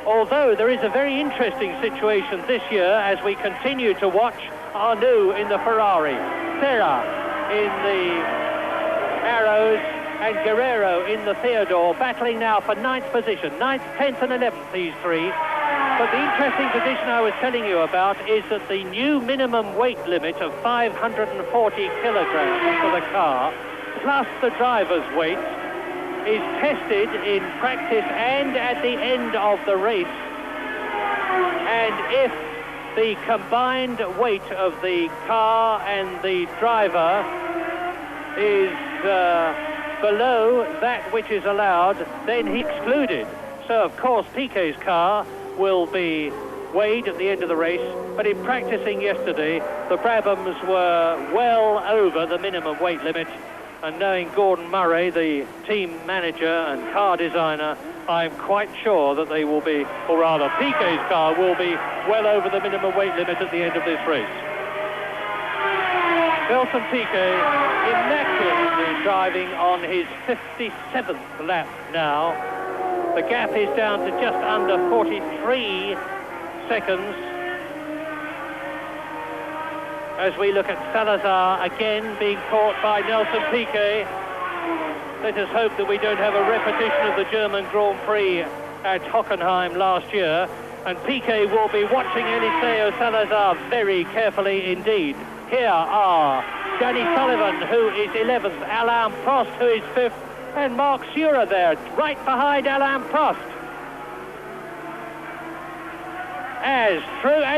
Although there is a very interesting situation this year as we continue to watch Arnoux in the Ferrari, Serra in the Arrows, and Guerrero in the Theodore, battling now for 9th position, 9th, 10th and 11th, these three. But the interesting position I was telling you about is that the new minimum weight limit of 540 kilograms for the car, plus the driver's weight, is tested in practice and at the end of the race. And if the combined weight of the car and the driver is below that which is allowed, then he's excluded. So of course Piquet's car will be weighed at the end of the race, but in practicing yesterday the Brabhams were well over the minimum weight limit, and knowing Gordon Murray, the team manager and car designer, I'm quite sure that they will be, or rather Piquet's car will be well over the minimum weight limit at the end of this race. Nelson Piquet immaculately driving on his 57th lap now. The gap is down to just under 43 seconds. As we look at Salazar again being caught by Nelson Piquet. Let us hope that we don't have a repetition of the German Grand Prix at Hockenheim last year. And Piquet will be watching Eliseo Salazar very carefully indeed. Here are Danny Sullivan, who is 11th, Alain Prost, who is 5th, and Marc Surer there, right behind Alain Prost.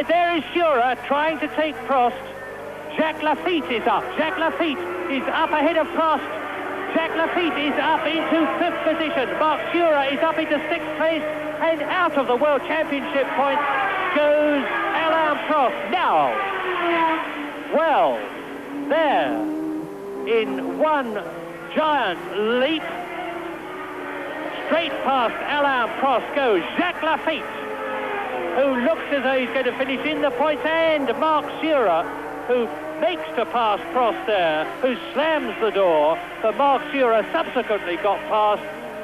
There is Surer trying to take Prost. Jacques Lafitte is up. Jacques Lafitte is up ahead of Prost. Jacques Lafitte is up into 5th position. Marc Surer is up into 6th place, and out of the World Championship points goes Alain Prost. Now, well, there, in one giant leap, straight past Alain Prost goes Jacques Lafitte, who looks as though he's going to finish in the points, and Marc Surer, who makes to pass Prost there, who slams the door, but Marc Surer subsequently got past,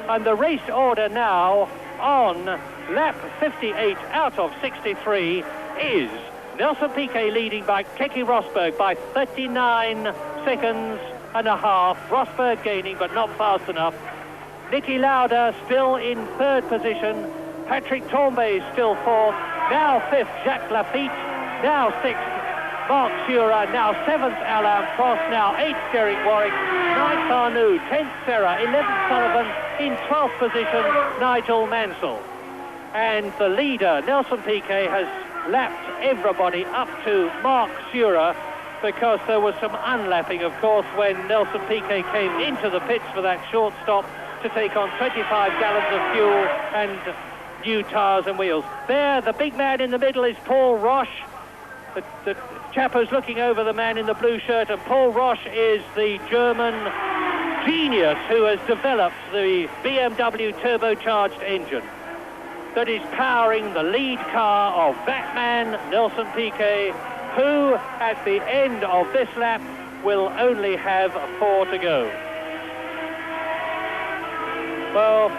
and the race order now on lap 58 out of 63 is Nelson Piquet leading by Keke Rosberg by 39 seconds and a half. Rosberg gaining, but not fast enough. Niki Lauda still in 3rd position. Patrick Tambay is still 4th. Now 5th, Jacques Lafitte. Now 6th, Marc Surer. Now 7th, Alain Prost. Now 8th, Derek Warwick. 9th, Arnoux. 10th, Serra. 11th, Sullivan. In 12th position, Nigel Mansell. And the leader, Nelson Piquet, has lapped everybody up to Marc Surer, because there was some unlapping, of course, when Nelson Piquet came into the pits for that short stop to take on 25 gallons of fuel and new tyres and wheels. There, the big man in the middle is Paul Roche, the chap who's looking over the man in the blue shirt, and Paul Roche is the German genius who has developed the BMW turbocharged engine that is powering the lead car of that man, Nelson Piquet, who at the end of this lap will only have 4 to go. Well,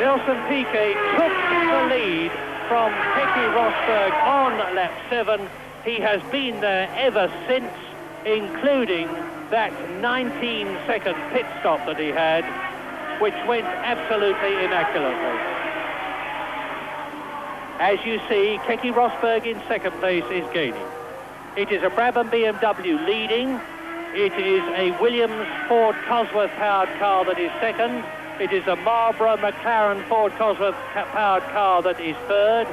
Nelson Piquet took the lead from Keke Rosberg on lap 7. He has been there ever since, including that 19-second pit stop that he had, which went absolutely immaculately. As you see, Keke Rosberg in 2nd place is gaining. It is a Brabham BMW leading. It is a Williams Ford Cosworth powered car that is 2nd. It is a Marlboro McLaren Ford Cosworth powered car that is 3rd.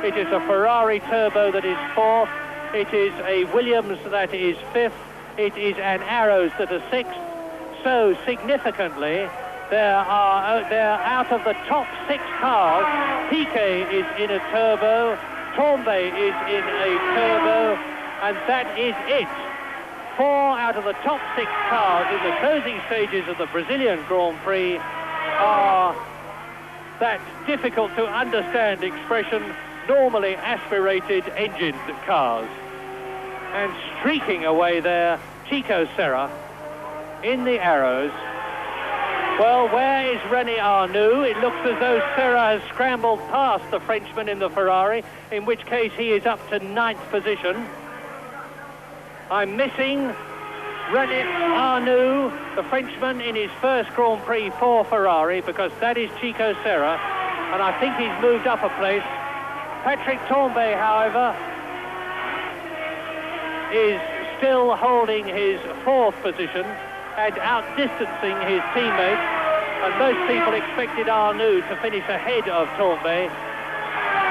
It is a Ferrari Turbo that is 4th. It is a Williams that is 5th. It is an Arrows that is 6th. So significantly, there out of the top 6 cars, Piquet is in a turbo, Tambay is in a turbo, and that is it 4 out of the top 6 cars in the closing stages of the Brazilian Grand Prix are that difficult to understand expression, normally aspirated engined cars. And streaking away there, Chico Serra in the arrows. Well, where is René Arnoux? It looks as though Serra has scrambled past the Frenchman in the Ferrari, in which case he is up to 9th position. I'm missing René Arnoux, the Frenchman, in his first Grand Prix for Ferrari, because that is Chico Serra, and I think he's moved up a place. Patrick Tambay, however, is still holding his 4th position and outdistancing his teammate, and most people expected Arnoux to finish ahead of Tambay.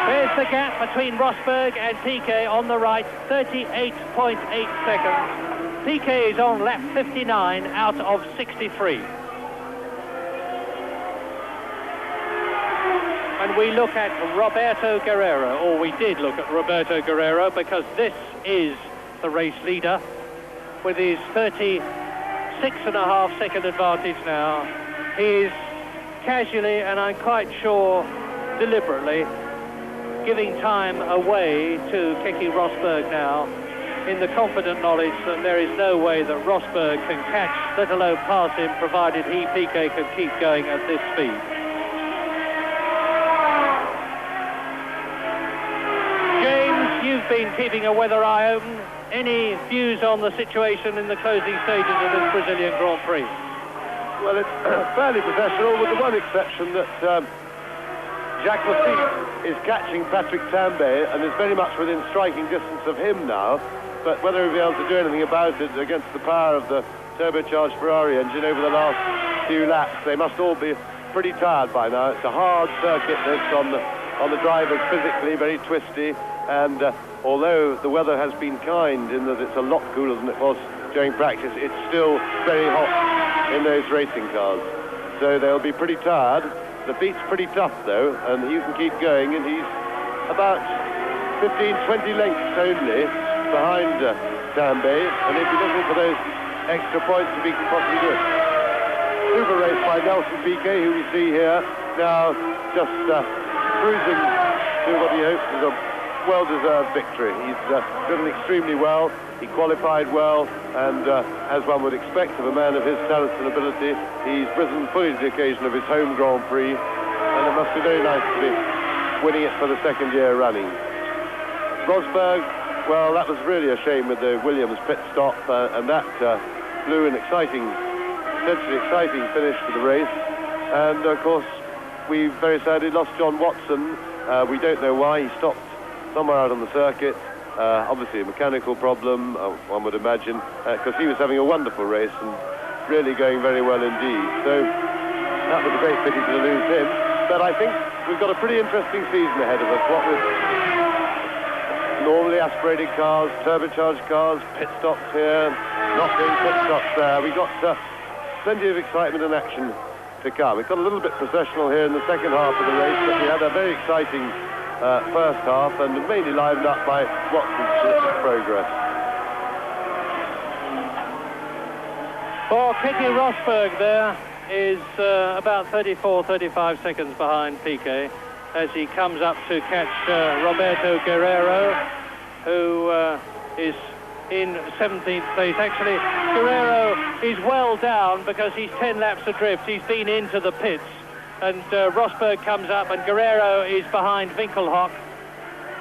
There's the gap between Rosberg and Piquet on the right, 38.8 seconds. Piquet is on lap 59 out of 63. And we look at Roberto Guerrero, or we did look at Roberto Guerrero, because this is the race leader with his 36.5 second advantage now. He's casually, and I'm quite sure deliberately, giving time away to Keke Rosberg now, in the confident knowledge that there is no way that Rosberg can catch, let alone pass him, provided he, Piquet, can keep going at this speed. James, you've been keeping a weather eye open. Any views on the situation in the closing stages of this Brazilian Grand Prix? Well, it's fairly professional, with the one exception that Jacques Lafitte is catching Patrick Tambay and is very much within striking distance of him now. But whether he'll be able to do anything about it against the power of the turbocharged Ferrari engine over the last few laps, they must all be pretty tired by now. It's a hard circuit, this, on the drivers physically, very twisty, and although the weather has been kind in that it's a lot cooler than it was during practice, it's still very hot in those racing cars. So they'll be pretty tired. The beat's pretty tough, though, and he can keep going, and he's about 15-20 lengths only behind Tambay, and he'll be looking for those extra points if he can possibly do it. Super race by Nelson Piquet, who we see here now just cruising to what he hopes is a well-deserved victory. He's driven extremely well, he qualified well, and as one would expect of a man of his talents and ability, he's risen fully to the occasion of his home Grand Prix, and it must be very nice to be winning it for the 2nd year running. Rosberg, well, that was really a shame with the Williams pit stop, and that blew an potentially exciting finish to the race. And of course, we very sadly lost John Watson. We don't know why. He stopped somewhere out on the circuit. Obviously a mechanical problem, one would imagine, because he was having a wonderful race and really going very well indeed. So that was a great pity to lose him. But I think we've got a pretty interesting season ahead of us. What with normally aspirated cars, turbocharged cars, pit stops here, not doing pit stops there. We've got plenty of excitement and action to come. It got a little bit processional here in the second half of the race, but we had a very exciting first half, and mainly livened up by Watson's terrific progress. For Keke Rosberg there is about 35 seconds behind Piquet as he comes up to catch Roberto Guerrero, who is in 17th place. Actually, Guerrero is well down because he's 10 laps adrift. He's been into the pits. And Rosberg comes up, and Guerrero is behind Winkelhock.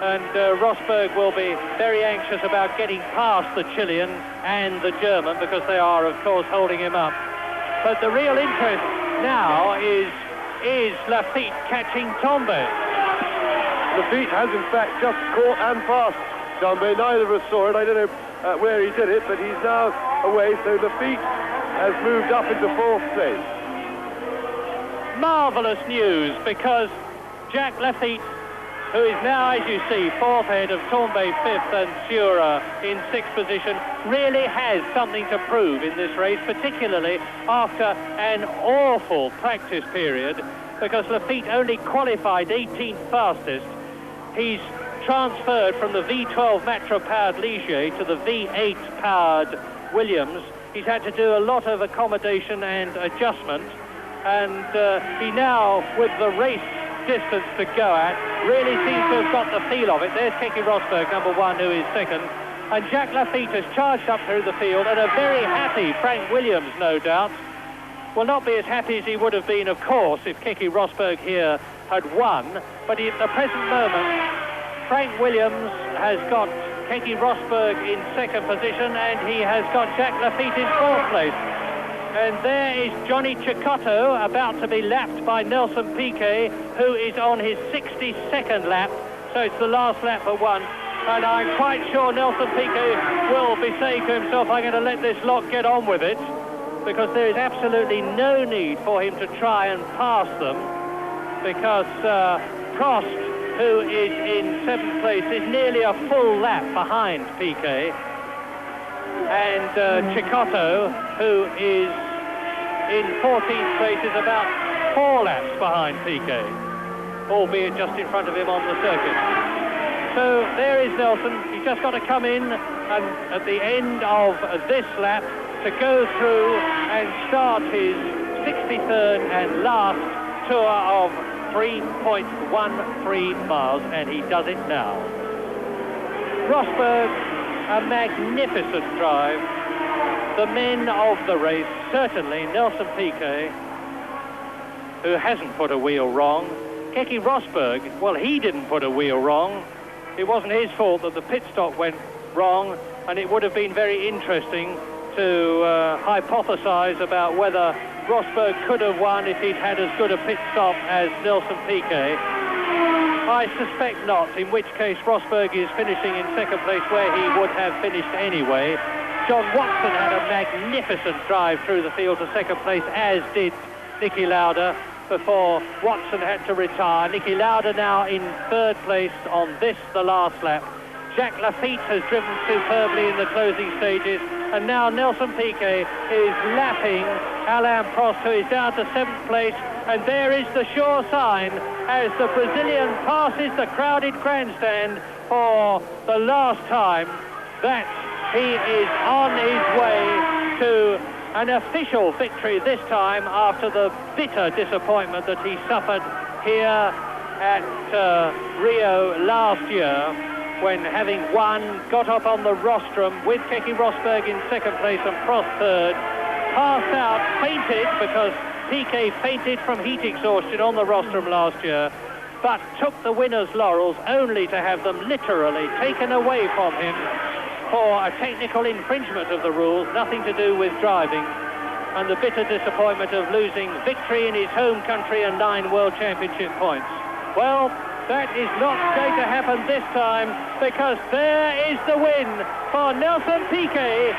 And Rosberg will be very anxious about getting past the Chilean and the German, because they are, of course, holding him up. But the real interest now is Lafitte catching Tambay. Lafitte has, in fact, just caught and passed Tambay. Neither of us saw it. I don't know where he did it, but he's now away. So Lafitte has moved up into 4th place. Marvellous news, because Jacques Lafitte, who is now, as you see, 4th ahead of Tambay 5th and Sura in 6th position, really has something to prove in this race, particularly after an awful practice period, because Lafitte only qualified 18th fastest. He's transferred from the V12 Matra-powered Ligier to the V8 powered Williams, he's had to do a lot of accommodation and adjustment, and he now, with the race distance to go at, really seems to have got the feel of it. There's Keke Rosberg, number 1, who is second, and Jacques Lafitte has charged up through the field, and a very happy Frank Williams, no doubt, will not be as happy as he would have been, of course, if Keke Rosberg here had won, but at the present moment, Frank Williams has got Keke Rosberg in second position, and he has got Jacques Lafitte in fourth place. And there is Johnny Cecotto about to be lapped by Nelson Piquet, who is on his 62nd lap, so it's the last lap but one. And I'm quite sure Nelson Piquet will be saying to himself, I'm going to let this lot get on with it, because there is absolutely no need for him to try and pass them, because Prost, who is in 7th place, is nearly a full lap behind Piquet, and Cecotto, who is in 14th place, is about 4 laps behind Piquet, albeit just in front of him on the circuit. So there is Nelson. He's just got to come in and at the end of this lap to go through and start his 63rd and last tour of 3.13 miles, and he does it now. Rosberg, a magnificent drive. The men of the race, certainly Nelson Piquet, who hasn't put a wheel wrong. Keke Rosberg, well, he didn't put a wheel wrong. It wasn't his fault that the pit stop went wrong, and it would have been very interesting to hypothesize about whether Rosberg could have won if he'd had as good a pit stop as Nelson Piquet. I suspect not, in which case Rosberg is finishing in second place where he would have finished anyway. John Watson had a magnificent drive through the field to second place, as did Niki Lauda, before Watson had to retire. Niki Lauda now in third place on this, the last lap. Jacques Lafitte has driven superbly in the closing stages, and now Nelson Piquet is lapping Alain Prost, who is down to 7th place, and there is the sure sign as the Brazilian passes the crowded grandstand for the last time that he is on his way to an official victory, this time after the bitter disappointment that he suffered here at Rio last year, when, having won, got up on the rostrum with Keke Rosberg in second place and Prost third, passed out, fainted, because Piquet fainted from heat exhaustion on the rostrum last year, but took the winner's laurels only to have them literally taken away from him for a technical infringement of the rules, nothing to do with driving, and the bitter disappointment of losing victory in his home country and 9 World Championship points. Well, that is not going to happen this time, because there is the win for Nelson Piquet,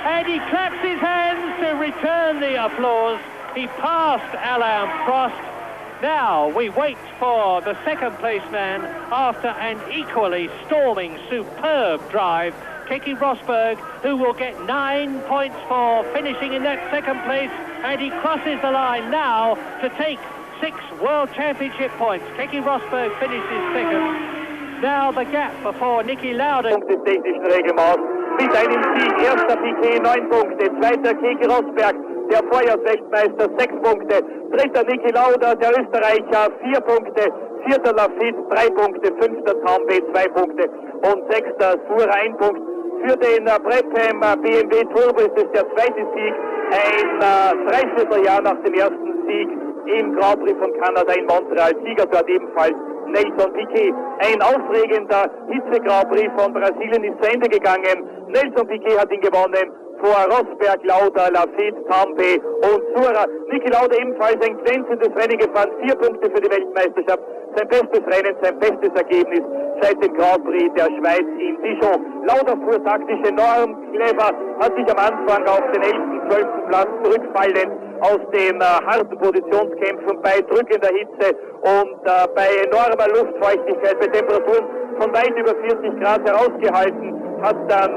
and he claps his hands to return the applause. He passed Alain Prost. Now we wait for the second place man after an equally storming, superb drive, Keke Rosberg, who will get 9 points for finishing in that second place, and he crosses the line now to take 6 World Championship points. Keke Rosberg finishes second. Now the gap before Niki Lauda. Des technischen Regelmaß mit einem Sieg. Erster Piquet 9 Punkte, zweiter Keke Rosberg, der Vorjahrsweltmeister 6 Punkte, dritter Niki Lauda, der Österreicher 4 Punkte, vierter Lafitte 3 Punkte, fünfter Tambe 2 Punkte und sechster Suhr 1 Punkt. Für den Brabham BMW Turbo ist es der zweite Sieg, ein Dreivierteljahr nach dem ersten Sieg im Grand Prix von Kanada in Montreal. Sieger dort ebenfalls Nelson Piquet. Ein aufregender Hitze-Grand Prix von Brasilien ist zu Ende gegangen. Nelson Piquet hat ihn gewonnen vor Rosberg, Lauda, Lafitte, Tambe und Suhr. Niki Lauda ebenfalls ein glänzendes Rennen gefahren, 4 Punkte für die Weltmeisterschaft. Sein bestes Rennen, sein bestes Ergebnis seit dem Grand Prix der Schweiz in Dijon. Lauda fuhr taktisch enorm clever, hat sich am Anfang auf den 11., 12. Platz zurückfallend aus den harten Positionskämpfen bei drückender Hitze und bei enormer Luftfeuchtigkeit, bei Temperaturen von weit über 40 Grad herausgehalten, hat dann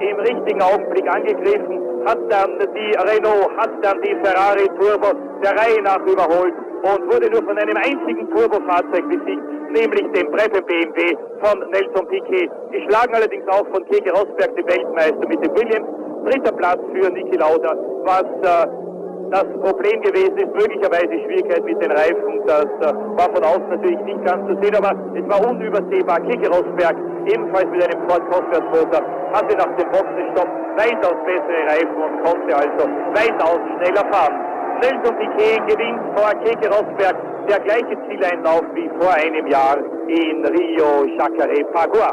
im richtigen Augenblick angegriffen, hat dann die Renault, hat dann die Ferrari Turbo der Reihe nach überholt und wurde nur von einem einzigen Turbofahrzeug besiegt, nämlich dem Brabham BMW von Nelson Piquet. Geschlagen allerdings auch von Keke Rosberg, dem Weltmeister mit dem Williams. Dritter Platz für Niki Lauda, was das Problem gewesen ist, möglicherweise Schwierigkeit mit den Reifen, das war von außen natürlich nicht ganz zu sehen, aber es war unübersehbar. Keke Rosberg, ebenfalls mit einem Ford Cosworth-Motor, hatte nach dem Boxenstopp weitaus bessere Reifen und konnte also weitaus schneller fahren. Nelson Piquet gewinnt vor Keke Rosberg, der gleiche Zieleinlauf wie vor einem Jahr in Rio Jacarepaguá.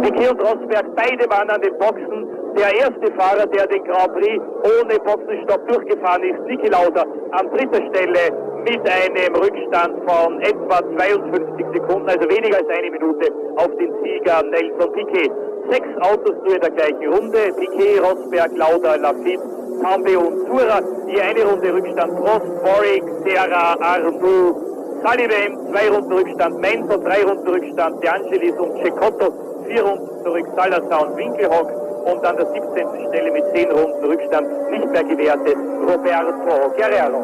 Piquet und Rosberg, beide waren an den Boxen. Der erste Fahrer, der den Grand Prix ohne Boxenstopp durchgefahren ist, Niki Lauda, an dritter Stelle mit einem Rückstand von etwa 52 Sekunden, also weniger als eine Minute, auf den Sieger Nelson Piquet. 6 Autos nur in der gleichen Runde, Piquet, Rosberg, Lauda, Lafitte, Tambe und Zura, die eine Runde Rückstand Prost, Warwick, Serra, Arnoux, Sullivan, 2 Runden Rückstand Menzo, 3 Runden Rückstand De Angelis und Cecotto, 4 Runden zurück Salazar und Winkelhock und an der 17. Stelle mit 10 Runden Rückstand nicht mehr gewertet Roberto Guerrero.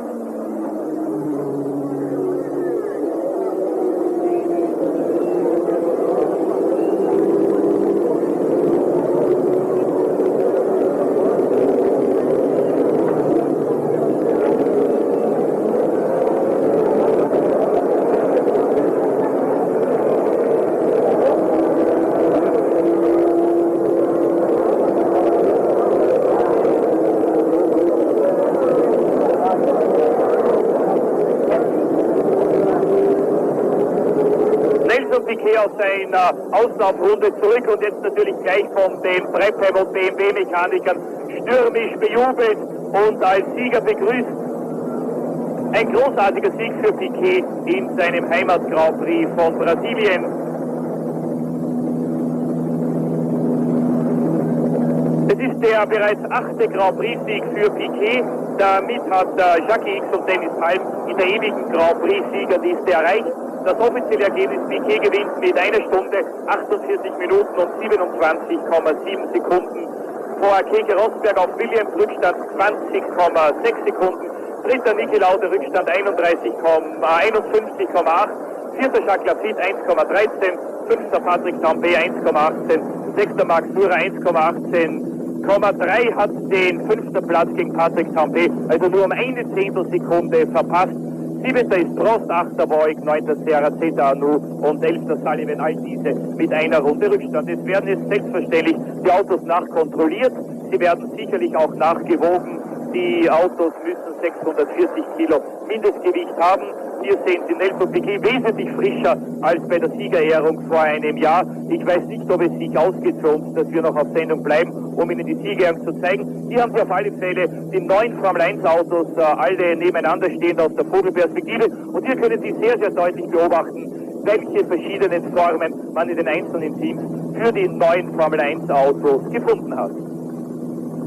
Piquet aus seiner Auslaufrunde zurück und jetzt natürlich gleich von den Brabham und BMW-Mechanikern stürmisch bejubelt und als Sieger begrüßt. Ein großartiger Sieg für Piquet in seinem Heimat-Grand Prix von Brasilien. Es ist der bereits 8. Grand Prix-Sieg für Piquet. Damit hat Jackie X und Dennis Palm in der ewigen Grand Prix-Siegerliste erreicht. Das offizielle Ergebnis: Piquet gewinnt mit 1 Stunde, 48 Minuten und 27,7 Sekunden vor Keke Rosberg auf Williams Rückstand 20,6 Sekunden. Dritter Niki Lauda Rückstand 51,8. Vierter Jacques Lafitte 1,13. Fünfter Patrick Tambay 1,18. Sechster Max Sura 1,18,3 hat den 5. Platz gegen Patrick Tambay, also nur um eine Zehntelsekunde verpasst. 7. ist Prost, 8. Warwick, 9. Serra, 10. Arnoux und 11. Sullivan, all diese mit einer Runde Rückstand. Es werden jetzt selbstverständlich die Autos nachkontrolliert, sie werden sicherlich auch nachgewogen. Die Autos müssen 640 Kilo Mindestgewicht haben. Hier sehen Sie Nelson Piquet wesentlich frischer als bei der Siegerehrung vor einem Jahr. Ich weiß nicht, ob es sich ausgeht für uns, dass wir noch auf Sendung bleiben, um Ihnen die Siegerehrung zu zeigen. Hier haben Sie auf alle Fälle die 9 Formel-1-Autos alle nebeneinander stehend aus der Vogelperspektive. Und hier können Sie sehr, sehr deutlich beobachten, welche verschiedenen Formen man in den einzelnen Teams für die 9 Formel-1-Autos gefunden hat.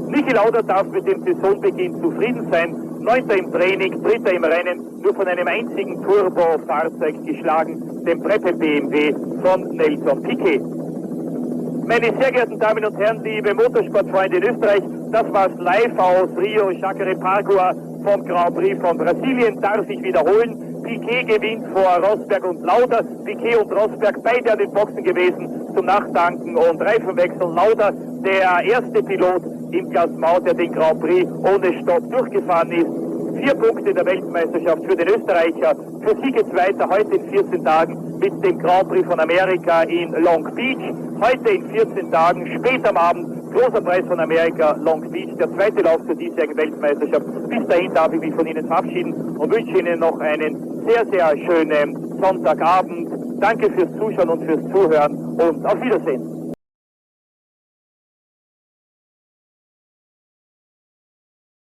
Niki Lauda darf mit dem Saisonbeginn zufrieden sein. 9. im Training, 3. im Rennen, nur von einem einzigen Turbo-Fahrzeug geschlagen, dem Brabham BMW von Nelson Piquet. Meine sehr geehrten Damen und Herren, liebe Motorsportfreunde in Österreich, das war's live aus Rio Jacarepaguá vom Grand Prix von Brasilien. Darf ich wiederholen, Piquet gewinnt vor Rosberg und Lauda. Piquet und Rosberg beide an den Boxen gewesen zum Nachtanken und Reifenwechsel. Lauda, der erste Pilot im Klassement, der den Grand Prix ohne Stopp durchgefahren ist. 4 Punkte der Weltmeisterschaft für den Österreicher. Für Sie geht's weiter heute in 14 Tagen mit dem Grand Prix von Amerika in Long Beach. Heute in 14 Tagen, spät am Abend, großer Preis von Amerika, Long Beach, der zweite Lauf zur diesjährigen Weltmeisterschaft. Bis dahin darf ich mich von Ihnen verabschieden und wünsche Ihnen noch einen sehr, sehr schönen Sonntagabend. Danke fürs Zuschauen und fürs Zuhören und auf Wiedersehen.